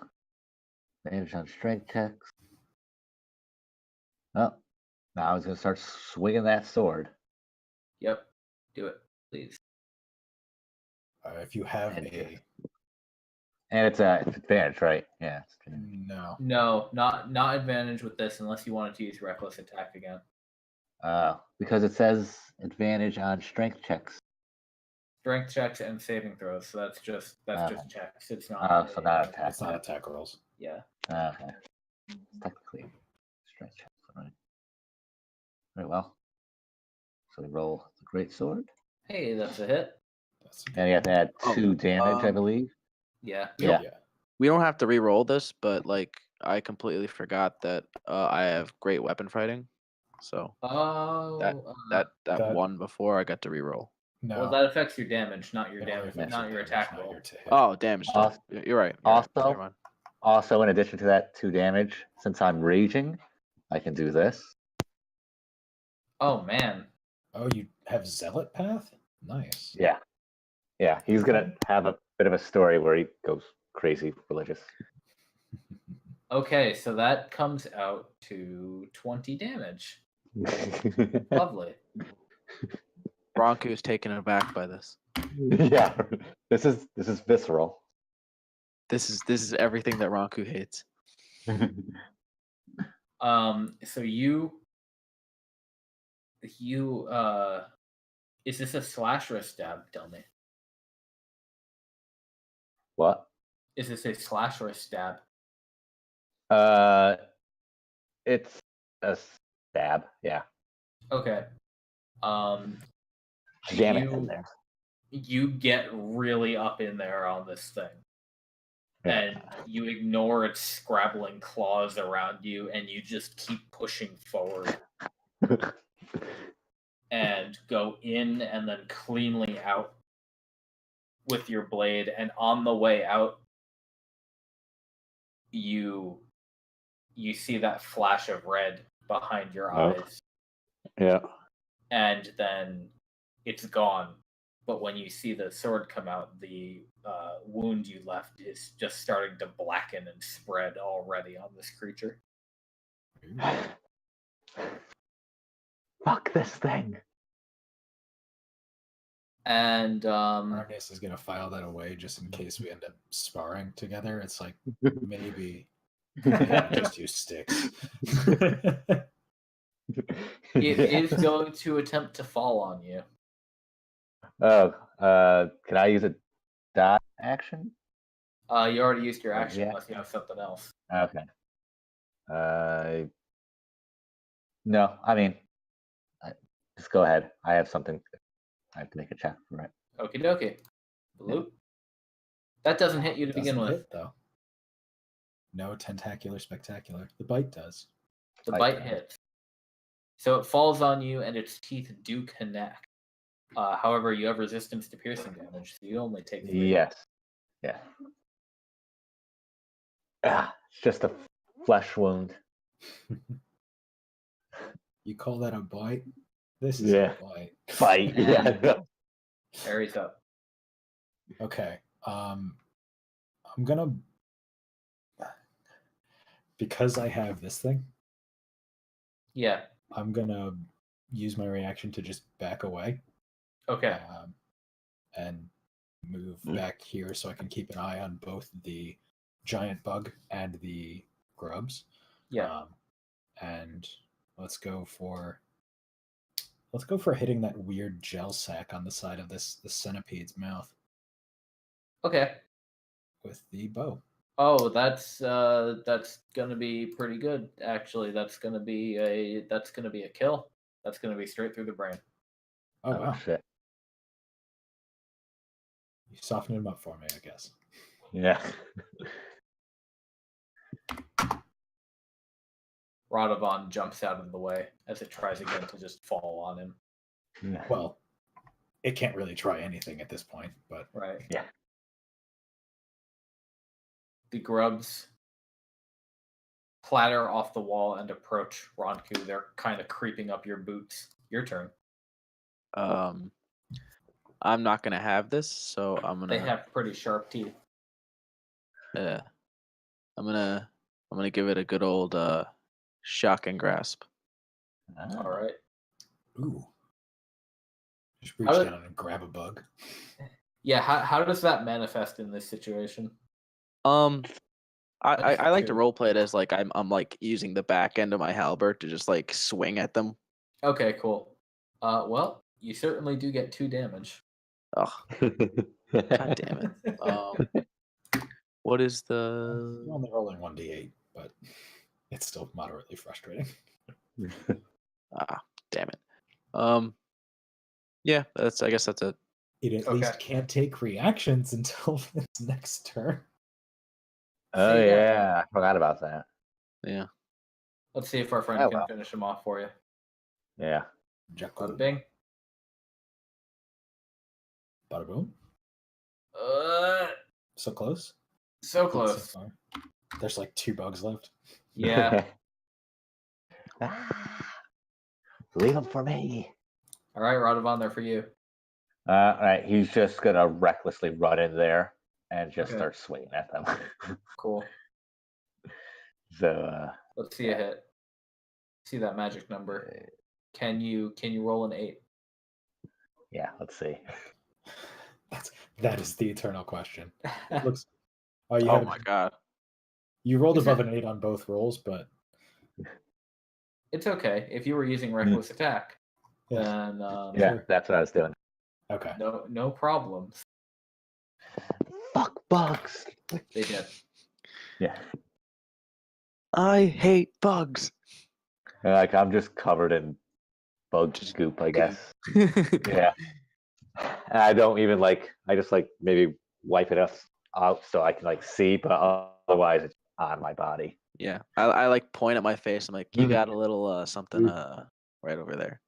damage on strength checks. Oh, now he's gonna start swinging that sword. Yep. Do it, please. If you have And a it's advantage, right? Yeah. no. No, not advantage with this unless you wanted to use reckless attack again. Because it says advantage on strength checks. Strength checks and saving throws. So that's just checks. It's not. So not attack. It's not attack rolls. Yeah. Okay. Technically, strength checks, all right. Very well. So we roll the great sword, Hey, that's a hit. and you have to add 2 damage, I believe. Yeah. Yeah. We don't have to re-roll this, but like I completely forgot that I have great weapon fighting. So Oh. that one before I got to re-roll. No. Well, that affects your damage, not your It only damage, affects not your damage, attack not roll. your hit. Oh, damage. You're right. Also- Never mind. Also, in addition to that 2 damage, since I'm raging, I can do this. Oh man. Oh, you have Zealot Path? Nice. Yeah, he's gonna have a bit of a story where he goes crazy religious. Okay, so that comes out to 20 damage. Lovely. Ronku's taken aback by this. Yeah, this is visceral. This is everything that Ronku hates. So you is this a slash or a stab? Tell me. What? Is this a slash or a stab? It's a stab. Yeah. Okay. Jam it in there. You get really up in there on this thing. Yeah. And you ignore its scrabbling claws around you, and you just keep pushing forward and go in and then cleanly out with your blade. And on the way out, you see that flash of red behind your eyes, Yeah. and then it's gone. But when you see the sword come out, the wound you left is just starting to blacken and spread already on this creature. Fuck this thing. And Arineis is gonna file that away just in case we end up sparring together. It's like maybe just use sticks. It is going to attempt to fall on you. Oh, can I use a dodge action? You already used your Or action react- unless you have something else. Okay. No, I mean, just go ahead. I have something. I have to make a check for it. Okie dokie. Bloop. That doesn't hit you to begin Doesn't with. hit, though. No tentacular spectacular. The bite does. The Bite bite does. hits. So it falls on you, and its teeth do connect. However, you have resistance to piercing damage, so you only take 3. Yes. Yeah. It's just a flesh wound. You call that a bite? This is Yeah. a bite. Bite. Yeah. Aries up. Okay. I'm gonna, because I have this thing, Yeah. I'm gonna use my reaction to just back away. Okay. And move back here so I can keep an eye on both the giant bug and the grubs. Yeah. And let's go for hitting that weird gel sac on the side of the centipede's mouth Okay. with the bow. Oh, that's gonna be pretty good. Actually, that's gonna be a kill. That's gonna be straight through the brain. Oh wow! Shit. You softened him up for me, I guess. Yeah. Radovan jumps out of the way as it tries again to just fall on him. Yeah. Well, it can't really try anything at this point, but Right. Yeah. The grubs clatter off the wall and approach Ronku. They're kind of creeping up your boots. Your turn. I'm not gonna have this, so I'm They gonna. have pretty sharp teeth. I'm gonna give it a good old shock and grasp. All right. ooh, just reach How down and grab a bug. Yeah. How does that manifest in this situation? I like to True. roleplay it as like I'm like using the back end of my halberd to just like swing at them. Okay. Cool. Well, you certainly do get 2 damage. Oh, god damn it. What is You're the? only rolling 1d8, but it's still moderately frustrating. Ah, damn it. Yeah, I guess that's it. It at least can't take reactions until its next turn. Oh See, yeah, I forgot about that. Yeah. Let's see if our friend Oh, can well. finish him off for you. Yeah. Bada bing. Bada boom. So close. So Good close. so far. There's like 2 bugs left. Yeah. Leave them for me. All right, Radovan, they're for you. All right, he's just gonna recklessly run in there and just Okay. start swinging at them. Cool. So Let's see a hit. See that magic number. Can you roll an 8? yeah, let's see. That is the eternal question. It looks. Oh, you Oh had my god. You rolled Is above it- an 8 on both rolls, but It's okay. If you were using reckless attack, yeah. then Yeah, Sure. that's what I was doing. Okay. no problems. Fuck bugs. They did. Yeah. I hate bugs. Like I'm just covered in bug goop, I guess. Yeah. And I don't even like. I just like maybe wipe it out so I can like see, but otherwise it's on my body. Yeah. I like point at my face. I'm like, you got a little something right over there.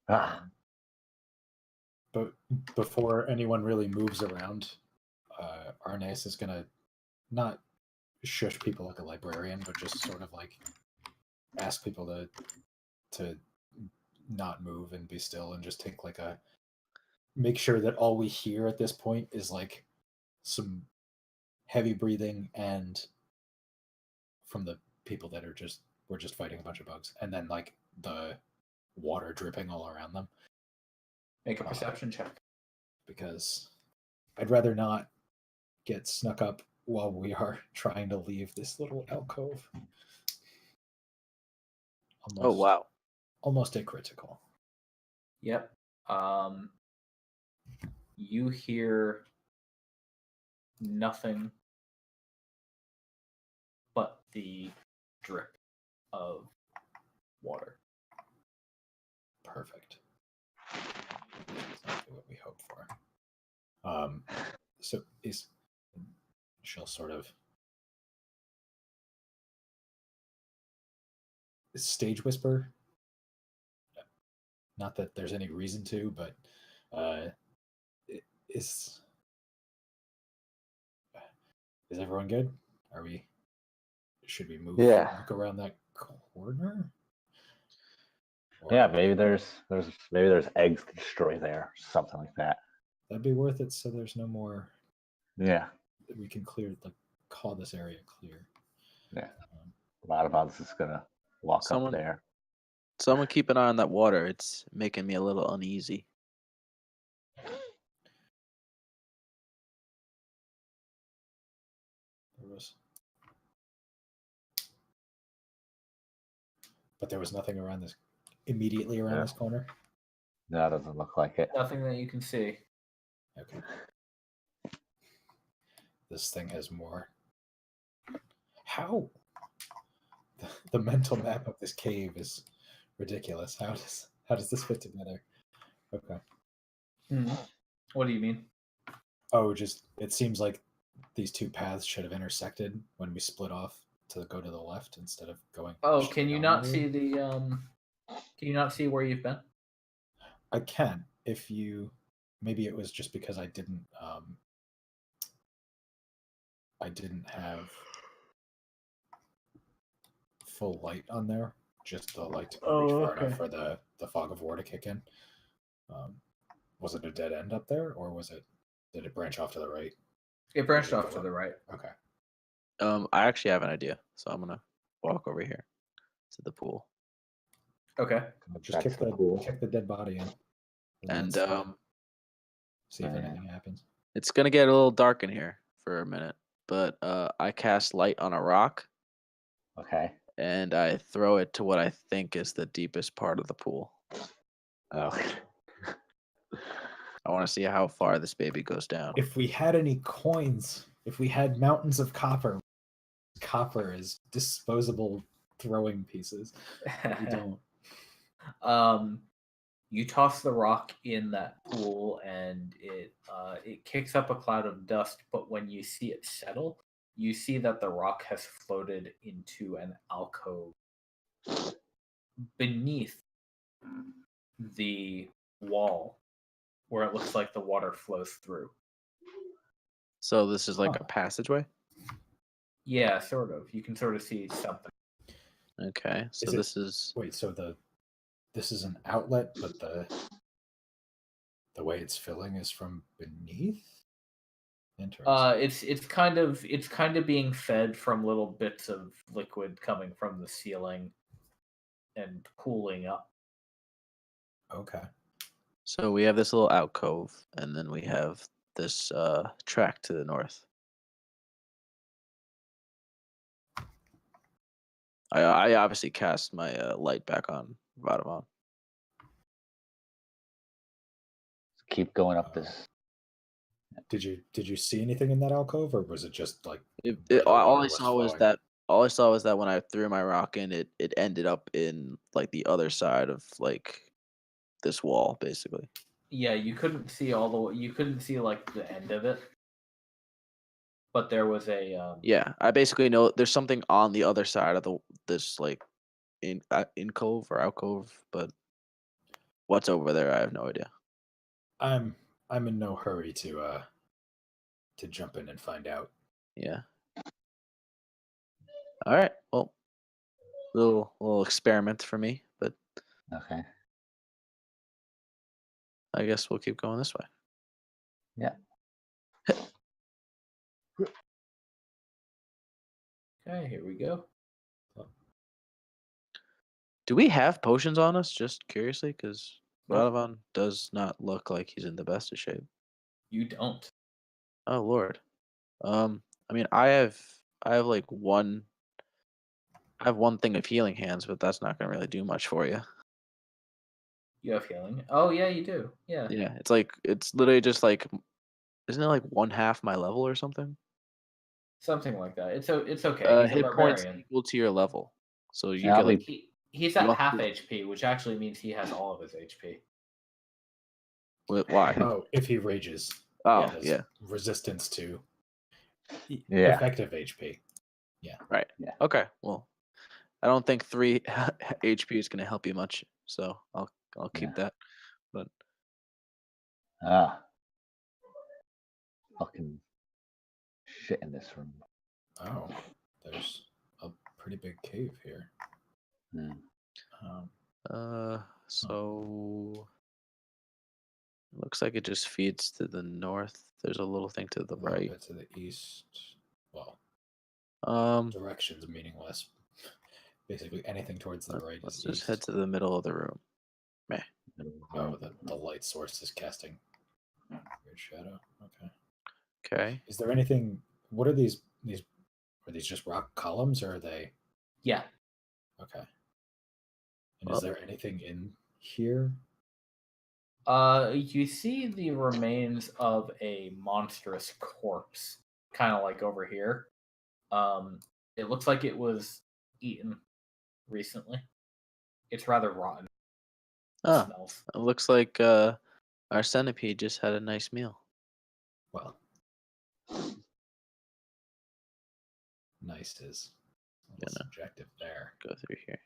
Ah, But before anyone really moves around, Arineis is gonna not shush people like a librarian, but just sort of like ask people to not move and be still and just take like a make sure that all we hear at this point is like some heavy breathing and from the people that we're just fighting a bunch of bugs, and then like the water dripping all around them. Make a perception check. Because I'd rather not get snuck up while we are trying to leave this little alcove. Oh wow. Almost a critical. Yep. You hear nothing but the drip of water. Perfect. Exactly what we hoped for. So she'll sort of stage whisper. Not that there's any reason to, but is everyone good? Should we move? Yeah. Look around that corner. Yeah, maybe there's eggs to destroy there, something like that. That'd be worth it. So there's no more. Yeah. We can call this area clear. Yeah. A lot of us is gonna walk up there. Someone keep an eye on that water. It's making me a little uneasy. But there was nothing immediately around this corner. No, it doesn't look like it. Nothing that you can see. Okay. This thing has more. How? The mental map of this cave is ridiculous. How does this fit together? Okay. What do you mean? Oh, it seems like these two paths should have intersected when we split off to go to the left instead of going. Oh, can you not see the Can you not see where you've been? I can. Maybe it was just because I didn't have full light on there. Just the light to reach far enough for the fog of war to kick in. Was it a dead end up there, or did it branch off to the right? It branched off to the right. Okay. I actually have an idea, so I'm gonna walk over here to the pool. Okay. Just kick the dead body in. And see if anything happens. It's gonna get a little dark in here for a minute, but I cast light on a rock. Okay. And I throw it to what I think is the deepest part of the pool. Oh. I want to see how far this baby goes down. If we had any coins, if we had mountains of copper is disposable throwing pieces. But we don't. You toss the rock in that pool, and it kicks up a cloud of dust. But when you see it settle, you see that the rock has floated into an alcove beneath the wall, where it looks like the water flows through. So this is like a passageway? Yeah, sort of. You can sort of see something. Okay, so this is... Wait, so this is an outlet, but the way it's filling is from beneath? It's kind of being fed from little bits of liquid coming from the ceiling and cooling up. Okay. So we have this little alcove, and then we have this track to the north. I obviously cast my light back on Radovan. Keep going up this. Did you see anything in that alcove, or was it just like all I saw was that when I threw my rock in, it ended up in like the other side of like this wall, basically. Yeah, you couldn't see you couldn't see like the end of it, but there was a Yeah, I basically know there's something on the other side of this like in cove or alcove, but what's over there, I have no idea. I'm in no hurry to jump in and find out. Yeah. All right. Well, little experiment for me, but okay. I guess we'll keep going this way. Yeah. Okay, here we go. Do we have potions on us? Just curiously, because Radovan does not look like he's in the best of shape. You don't. Oh Lord. I mean, I have like one I have one thing of healing hands, but that's not gonna really do much for you. You have healing. Oh yeah, you do. Yeah. Yeah, it's literally just like, isn't it like 1/2 my level or something? Something like that. It's okay. He's a Hit points barbarian. equal to your level, so you Yeah, get like He's you at also half get- HP, which actually means he has all of his HP. why? Oh, if he rages, Oh it has yeah, resistance to Yeah. effective HP. right. Yeah. Okay, well, I don't think 3 HP is gonna help you much, so I'll keep Yeah. that. But Ah. Fucking shit in this room. Oh, there's a pretty big cave here. Hmm. so looks like it just feeds to the north. There's a little thing to the A little right. bit to the east. Well, Um, direction's meaningless. Basically, anything towards the right let's is just east. head to the middle of the room. Oh, the light source is casting weird shadow. Okay. Okay. Is there anything? What are these? Are these just rock columns, or are they? Yeah. Okay. And Well- is there anything in here? You see the remains of a monstrous corpse, kind of like over here. It looks like it was eaten recently. It's rather rotten. Oh, Smells. it looks like our centipede just had a nice meal. Well, nice is a little Gonna subjective there. go through here.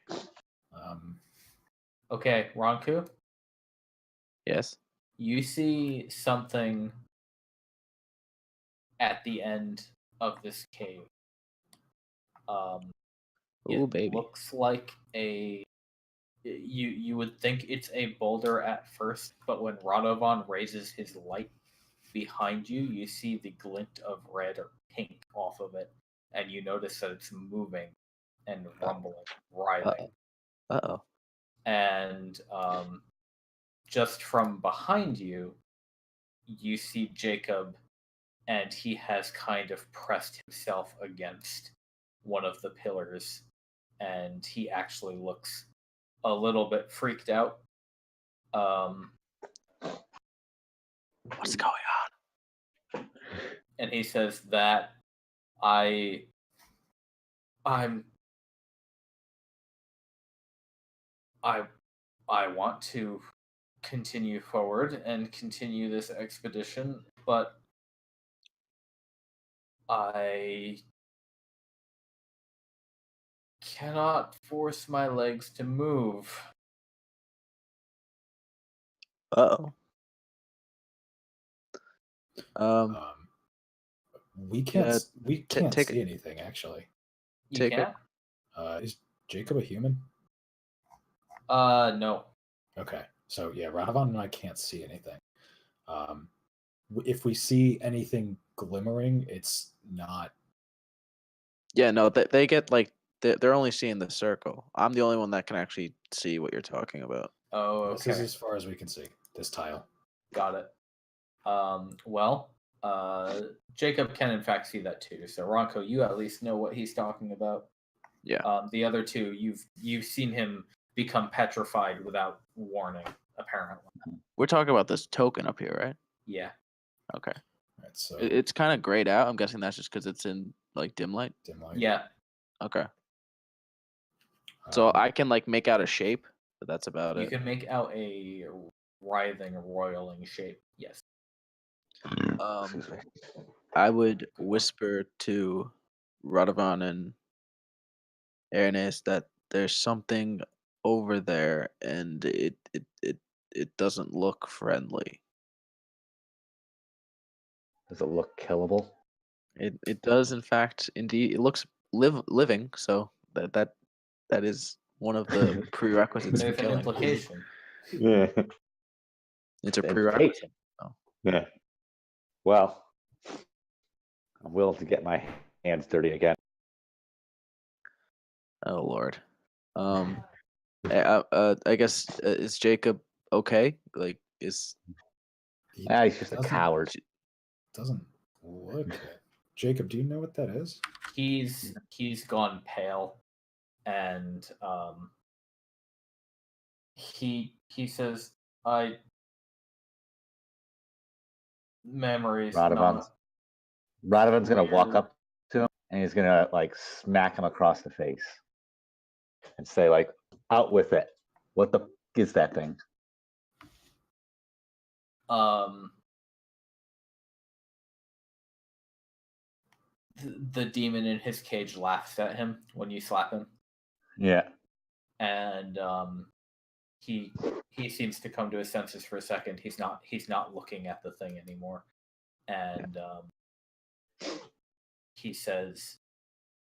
Okay, Ronku, Yes. you see something at the end of this cave. Ooh, It baby. looks like you would think it's a boulder at first, but when Radovan raises his light behind you, you see the glint of red or pink off of it, and you notice that it's moving and rumbling, writhing. Uh-oh. And just from behind you, you see Jacob, and he has kind of pressed himself against one of the pillars, and he actually looks a little bit freaked out. What's going on? And he says that I'm I want to continue forward and continue this expedition, but I cannot force my legs to move. Uh-oh. We can't. Yeah, We can't take see anything actually. You Take it. can't? Is Jacob a human? No. Okay, so yeah, Radovan and I can't see anything. If we see anything glimmering, it's not. Yeah, no, they get like they're only seeing the circle. I'm the only one that can actually see what you're talking about. Oh, This is okay. as far as we can see. This tile. Got it. Well, Jacob can in fact see that too. So Ronco, you at least know what he's talking about. Yeah. The other two, you've seen him become petrified without warning, apparently. We're talking about this token up here, right? Yeah. Okay. Right, so It's kind of grayed out. I'm guessing that's just because it's in like dim light. dim light. Yeah. Okay. So Um, I can like make out a shape, but that's about You it. can make out a writhing, roiling shape. Yes. Excuse me. I would whisper to Radovan and Arineis that there's something over there, and it doesn't look friendly. Does it look killable? It does, in fact, indeed. It looks living, so that is one of the prerequisites for There's an killing. implication. Yeah. It's a It's prerequisite. Yeah. Well, I'm willing to get my hands dirty again. Oh Lord. I guess is Jacob okay? Like, is he He's just a doesn't- coward. Doesn't look it. Jacob, do you know what that is? He's gone pale. and he says, memories not. Radovan's gonna walk Weird. up to him and he's gonna like smack him across the face and say like, "Out with it! What the f- is that thing?" The demon in his cage laughs at him when you slap him, Yeah. and he seems to come to his senses for a second. He's not looking at the thing anymore, and he says,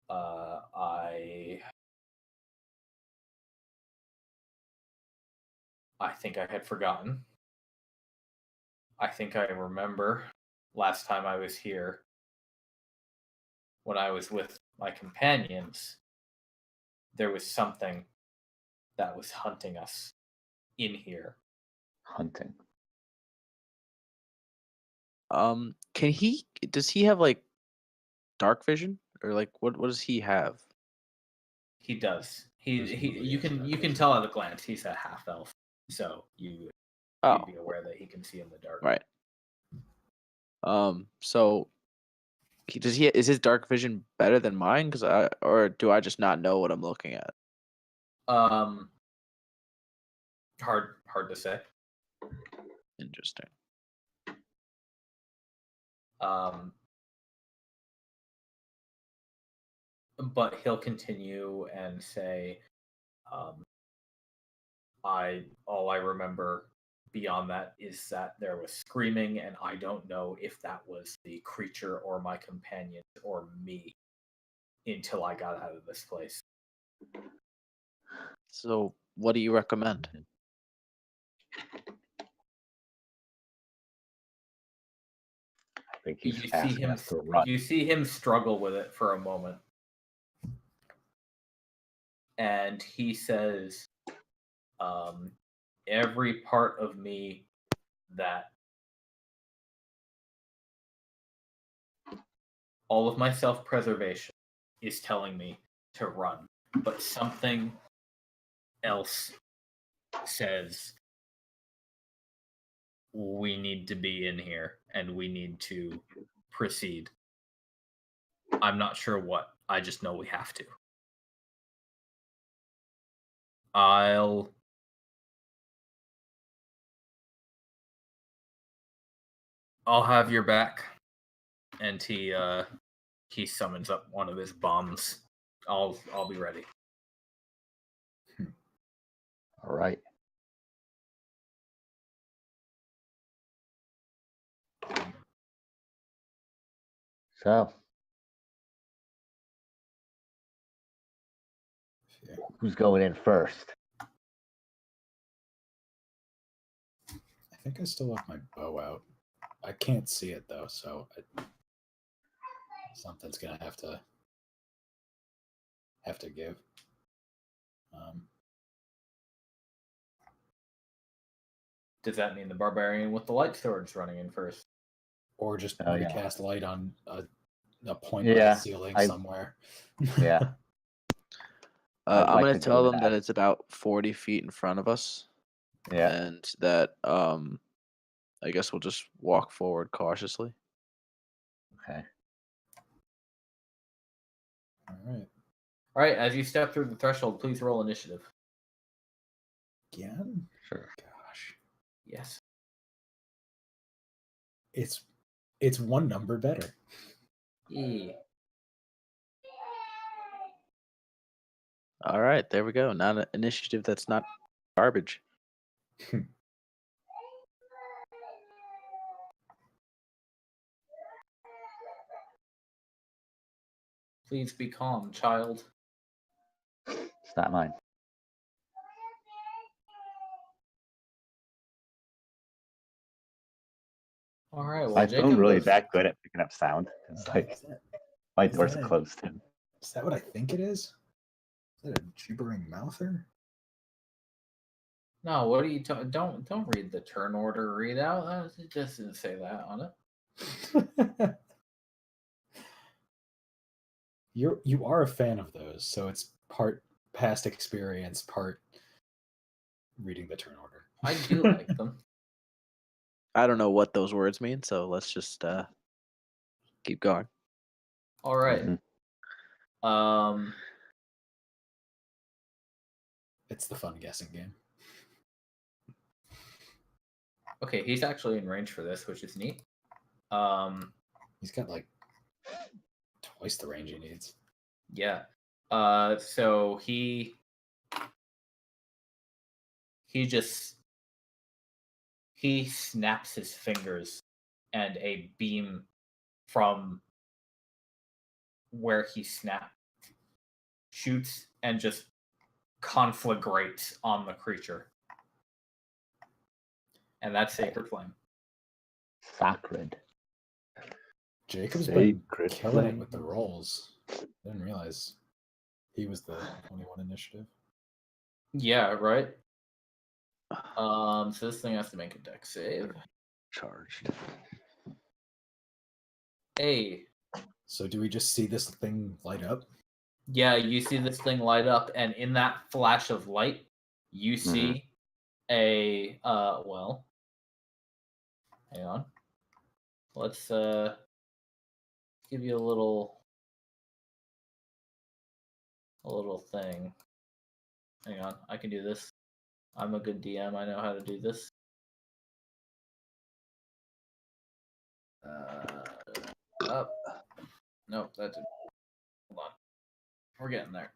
I think I had forgotten. I think I remember last time I was here, when I was with my companions, there was something that was hunting us in here. Hunting. Does he have like dark vision, or like what does he have? He does. Presumably You he has can dark tell at a glance he's a half elf, so you'd Oh, be aware that he can see in the dark. right. So is his dark vision better than mine? Or do I just not know what I'm looking at? Hard to say. Interesting. But he'll continue and say, all I remember beyond that is that there was screaming, and I don't know if that was the creature or my companion or me until I got out of this place. So what do you recommend? I think he's asking us to run. You see him struggle with it for a moment, and he says, every part of me that all of my self-preservation is telling me to run, but something else says we need to be in here and we need to proceed. I'm not sure what. I just know we have to. I'll have your back. And he summons up one of his bombs. I'll be ready. All right. So, who's going in first? I think I still have my bow out. I can't see it though, so something's gonna have to give. Does that mean the barbarian with the light sword is running in first? Or just cast light on a point on the ceiling somewhere. Yeah. I'm going to tell them that it's about 40 feet in front of us. Yeah. And that I guess we'll just walk forward cautiously. Okay. All right. As you step through the threshold, please roll initiative. Again? Sure. Gosh. Yes. It's one number better. Yeah. All right, there we go. Not an initiative that's not garbage. Please be calm, child. It's not mine. All right. Well, I Jacob feel really goes... that good at picking up sound. It's like my door's closed. Is that what I think it is? Is that a gibbering mouther? No, what are you talking? Don't read the turn order readout. It just didn't say that on it. You are a fan of those, so it's part past experience, part reading the turn order. I do like them. I don't know what those words mean, so let's just keep going. All right. Mhm. It's the fun guessing game. Okay, he's actually in range for this, which is neat. He's got like twice the range he needs. Yeah. So he snaps his fingers, and a beam from where he snapped shoots and just conflagrates on the creature. And that's Sacred Flame. Sacred. Jacob's been Sacred killing it flame. with the rolls. Didn't realize he was the 21 initiative. Yeah, right. So this thing has to make a dex save. Charged. Hey. So do we just see this thing light up? Yeah, you see this thing light up, and in that flash of light, you see a well. Hang on. Let's give you a little thing. Hang on, I can do this. I'm a good DM. I know how to do this. Up. Nope, that didn't. Hold on. We're getting there.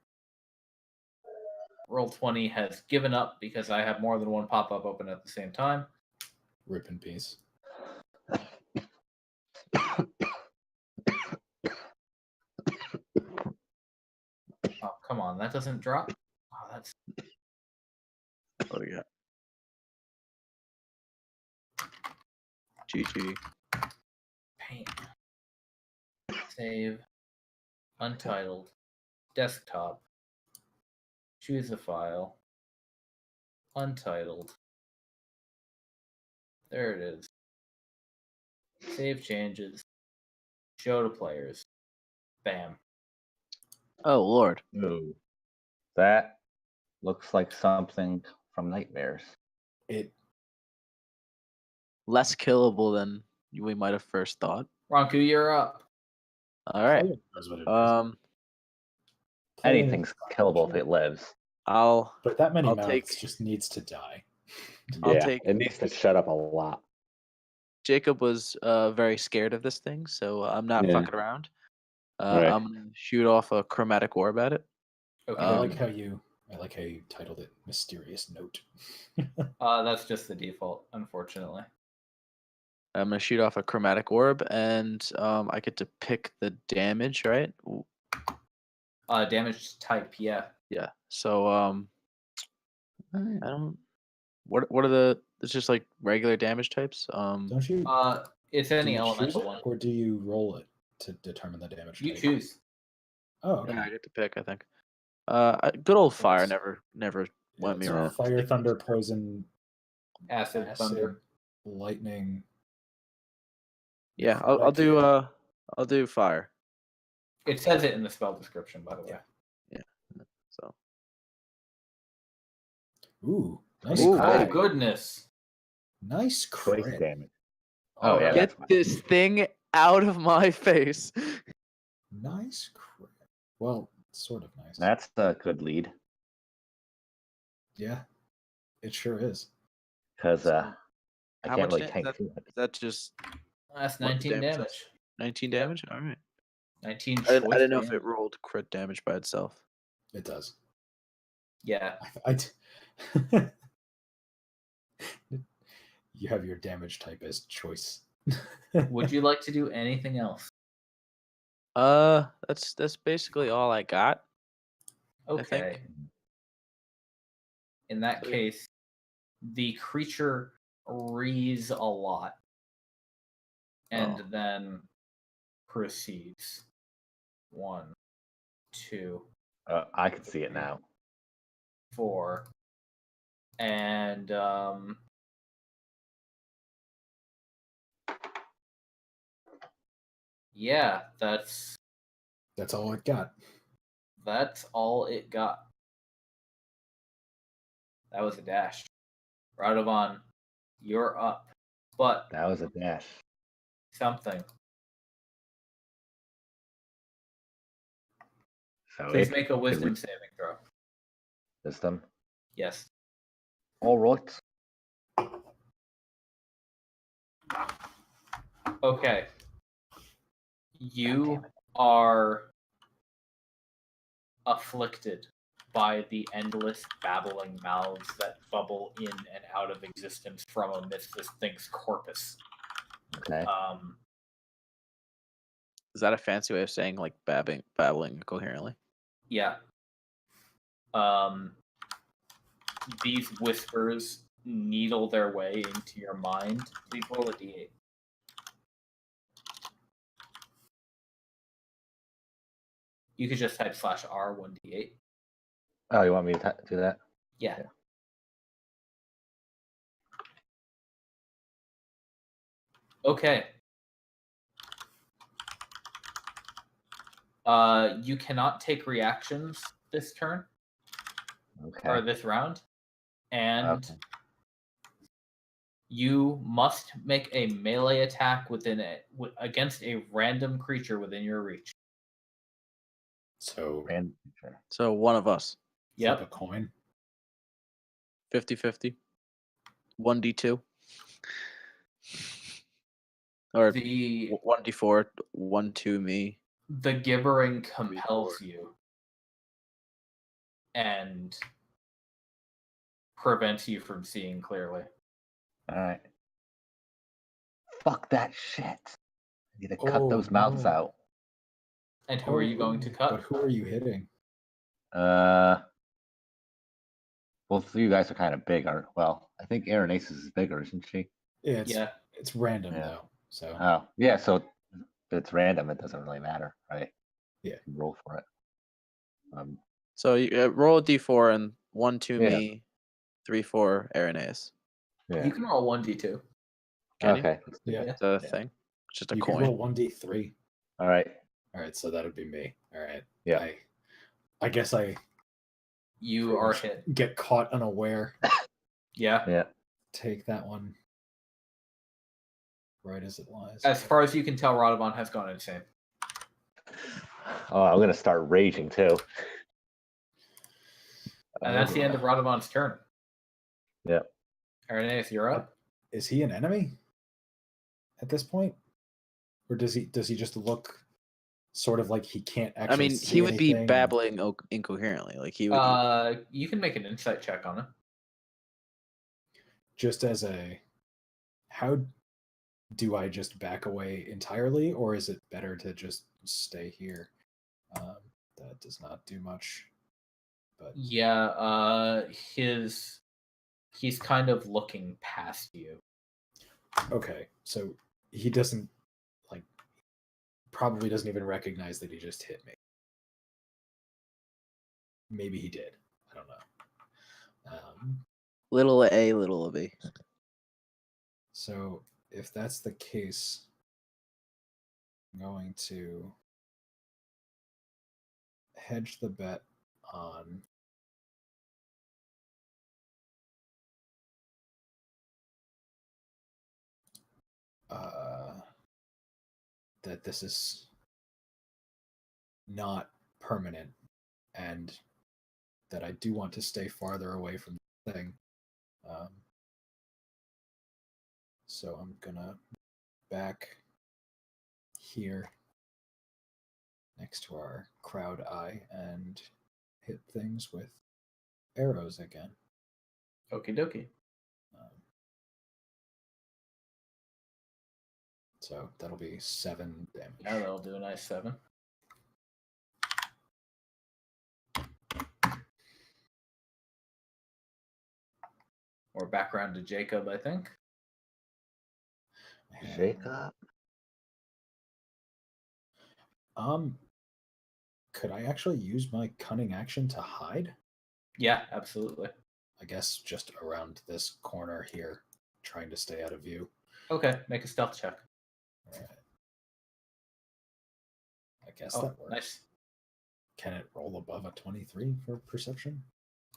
Roll20 has given up because I have more than one pop-up open at the same time. Rip in peace. Oh, come on, that doesn't drop. Oh, that's What do you got? GG. pain. Save. Untitled. Desktop. Choose a file. Untitled. There it is. Save changes. Show to players. Bam. Oh Lord. Ooh. That looks like something from Nightmares. It Less killable than we might have first thought. Ronku, you're up. All right. player knows what it is. Player Anything's killable if it lives. But that many I'll mouths take- just needs to die. I'll Yeah, take- it needs to shut up a lot. Jacob was very scared of this thing, so I'm not Yeah. fucking around. Right. I'm gonna shoot off a chromatic orb at it. Okay. I like how you titled it Mysterious Note. That's just the default, unfortunately. I'm gonna shoot off a chromatic orb, and I get to pick the damage, right? Damage type, yeah. Yeah. So I don't. What are the? It's just like regular damage types. Don't you? It's do any you choose elemental it, one. or do you roll it to determine the damage? You type? choose. Oh, okay. Yeah, I get to pick. I think. Good old fire That's- never went me it's wrong. Fire, thunder, poison, Acid, thunder. lightning. Yeah, I'll do fire. It says it in the spell description, by the way. Yeah. So. Ooh, nice Ooh, crit. Oh, goodness. Nice Choice crit. damage. Oh, Oh, yeah, yeah. that's Get this thing out of my face. Nice crit. Well, sort of nice. That's a good lead. Yeah, it sure is. Because I How can't much really is tank that? through it. Is that just That's what 19 damage damage. is? 19 damage? All right. 19 I choice didn't know if damage. it rolled crit damage by itself. It does. Yeah. You have your damage type as choice. Would you like to do anything else? That's basically all I got. I think. Okay. In that So- case, the creature rees a lot and Oh. then proceeds. 1, 2, I can see it now. 4, and yeah, that's That's all it got. all it got. That was a dash. Radovan, you're up. But That was a dash. something. So Please it make a could wisdom saving throw. wisdom. Yes. All right. Okay. God You damn it. are afflicted by the endless babbling mouths that bubble in and out of existence from amidst this thing's corpus. Okay. Is that a fancy way of saying like babbling coherently? Yeah. These whispers needle their way into your mind. Please roll a d8. You could just type /R 1d8. Oh, you want me to do that? Yeah. Yeah. Okay. You cannot take reactions this turn Okay. or this round, and Okay. you must make a melee attack against a random creature within your reach. So Random creature. So one of us. flip a Yep. coin. 50-50. 1d2. Or The 1d4, 1-2 me. the gibbering compels you and prevents you from seeing clearly. All right. Fuck that shit. I need to cut those Oh, mouths no. out. And who are you going to cut? But who are you hitting? Both of you guys are kind of big. Well, I think Arineis is bigger, isn't she? Yeah, it's Yeah. it's random Yeah. though. So Oh, yeah. So if it's random, it doesn't really matter, right? Yeah. You roll for it. So you roll a d4 and 1-2 Yeah. me, 3-4 Arineis. Yeah. You can roll 1d2. Can Okay. yeah, you? It's a Yeah. thing. It's just a you coin. can roll 1d3. All right. All right, so that would be me. All right. Yeah. I guess I You pretty are much hit. get caught unaware. Yeah. Yeah. Take that one right as it lies. As far as you can tell, Radovan has gone insane. Oh, I'm gonna start raging too. And that's the end of Radovan's turn. Yeah. Arineis, you're up. Is he an enemy at this point, or does he just look sort of like he can't actually? I mean, see he would be anything and- babbling incoherently. Like he would. You can make an insight check on it. just as a how do I just back away entirely, or is it better to just stay here? That does not do much. But Yeah, he's kind of looking past you. okay, so he doesn't probably doesn't even recognize that he just hit me. Maybe he did. I don't know. Little a, little b. So if that's the case, I'm going to hedge the bet on that this is not permanent and that I do want to stay farther away from the thing. So I'm gonna back here next to our crowd eye and hit things with arrows again. Okie dokie. So that'll be 7 damage. Yeah, that'll do a nice 7. Or background to Jacob, I think. Jacob. Could I actually use my cunning action to hide? Yeah, absolutely. I guess just around this corner here, trying to stay out of view. Okay, make a stealth check. All right. I guess Oh, that works. nice. Can it roll above a 23 for perception?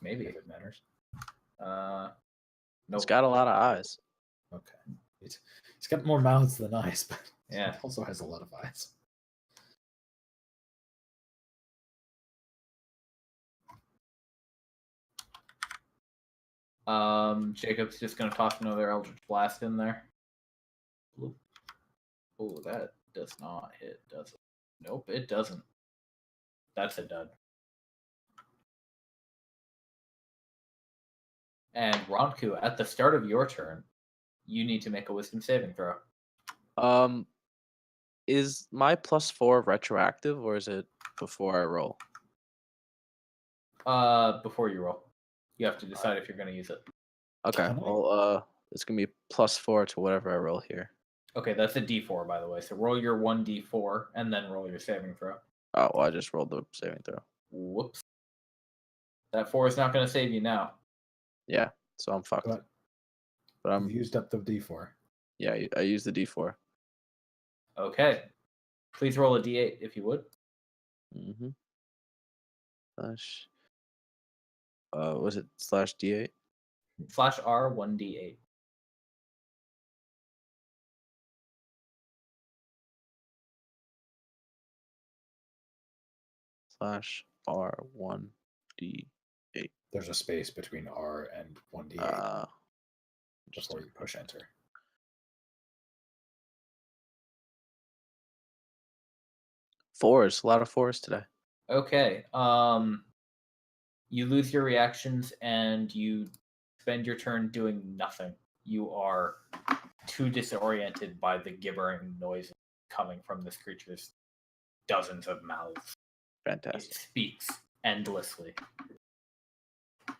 Maybe. If it matters. It's Nope. got a lot of eyes. Okay. It's got more mouths than eyes, but Yeah. it also has a lot of eyes. Jacob's just gonna toss another Eldritch Blast in there. Oh, that does not hit, does it? Nope, it doesn't. That's a dud. And Ronku, at the start of your turn, you need to make a Wisdom saving throw. Is my +4 retroactive or is it before I roll? Before you roll, you have to decide if you're going to use it. Okay. Can I- Well, it's gonna be +4 to whatever I roll here. Okay, that's a D4, by the way. So roll your 1D4 and then roll your saving throw. Oh, well, I just rolled the saving throw. Whoops. That 4 is not going to save you now. Yeah, so I'm fucked. But But you've used up the D4. yeah, I used the D4. Okay. Please roll a D8 if you would. Mm-hmm. Was it /D8? /R 1D8. /R1D8. There's a space between R and 1D8 before you push enter. Fours, a lot of fours today. Okay. You lose your reactions and you spend your turn doing nothing. You are too disoriented by the gibbering noise coming from this creature's dozens of mouths. It Fantastic. speaks endlessly.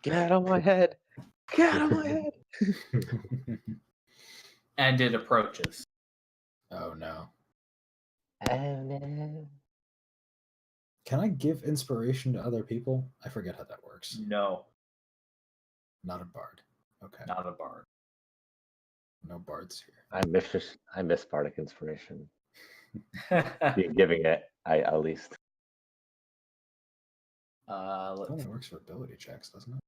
Get out of my head. Get out of my head. And it approaches. Oh no. Oh no. Can I give inspiration to other people? I forget how that works. No, Not a bard. Okay. not a bard. No bards here. I miss Bardic Inspiration. You're giving it, at least. It only works for ability checks, doesn't it?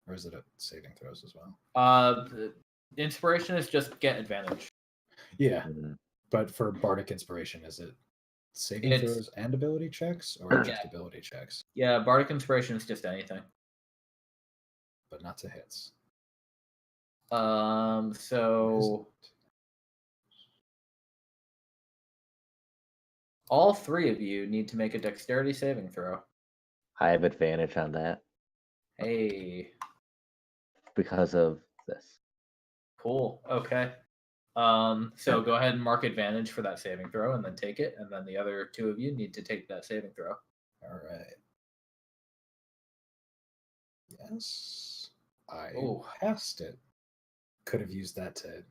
Or is it at saving throws as well? The inspiration is just get advantage. Yeah, Mhm. but for bardic inspiration, is it saving It's- throws and ability checks, or just Yeah. ability checks, Yeah, bardic inspiration is just anything. but not to hits? So all 3 of you need to make a dexterity saving throw. I have advantage on that Hey, because of this. cool. Okay. So go ahead and mark advantage for that saving throw, and then take it, and then the other 2 of you need to take that saving throw. All right. Yes, I Oh. passed it. Could have used that to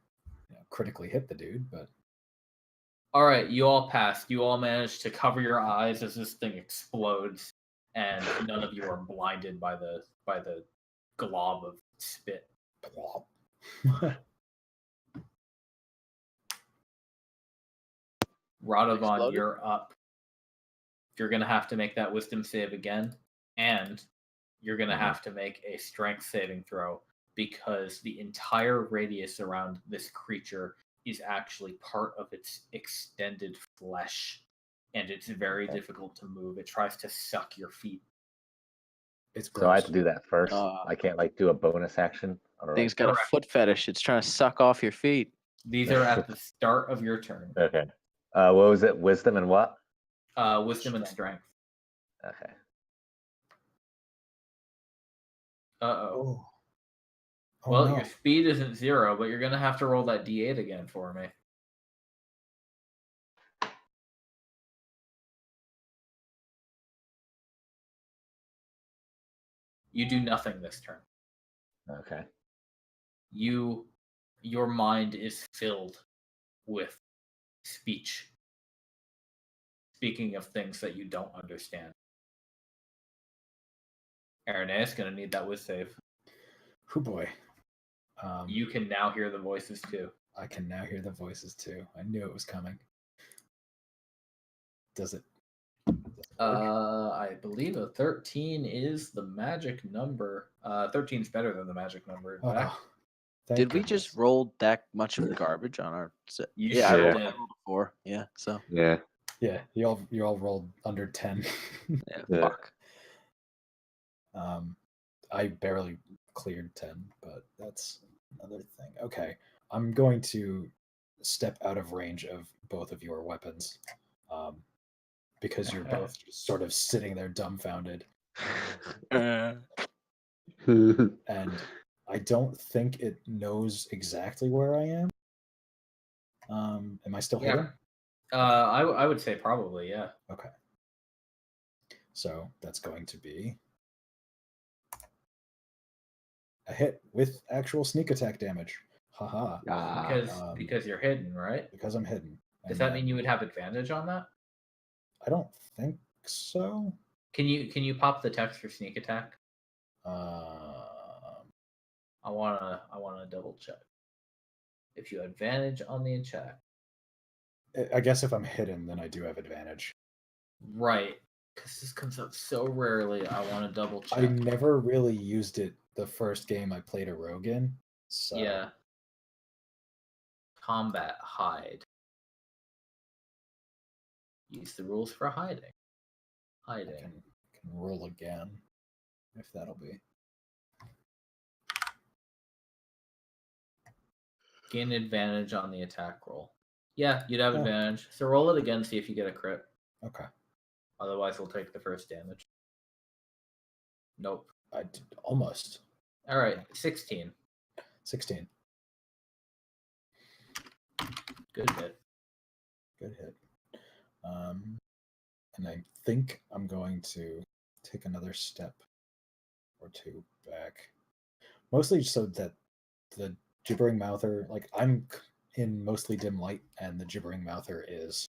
critically hit the dude, but All right, you all passed. You all managed to cover your eyes as this thing explodes, and none of you are blinded by the glob of spit. plop. Radovan, Exploded? you're up. You're gonna have to make that wisdom save again, and you're gonna have to make a strength saving throw because the entire radius around this creature is actually part of its extended flesh, and it's very difficult to move. It tries to suck your feet. It's gross. So I have to do that first. Uh, I can't do a bonus action. Or Thing's got Correct. a foot fetish. It's trying to suck off your feet. These are at the start of your turn. Okay. What was it? Wisdom and what? Wisdom and strength. Okay. Uh-oh. Oh, Well, no. your speed isn't 0, but you're gonna have to roll that D8 again for me. You do nothing this turn. Okay. Your mind is filled with speech. Speaking of things that you don't understand. Arineis gonna need that whiz save. Oh boy. You can now hear the voices too. I can now hear the voices too. I knew it was coming. Does it I believe a 13 is the magic number. 13 is better than the magic number. In fact, Oh, thank Did we goodness. just roll that much of garbage on our set? You Yeah, sure I did. rolled a 4. Yeah, so Yeah. Yeah, you all rolled under 10. yeah, Yeah. fuck. I barely cleared 10, but that's another thing. Okay, I'm going to step out of range of both of your weapons, because you're both just sort of sitting there dumbfounded, and I don't think it knows exactly where I am. Am I still Yeah. hidden? I would say probably, yeah. Okay. So that's going to be a hit with actual sneak attack damage. Haha. Because you're hidden, right? Because I'm hidden. Does And that mean you would have advantage on that? I don't think so. Can you pop the text for sneak attack? Um, I wanna double check. If you have advantage on the attack. I guess if I'm hidden, then I do have advantage. Right. Because this comes up so rarely, I want to double check. I never really used it the first game I played a rogue in. So Yeah. Combat hide. Use the rules for hiding. I Hiding. can roll again, if that'll be. Gain advantage on the attack roll. Yeah, you'd have Oh. advantage. So roll it again, see if you get a crit. Okay. Otherwise, we'll take the first damage. Nope. I did almost. All right, 16. 16. Good hit. Good hit. And I think I'm going to take another step or two back. Mostly so that the gibbering mouther, like I'm in mostly dim light, and the gibbering mouther is,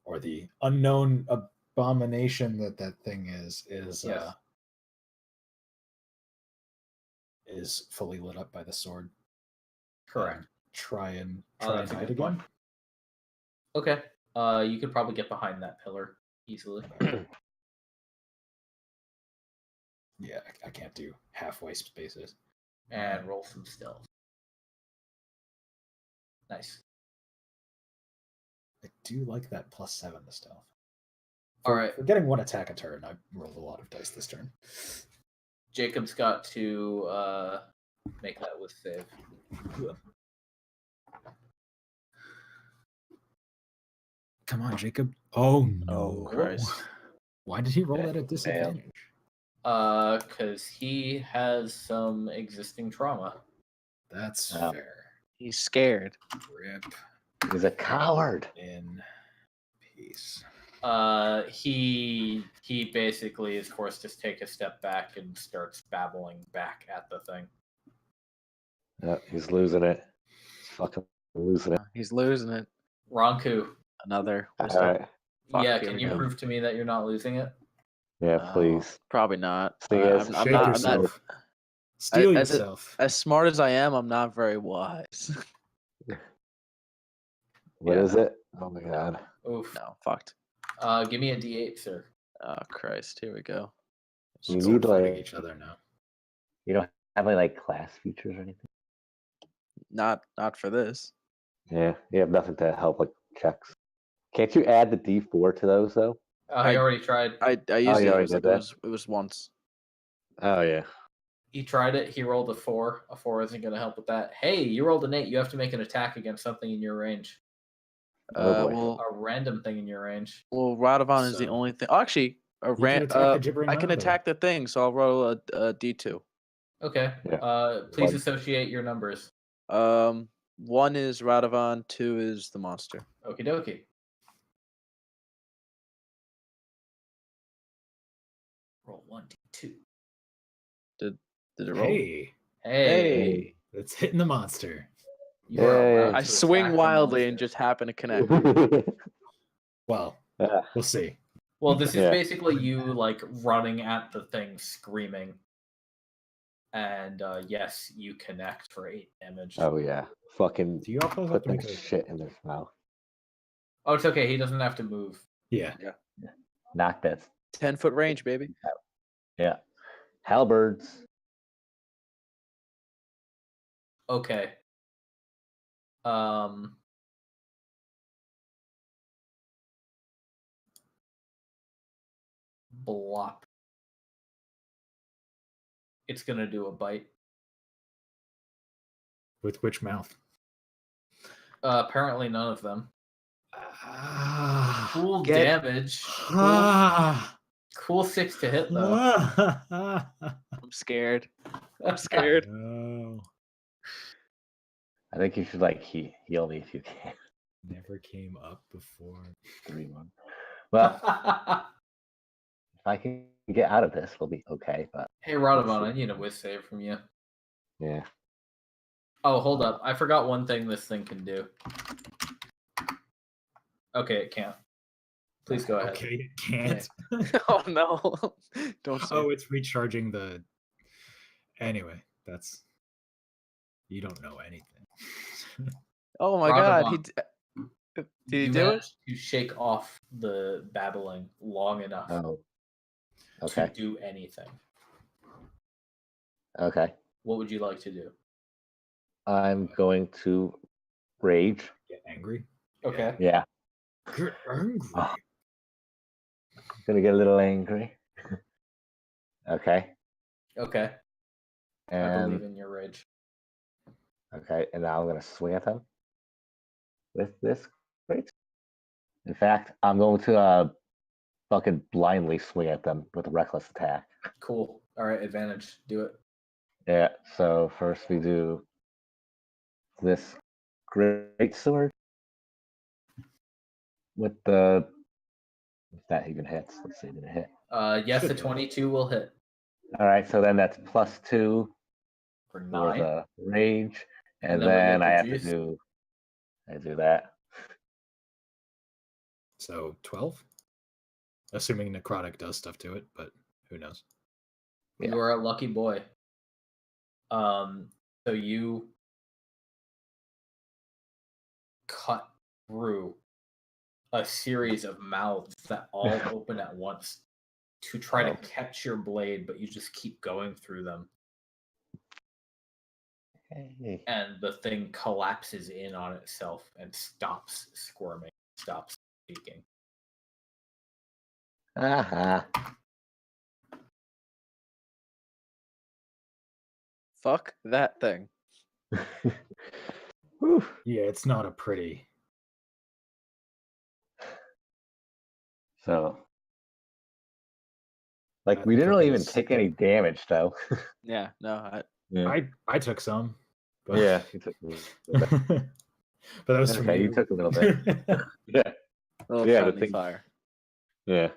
or the unknown abomination that thing is Yes. is fully lit up by the sword. Correct. Try and That's a hide good again. point. Okay. You could probably get behind that pillar easily. Yeah, I can't do halfway spaces. And roll some stealth. Nice. I do like that +7 to stealth. All right. For getting one attack a turn, I rolled a lot of dice this turn. Jacob's got to make that with save. Come on, Jacob. Oh Oh no. Christ. Why did he roll that at disadvantage? Because he has some existing trauma. That's Oh. fair. He's scared. Rip He's a coward. in peace. He basically is forced to take a step back and starts babbling back at the thing. He's losing it. He's fucking losing it. He's losing it. Ronku, Another All wisdom. right. Fuck, yeah, here can we you go. prove to me that you're not losing it? Yeah, Oh, please. probably not. Thing is, I'm Shake not. yourself. Steal as yourself. As smart as I am, I'm not very wise. What Yeah, is no. it? Oh my god. Oof. No, fucked. Give me a D8, sir. Oh Christ, here we go. You Let's need start fighting like each other now. you don't have any like class features or anything? Not for this. Yeah, you have nothing to help like checks. Can't you add the D4 to those though? I already tried. I used you it. already It did that? was once. Oh yeah. He tried it. He rolled a 4. A 4 isn't going to help with that. Hey, you rolled an 8. You have to make an attack against something in your range. Oh boy. Well, A random thing in your range. Radovan is the So- only thing. Oh, actually, You can attack the gibbering I can mouther. attack the thing, so I'll roll a D2. Okay. Yeah. Please One. associate your numbers. 1 is Radovan, 2 is the monster. Okie dokie. Roll 1d2. Did it roll? Hey, Hey. it's hitting the monster. You are Yay. allowed I to swing attack the wildly and monster. just happen to connect. Well, Yeah. we'll see. Well, this is Yeah. basically you like running at the thing, screaming. And yes, you connect for 8 damage. Oh yeah. Fucking Do you also have put to that make a... shit in their mouth. Oh, it's okay. He doesn't have to move. Yeah. Knock this. 10-foot range, baby. Yeah. Halberds. Okay. Blop. It's gonna do a bite. With which mouth? Apparently none of them. Cool Get- damage. Cool 6 to hit though. I'm scared. I'm scared. No. I think you should like heal me if you can. Never came up before. 3-1. Well, if I can get out of this, we'll be okay. But Hey Radovan, I need a whiz save from you. yeah. Oh, hold up. I forgot one thing this thing can do. Okay, it can't. Please go ahead. Okay, it can't. Oh no! Don't say. Oh, it's recharging the. Anyway, that's. You don't know anything. Oh my god! Radovan, Did he you do it? managed to shake off the babbling long enough Oh. to Okay. do anything. Okay. What would you like to do? I'm going to rage. Get angry. Okay. Yeah. Get angry. Oh. Gonna get a little angry. Okay. Okay. I And believe in your rage. okay, and now I'm gonna swing at them with this rage. In fact, I'm going to fucking blindly swing at them with a reckless attack. Cool. All right, advantage. Do it. Yeah, so first we do this great sword with the if that even hits. Let's see, did it hit? Yes, Should the hit. 22 will hit All right, so then that's +2 for for 9. the rage, and then we then get I the have juice. to do that. So 12? Assuming necrotic does stuff to it, but who knows? Yeah. You are a lucky boy. So you cut through a series of mouths that all open at once to try to Oh. catch your blade, but you just keep going through them, Hey. and the thing collapses in on itself and stops squirming, stops speaking. Aha. Fuck that thing. Whew. Yeah, it's not a pretty. So, like, I we think didn't you'll really get a even take any damage, though. Yeah. No. Yeah. I took some. But... Yeah, you took a little bit. But that was from Okay, you took a little bit. Yeah. A little Yeah, the friendly thing- fire. Yeah.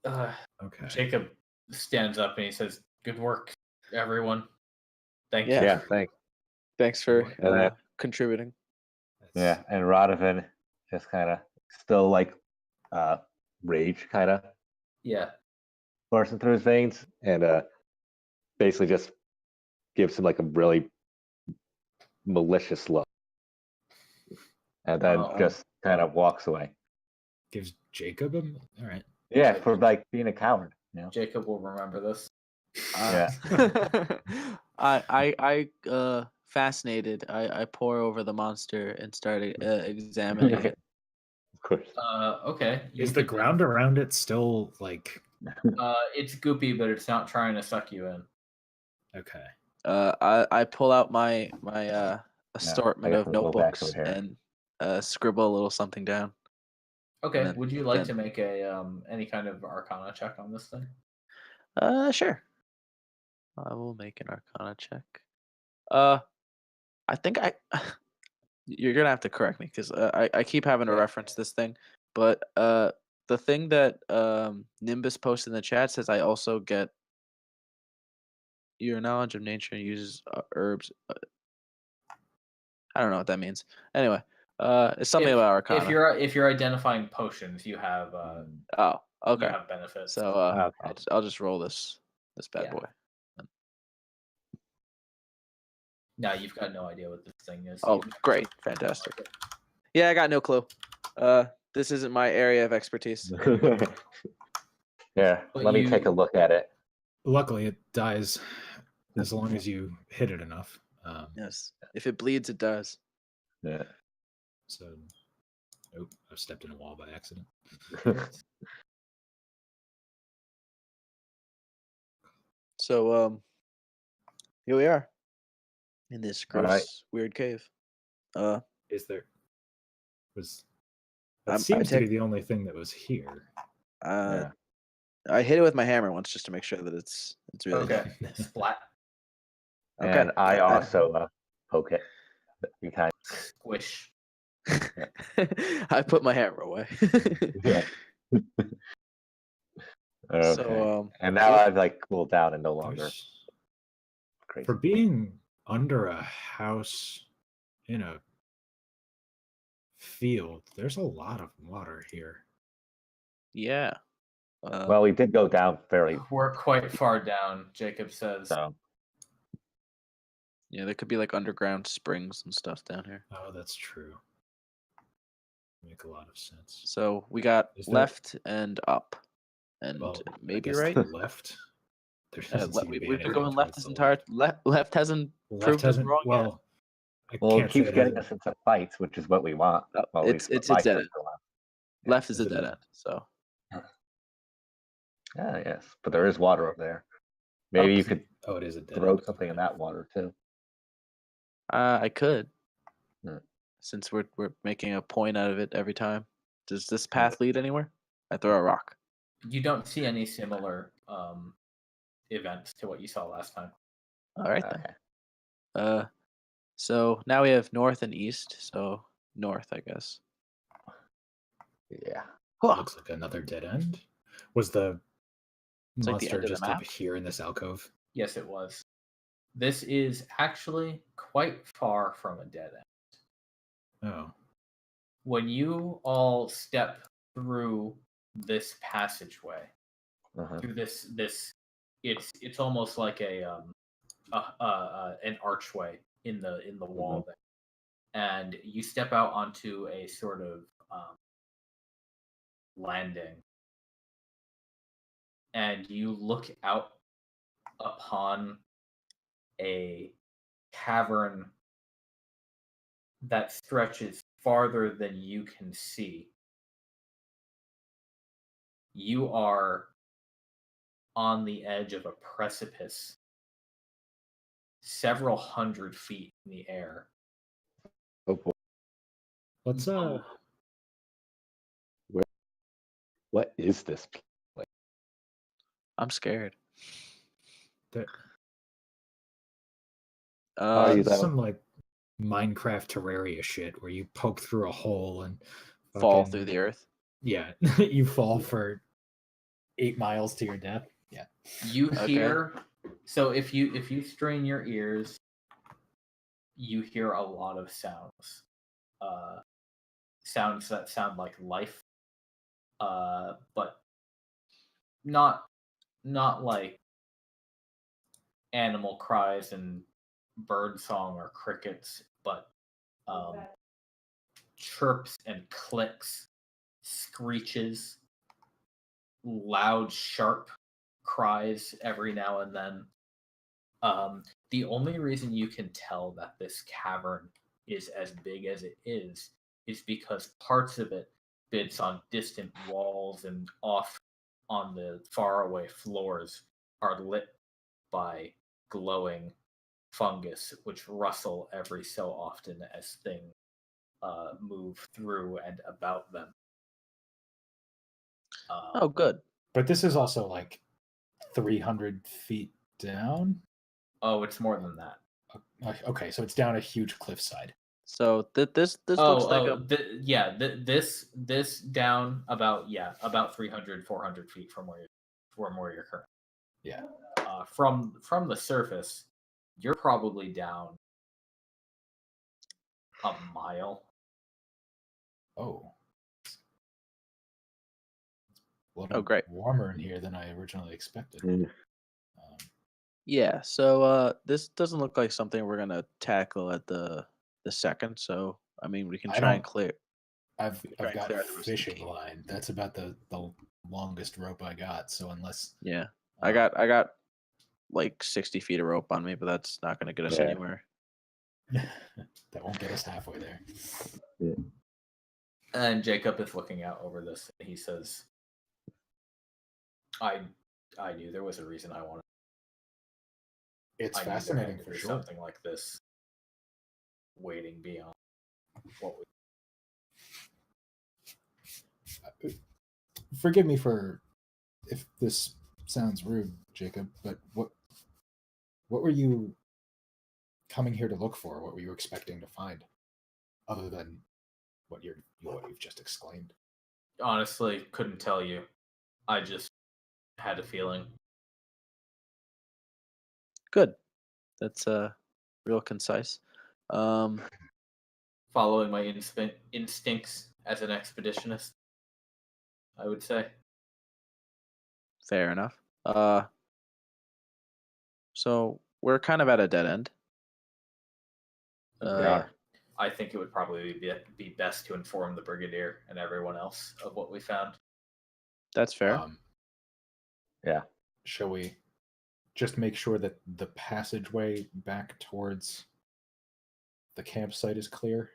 Okay. Jacob stands up and he says, "Good work, everyone. Thank Yeah. you." Yeah, thanks. Thanks for And then- contributing. Yeah, and Radovan just kind of still like rage kind of Yeah. coursing through his veins, and basically just gives him like a really malicious look, and then Oh. just kind of walks away. Gives Jacob him. All right. Yeah, for like being a coward, you know. Jacob will remember this. Yeah. I fascinated. I pour over the monster and started examining it. Of course. Okay. Is the ground around it still like? It's goopy, but it's not trying to suck you in. Okay. I pull out my assortment I of guess we'll go back notebooks over here. and scribble a little something down. Okay. then- Would you like then- to make a any kind of Arcana check on this thing? Sure. I will make an Arcana check. I think you're gonna have to correct me because I keep having to Yeah. reference this thing, but the thing that Nimbus posted in the chat says I also get your knowledge of nature uses herbs. I don't know what that means. Anyway, it's something If- about Arcana. If you're identifying potions, you have Oh, okay. you have benefits. So Okay. I'll just roll this bad Yeah. boy. No, you've got no idea what this thing is. Oh, You've never great. seen anything Fantastic. like it. Yeah, I got no clue. This isn't my area of expertise. Yeah, But let me take a look at it. Luckily, it dies as long as you hit it enough. Yes. If it bleeds, it does. Yeah. So, oh, I've stepped in a wall by accident. So here we are in this All gross, right. weird cave. Is there was that I seems to be take the only thing that was here. I hit it with my hammer once just to make sure that it's really Okay. dead. Splat. Okay. And I also poke it. You kind Squish. I put my hammer away. Yeah. Okay. So and now yep. I've like cooled down and no longer There's- crazy. For being under a house in a field, there's a lot of water here. Yeah. Well, we did go down fairly. We're quite far down, Jacob says. So Yeah, there could be like underground springs and stuff down here. Oh, that's true. Make a lot of sense. So we got Is there- left and up, and Well, I maybe guess right. the left. There doesn't seem to be We've been anything going left towards this the entire. Left hasn't Left proved us hasn't. wrong yet. Well, I well, it can't say keeps it getting hasn't. us into fights, which is what we want. No, Well, at it's least a my dead friends end. want. Left is Is a it dead a- end. So Yeah, yes, but there is water up there. Maybe you could Oh, it is a dead throw end. something in Okay. that water too. I could, Hmm. since we're making a point out of it every time. Does this path lead anywhere? I throw a rock. You don't see any similar events to what you saw last time. All right then. Okay. So now we have north and east. So north, I guess. Yeah. Looks like another dead end. Was the It's like the monster end of the just up map? here in this alcove? Yes, it was. This is actually quite far from a dead end. Oh, When you all step through this passageway, Uh-huh. through this it's almost like an archway in the wall there, and you step out onto a sort of landing, and you look out upon a cavern that stretches farther than you can see. You are on the edge of a precipice several hundred feet in the air. Oh boy. let's What is this place? I'm scared. there, Are you there's though? some like Minecraft Terraria shit where you poke through a hole and Fall fucking- through the earth. Yeah, you fall for 8 miles to your death. Yeah. You Okay. hear so if you strain your ears, you hear a lot of sounds. Sounds that sound like life. But not like animal cries and bird song or crickets, but chirps and clicks, screeches, loud, sharp cries every now and then. The only reason you can tell that this cavern is as big as it is because parts of it bits on distant walls and off on the faraway floors are lit by glowing fungus, which rustle every so often as things move through and about them. Oh, good. But this is also like 300 feet down. Oh, it's more than that. Okay, so it's down a huge cliffside. So this looks like this down about 300 400 feet from where you're currently. Yeah. From the surface, you're probably down a mile. Oh. Oh, great. Warmer in here than I originally expected. Mm. Yeah, so this doesn't look like something we're gonna tackle at the second. So I mean, we can I try and don't- clear. I've Try and got clear out the rest of the fishing cave. line. That's about the longest rope I got. So unless Yeah, I got like 60 feet of rope on me, but that's not going to get us Yeah. anywhere. that won't get us halfway there. And Jacob is looking out over this. And he says, I knew there was a reason I wanted. It's I knew there had fascinating to for be sure. something like this waiting beyond what we. Forgive me for if this sounds rude, Jacob, but what were you coming here to look for? What were you expecting to find, other than what you've just exclaimed? Honestly, couldn't tell you. I just had a feeling. Good. That's real concise. Following my instincts as an expeditionist, I would say. Fair enough. So we're kind of at a dead end. We are. I think it would probably be best to inform the brigadier and everyone else of what we found. That's fair. Yeah. Shall we just make sure that the passageway back towards the campsite is clear?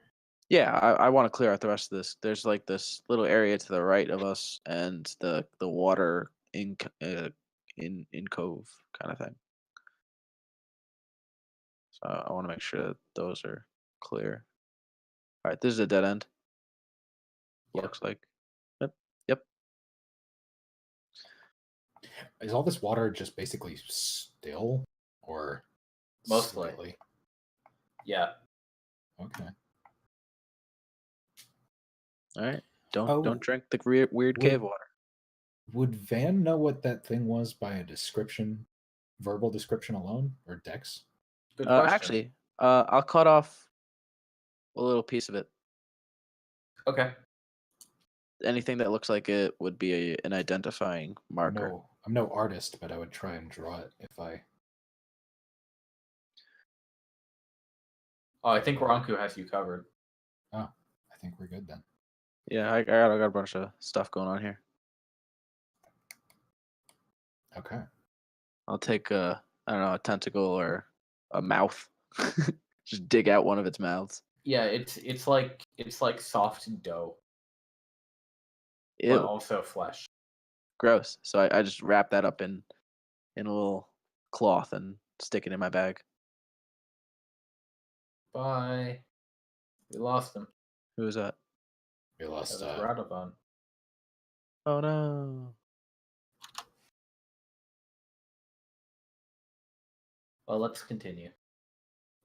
Yeah, I want to clear out the rest of this. There's like this little area to the right of us, and the water in cove kind of thing. So I want to make sure that those are clear. All right, this is a dead end. Yep. Looks like. Yep. Is all this water just basically still, or Mostly. slightly? Yeah. Okay. All right. Don't drink the weird cave water. Would Van know what that thing was by a verbal description alone, or Dex? Good question. Actually, I'll cut off a little piece of it. Okay. Anything that looks like it would be an identifying marker. I'm no artist, but I would try and draw it if I. Oh, I think Ronku has you covered. Oh, I think we're good then. Yeah, I got a bunch of stuff going on here. Okay. I'll take a tentacle or a mouth. Just dig out one of its mouths. Yeah, it's like soft dough, Ew, but also flesh. gross. So I just wrap that up in a little cloth and stick it in my bag. Bye. We lost him. Who is that? We That lost. was Radovan. Oh no. Well, let's continue.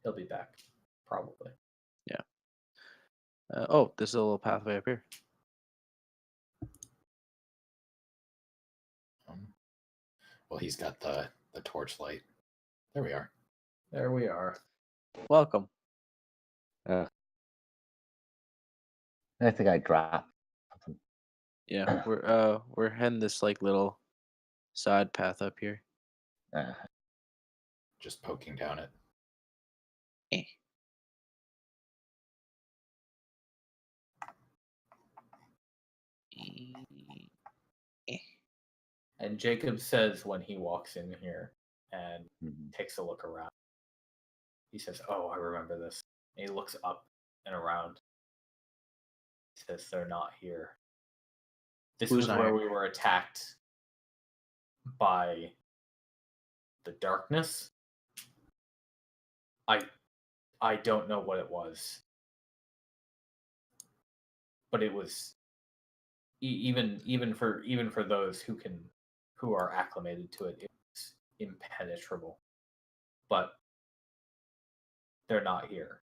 He'll be back, probably. Yeah. There's a little pathway up here. Well, he's got the torchlight. There we are. There we are. Welcome. I think I dropped something. Yeah, we're heading this like little side path up here. Just poking down it. Eh. And Jacob says when he walks in here and Mhm. takes a look around, he says, "Oh, I remember this." And he looks up and around. He says, "They're not here. This Who's was not where here? we were attacked by the darkness. I don't know what it was, but it was even for those who are acclimated to it, it's impenetrable. But they're not here,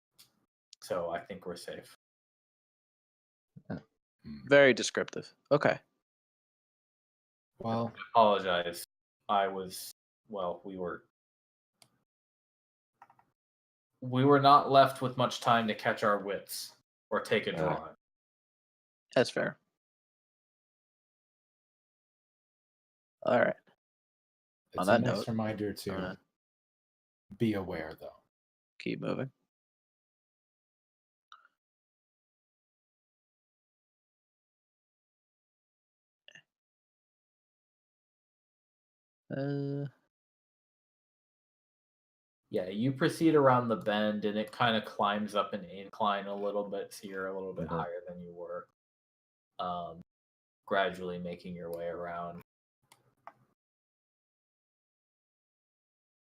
so I think we're safe." Very descriptive. Okay. Well, I apologize. We were not left with much time to catch our wits or take a draw. That's fair. All right. it's On a that nice note, reminder to be aware, though. keep moving. Yeah, you proceed around the bend, and it kind of climbs up an incline a little bit, so you're a little bit higher than you were. Gradually making your way around.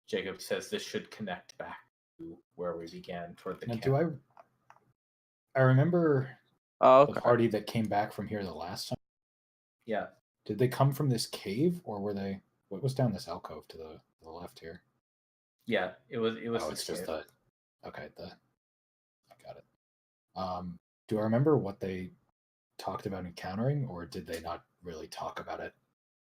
Jacob says this should connect back to where we began toward the Now, camp. I remember Oh, the okay. party that came back from here the last time. Yeah. Did they come from this cave, or were they? What was down this alcove to the left here? Yeah, it was. Oh, it's just the. Okay, I got it. Do I remember what they talked about encountering, or did they not really talk about it?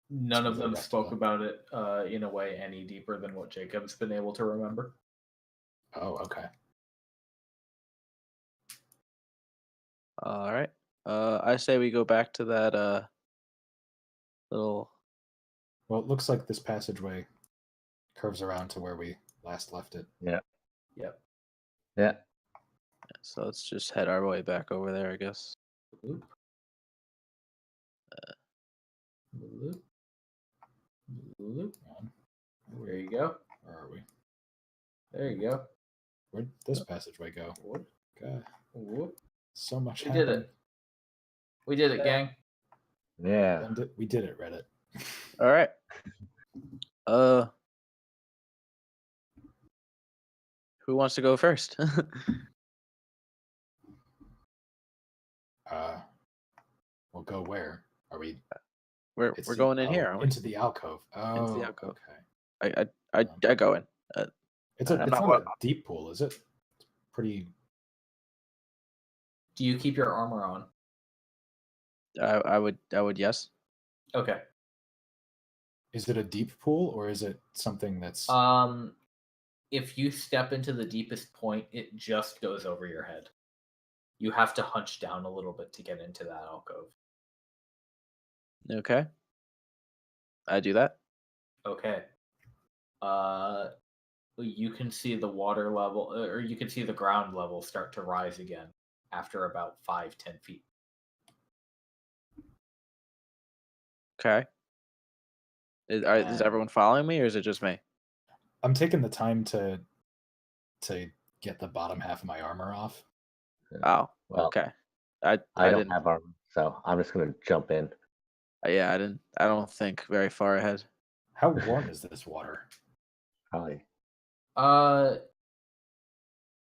None to of the them rest of spoke them? about it in a way any deeper than what Jacob's been able to remember. Oh, okay. All right. I say we go back to that little. Well, it looks like this passageway curves around to where we last left it. Yeah. Yep. Yeah. So let's just head our way back over there, I guess. Loop. Loop. Loop. There you go. Where are we? There you go. Where'd this passageway go? Whoop. God, Whoop. so much We happened. did it. We did it, gang. Yeah. And we did it, Reddit. All right. Who wants to go first? We'll go where? Are we? We're going in here, aren't we? Into the alcove. Oh, Into the alcove. okay. I go in. It's I'm it's not not wa- a deep pool, is it? It's pretty. Do you keep your armor on? I would yes. Okay. Is it a deep pool, or is it something that's? If you step into the deepest point, it just goes over your head. You have to hunch down a little bit to get into that alcove. Okay. I do that. Okay. You can see the water level, or you can see the ground level start to rise again after about 5-10 feet. Okay. Is everyone following me, or is it just me? I'm taking the time to get the bottom half of my armor off. Oh, Well, okay. I I don't didn't. have armor, so I'm just gonna jump in. Yeah, I didn't. I don't think very far ahead. How warm is this water, Probably.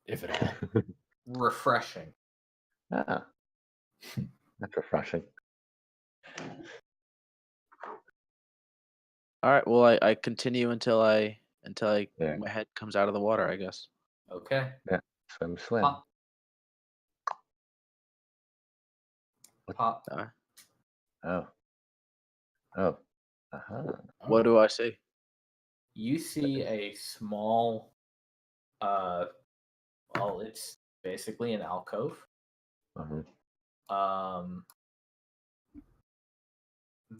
if at all? Refreshing. Ah. That's refreshing. All right. Well, I continue until Yeah. my head comes out of the water, I guess. Okay. Yeah. Swim. Pop. What? Pop. Oh. Uh-huh. What do I see? You see a small, well, it's basically an alcove. Uh-huh.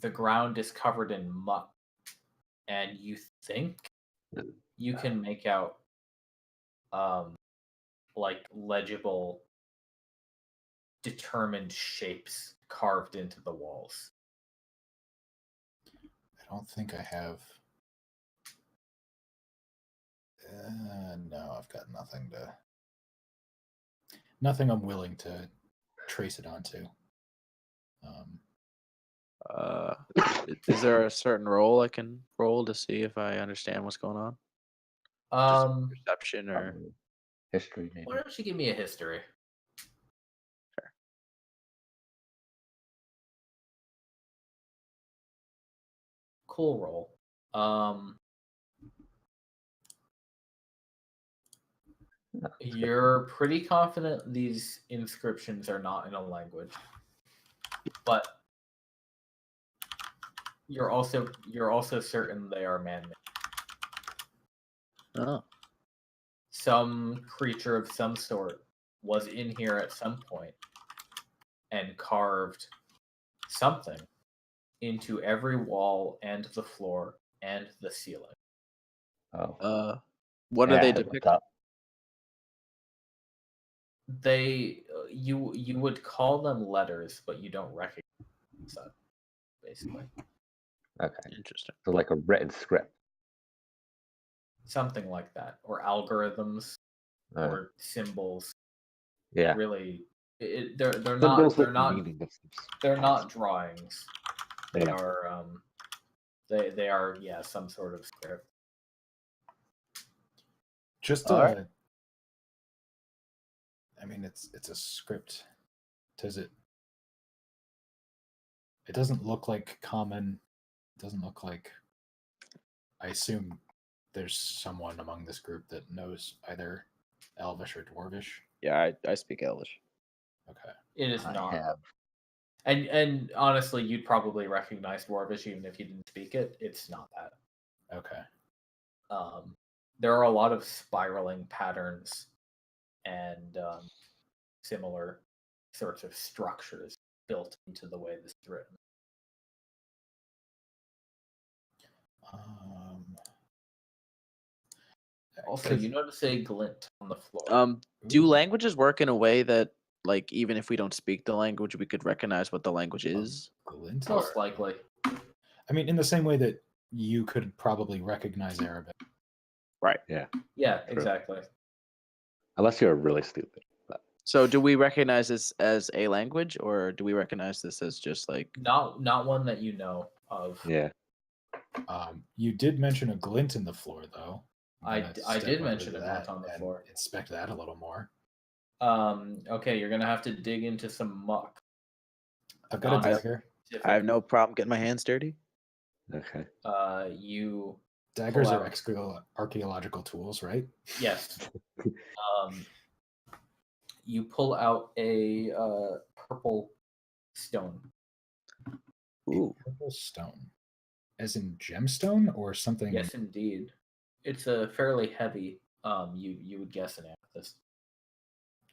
The ground is covered in muck, and you think you can make out, like legible, determined shapes carved into the walls. I don't think I have. No, I've got nothing I'm willing to trace it onto. Is there a certain roll I can roll to see if I understand what's going on? Just perception or History, maybe. Why don't you give me a history? Sure. Cool roll. You're pretty confident these inscriptions are not in a language, but you're also certain they are man-made. oh. Some creature of some sort was in here at some point and carved something into every wall and the floor and the ceiling. Oh. What are they depicting? They you would call them letters, but you don't recognize that, basically. Okay. Interesting. So like a written script. Something like that, or algorithms, Uh, or symbols. yeah. Really, they're Symbols not with meaning. they're not drawings. They Yeah. are they are some sort of script. Just All right. I mean, it's a script. Does it? It doesn't look like common. It doesn't look like. I assume there's someone among this group that knows either Elvish or Dwarvish. Yeah, I speak Elvish. Okay. It is I not. have. And honestly, you'd probably recognize Dwarvish even if you didn't speak it. It's not that. Okay. There are a lot of spiraling patterns and similar sorts of structures built into the way this is written. Also, you notice a glint on the floor. Do Ooh. languages work in a way that, like, even if we don't speak the language, we could recognize what the language is? Glint? Most likely. I mean, in the same way that you could probably recognize Arabic. Right. Yeah. Yeah, True. exactly. Unless you're really stupid. But So do we recognize this as a language, or do we recognize this as just like... Not one that you know of. yeah. You did mention a glint in the floor, though. I'm gonna I step did over mention to a glint that on the and floor. Inspect that a little more. Okay, you're gonna have to dig into some muck. I've got a Non- dagger. I have no problem getting my hands dirty. Okay. You Daggers pull are out- archaeological tools, right? Yes. You pull out a purple stone. Ooh. A purple stone. As in gemstone or something? Yes, indeed. It's a fairly heavy. You would guess an amethyst.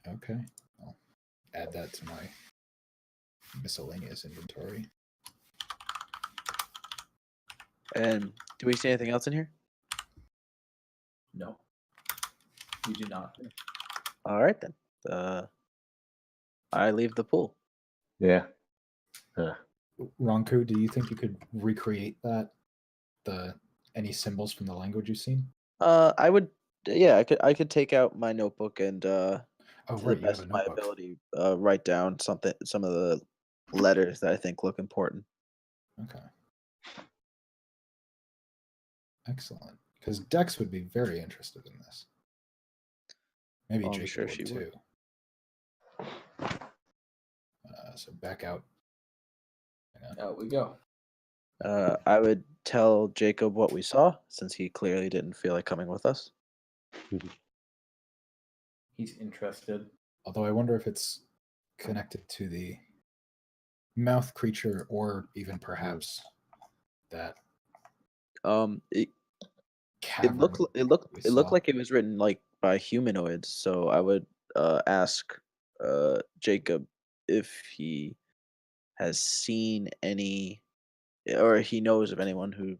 Okay. I'll add that to my miscellaneous inventory. And do we see anything else in here? No, you do not. All right, then. I leave the pool. Yeah. Ronku, do you think you could recreate that? Any symbols from the language you've seen? I would... Yeah, I could take out my notebook and Oh, to the right, you have best a of my notebook. ability, write down some of the letters that I think look important. Okay. Excellent. Because Dex would be very interested in this. Maybe Oh, I'm Jacob sure would she too. would. So back out. Hang on. Out we go. I would tell Jacob what we saw, since he clearly didn't feel like coming with us. He's interested. Although I wonder if it's connected to the mouth creature or even perhaps that It cavern. looked like it was written like by humanoids. So I would ask Jacob if he has seen any, or he knows of anyone who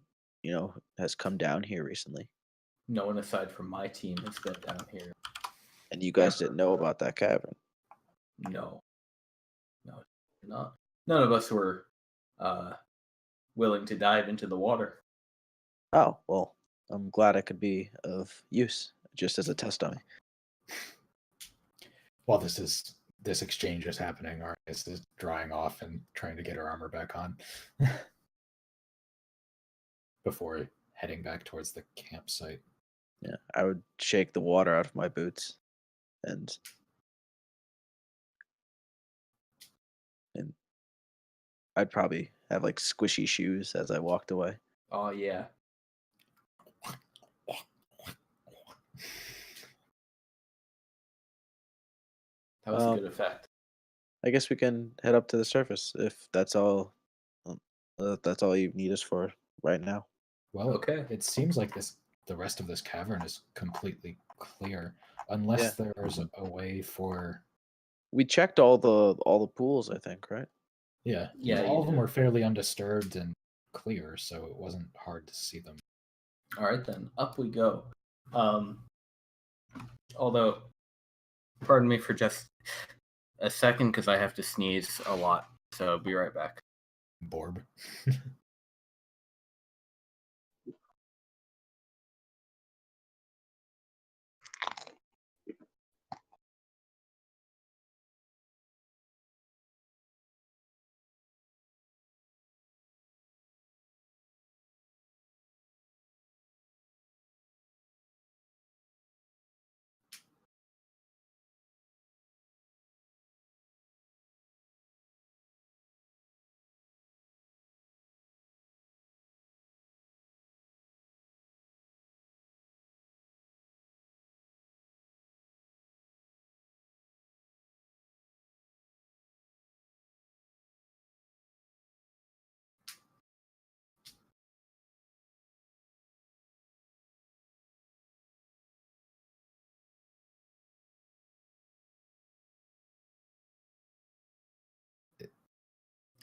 has come down here recently. No one aside from my team has been down here. And you guys didn't know about that cavern. No, not. None of us were willing to dive into the water. Oh, well, I'm glad I could be of use, just as a test dummy. While this exchange is happening, Arineis is drying off and trying to get her armor back on before heading back towards the campsite. Yeah, I would shake the water out of my boots, and I'd probably have like squishy shoes as I walked away. Oh yeah. That was a good effect. I guess we can head up to the surface if that's all. That's all you need us for right now. Well, Okay. it seems like the rest of this cavern is completely clear, unless there's a way for. We checked all the pools, I think, right? Yeah, Yeah, all you of them did. were fairly undisturbed and clear, so it wasn't hard to see them. All right then, up we go. Although, pardon me for just a second because I have to sneeze a lot. So be right back. Borb.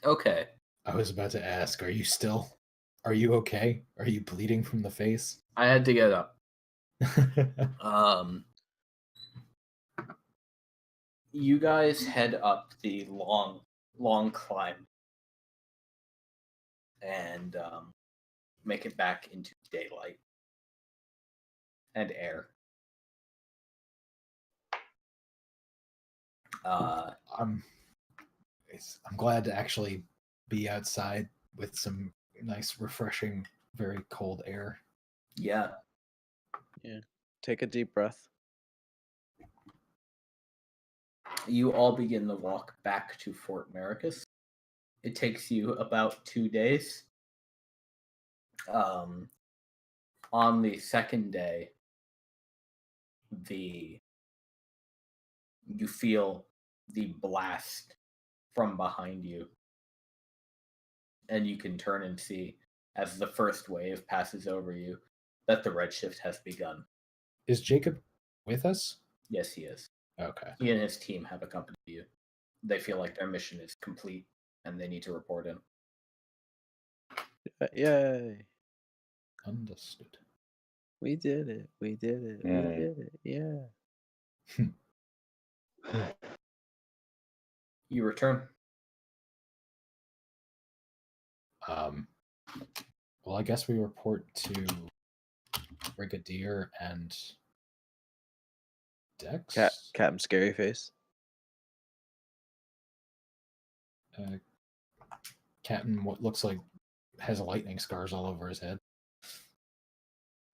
Okay. I was about to ask, are you okay? Are you bleeding from the face? I had to get up. You guys head up the long climb and make it back into daylight and air. I'm glad to actually be outside with some nice, refreshing, very cold air. Yeah. Take a deep breath. You all begin the walk back to Fort Maricus. It takes you about 2 days. On the second day, you feel the blast from behind you, and you can turn and see as the first wave passes over you that the redshift has begun. Is Jacob with us? Yes, he is. Okay. He and his team have accompanied you. They feel like their mission is complete and they need to report in. Yay. Understood. We did it. We did it. Yay. We did it. Yeah. You return. Well, I guess we report to Brigadier and Dex. Captain Scary Face. Captain, what looks like has lightning scars all over his head.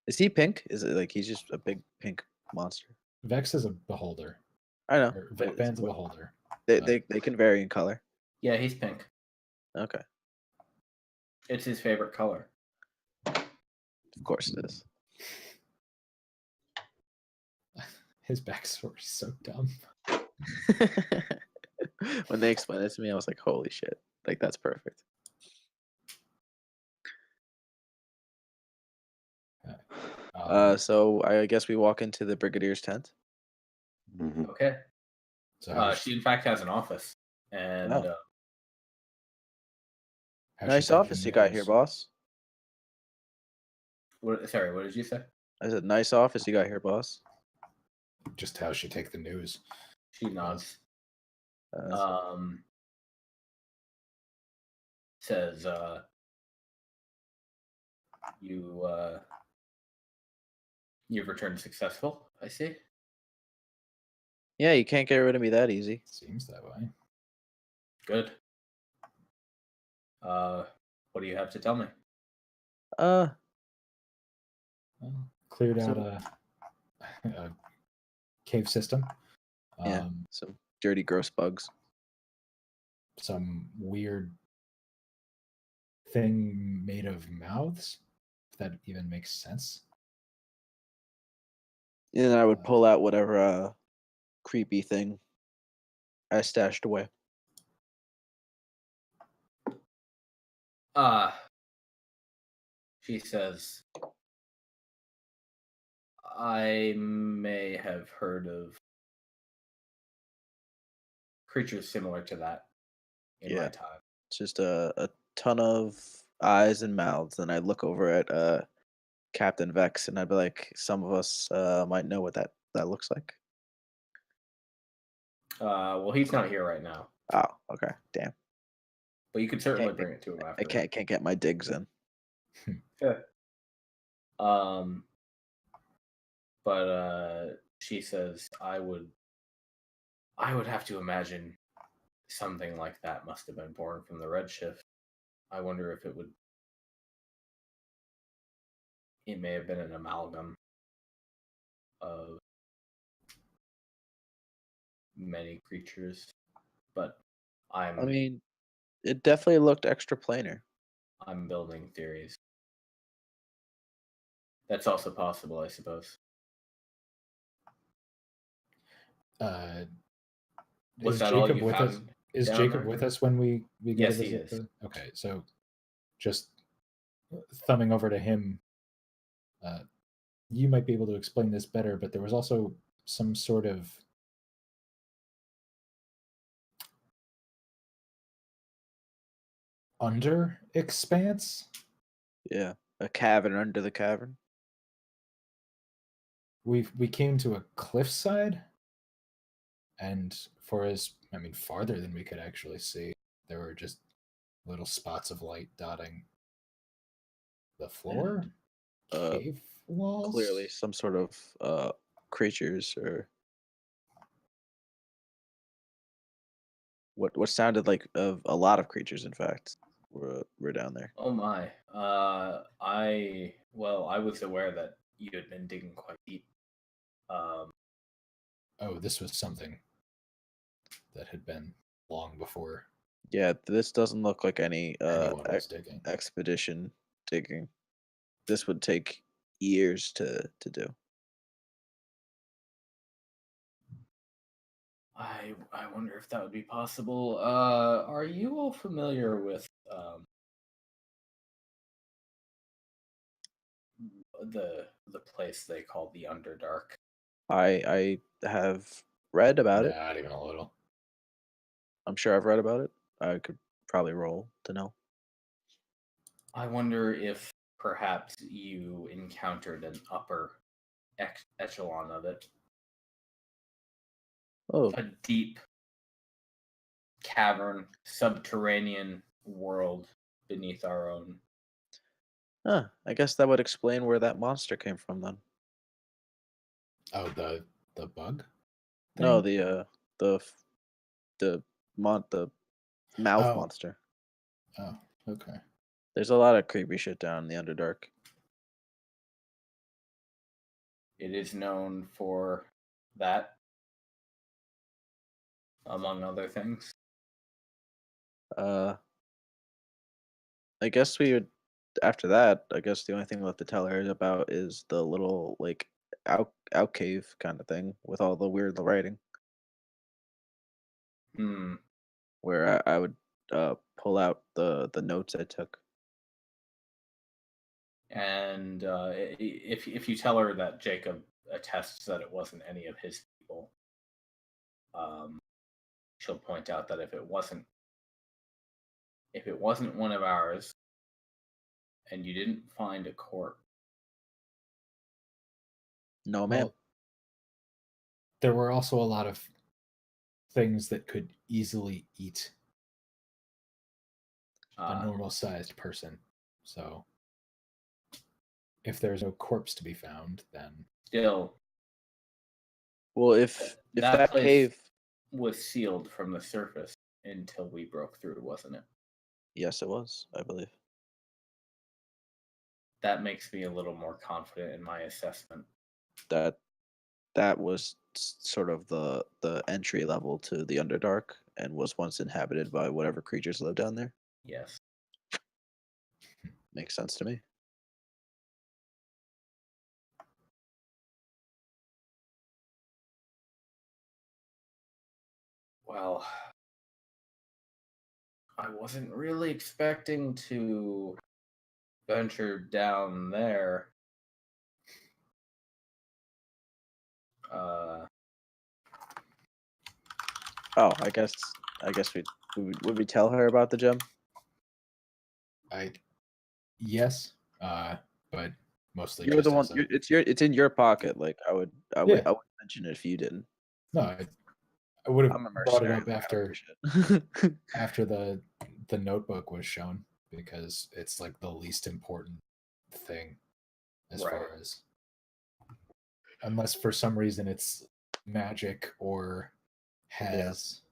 Is he pink? Is it like he's just a big pink monster? Vex is a beholder. I know. Or but Van's a beholder. They can vary in color. Yeah, he's pink. Okay. It's his favorite color. Of course it is. His backstory's so dumb. When they explained it to me, I was like, holy shit. Like, that's perfect. So I guess we walk into the Brigadier's tent. Mhm. Okay. So She in fact has an office, and Oh. how's Nice she taking office you got here, news? boss. what did you say? I said, nice office you got here, boss. Just how she take the news. She nods. Says you've returned successful, I see. Yeah, you can't get rid of me that easy. Seems that way. Good. What do you have to tell me? Well, cleared out So- a cave system. Yeah. Some dirty, gross bugs. Some weird thing made of mouths, if that even makes sense. And then I would pull out whatever creepy thing I stashed away. She says, I may have heard of creatures similar to that in my time. It's just a ton of eyes and mouths. And I look over at Captain Vex, and I'd be like, some of us might know what that looks like. Well, he's not here right now, Oh, okay. Damn. but you could certainly bring it to him after. I can't get my digs in. Yeah. But she says, I would have to imagine something like that must have been born from the Redshift. I wonder if it may have been an amalgam of many creatures, but I mean, it definitely looked extra planar. I'm building theories. That's also possible, I suppose. Was Is that all Jacob you with us? found Is down Jacob there? with us when we go Yes, to he visit? is. Okay, so just thumbing over to him. You might be able to explain this better, but there was also some sort of under expanse. Yeah, a cavern under the cavern. We came to a cliffside, and farther than we could actually see, there were just little spots of light dotting the floor, Uh, cave walls. Clearly, some sort of creatures or what sounded like of a lot of creatures. In fact, were down there. Oh my. I was aware that you had been digging quite deep. Oh, this was something that had been long before Yeah, this doesn't look like any anyone was digging. expedition digging. This would take years to do. I wonder if that would be possible. Are you all familiar with the place they call the Underdark? I have read about it. Not even a little. I'm sure I've read about it. I could probably roll to know. I wonder if perhaps you encountered an upper echelon of it. Oh, A deep cavern, subterranean world beneath our own. I guess that would explain where that monster came from then. Oh, the bug? No, thing? the the the mouth Oh. monster. Oh, okay. There's a lot of creepy shit down in the Underdark. It is known for that, among other things. I guess we would. After that, I guess the only thing left to tell her about is the little like out cave kind of thing with all the weird writing, Hmm. where I would pull out the notes I took. And if you tell her that Jacob attests that it wasn't any of his people, she'll point out that if it wasn't one of ours, and you didn't find a corpse, No, ma'am. Well, there were also a lot of things that could easily eat a normal sized person. So if there's no corpse to be found, then still, Well, if that place cave, was sealed from the surface until we broke through, wasn't it? yes, it was, I believe. That makes me a little more confident in my assessment. That was sort of the entry level to the Underdark and was once inhabited by whatever creatures lived down there. Yes. Makes sense to me. Well, I wasn't really expecting to venture down there. Oh, I guess would we tell her about the gem? Yes, but mostly You're just the one. as a, It's in your pocket. Like I would Yeah. mention it if you didn't. no, I would have I'm a brought it mercenary. up Look out for after shit. after the notebook was shown, because it's like the least important thing as Right. far as, unless for some reason it's magic or has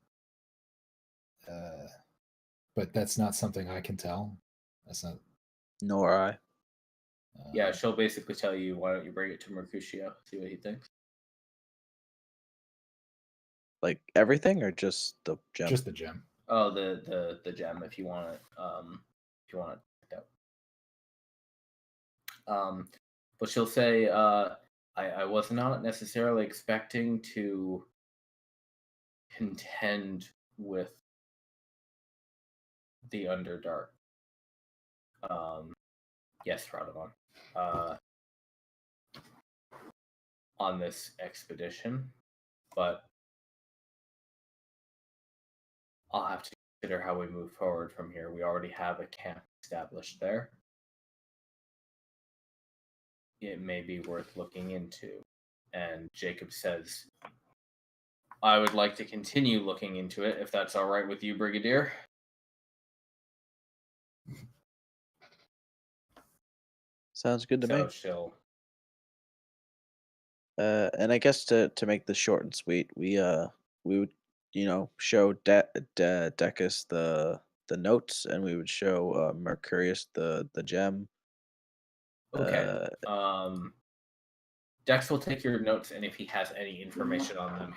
but that's not something I can tell. That's not Nor I. Yeah, she'll basically tell you, why don't you bring it to Mercutio, see what he thinks. Like everything, or just the gem? just the gem. Oh, the gem, if you want it, checked out. But she'll say, I was not necessarily expecting to contend with the Underdark. Yes, Radovan. On this expedition, but I'll have to consider how we move forward from here. We already have a camp established there. It may be worth looking into. And Jacob says, I would like to continue looking into it, if that's all right with you, Brigadier. Sounds good to me. So she'll... And I guess to make this short and sweet, we would show Decus the notes, and we would show Mercurius the gem. Okay. Dex will take your notes, and if he has any information on them,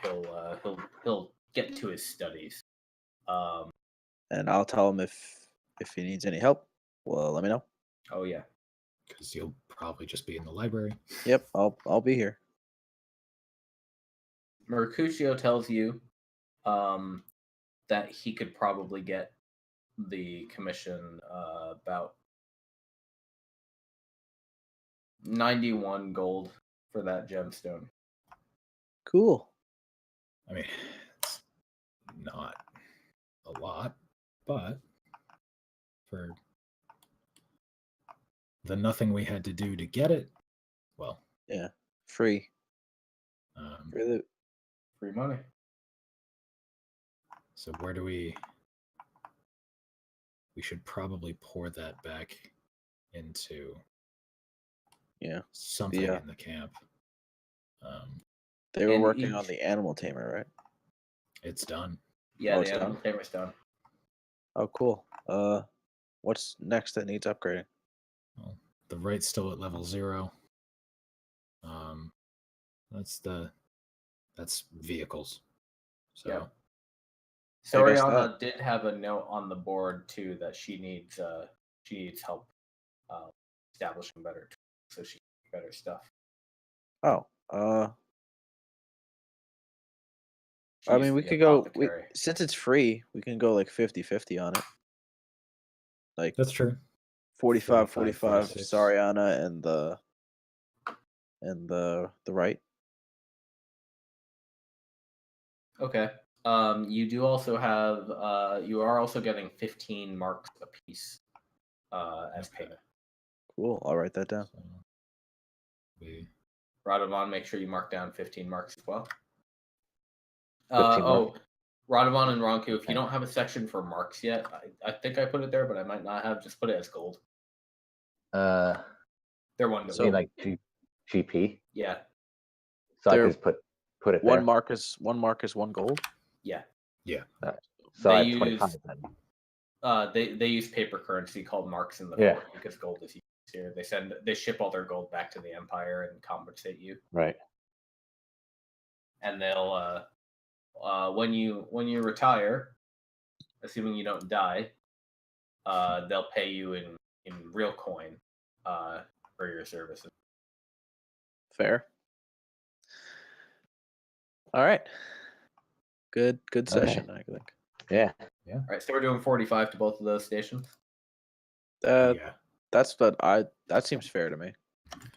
he'll get to his studies. And I'll tell him if he needs any help. Well, let me know. Oh yeah. Because you'll probably just be in the library. Yep, I'll be here. Mercutio tells you that he could probably get the commission about 91 gold for that gemstone. Cool. I mean, it's not a lot, but for the nothing we had to do to get it, well, Yeah, free. Free Free money. so where do we should probably pour that back into something in the camp. They were And working on the animal tamer, right? It's done. Yeah, Oh, it's the animal done? tamer's done. Oh, cool. What's next that needs upgrading? Well, the right's still at level 0. That's vehicles. So Yeah. I guess Soriana did have a note on the board too that she needs help establishing better tools, so she can get better stuff. Oh, I She's mean, we the could go apothecary. since it's free, we can go like 50-50 on it. Like that's true. 45, 45, 45, 46. Sariana and the right. Okay. You do also have you are also getting 15 marks apiece as Okay. payment. Cool. I'll write that down. So we Radovan, make sure you mark down 15 marks as well. 15 marks. Radovan and Ronku, if Okay. you don't have a section for marks yet, I think I put it there, but I might not have. Just put it as gold. They're one to So- mean one. like GP. Yeah, So I They're- could just put it One there. mark is 1 gold. yeah. So I they have 25 use- then. They use paper currency called marks in the Yeah. fort because gold is used here. They ship all their gold back to the Empire and compensate you, Right. and they'll when you retire, assuming you don't die, they'll pay you in real coin for your services. Fair. All right. Good session, I think. Yeah. All right, so we're doing 45 to both of those stations. yeah. That seems fair to me.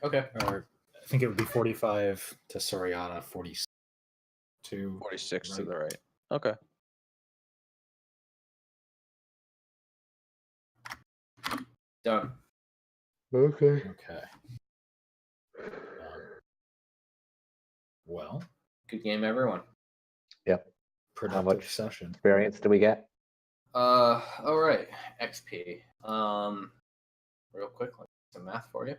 Okay. Or I think it would be 45 to Soriana, 42 46 to right. the right. Okay. Done. Okay. Okay. Well, Good game, everyone. Yep. productive much session. Experience do we get? All right. XP. Real quick, let me do some math for you.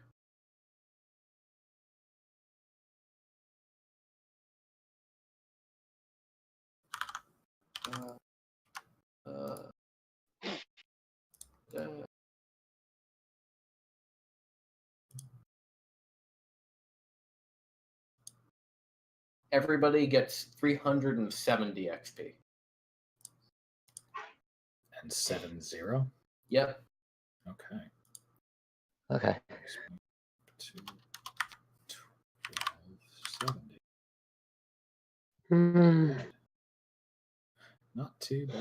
Everybody gets 370 XP. And 7-0. Yep. Okay. Okay. 2, 12, 70. Not too bad.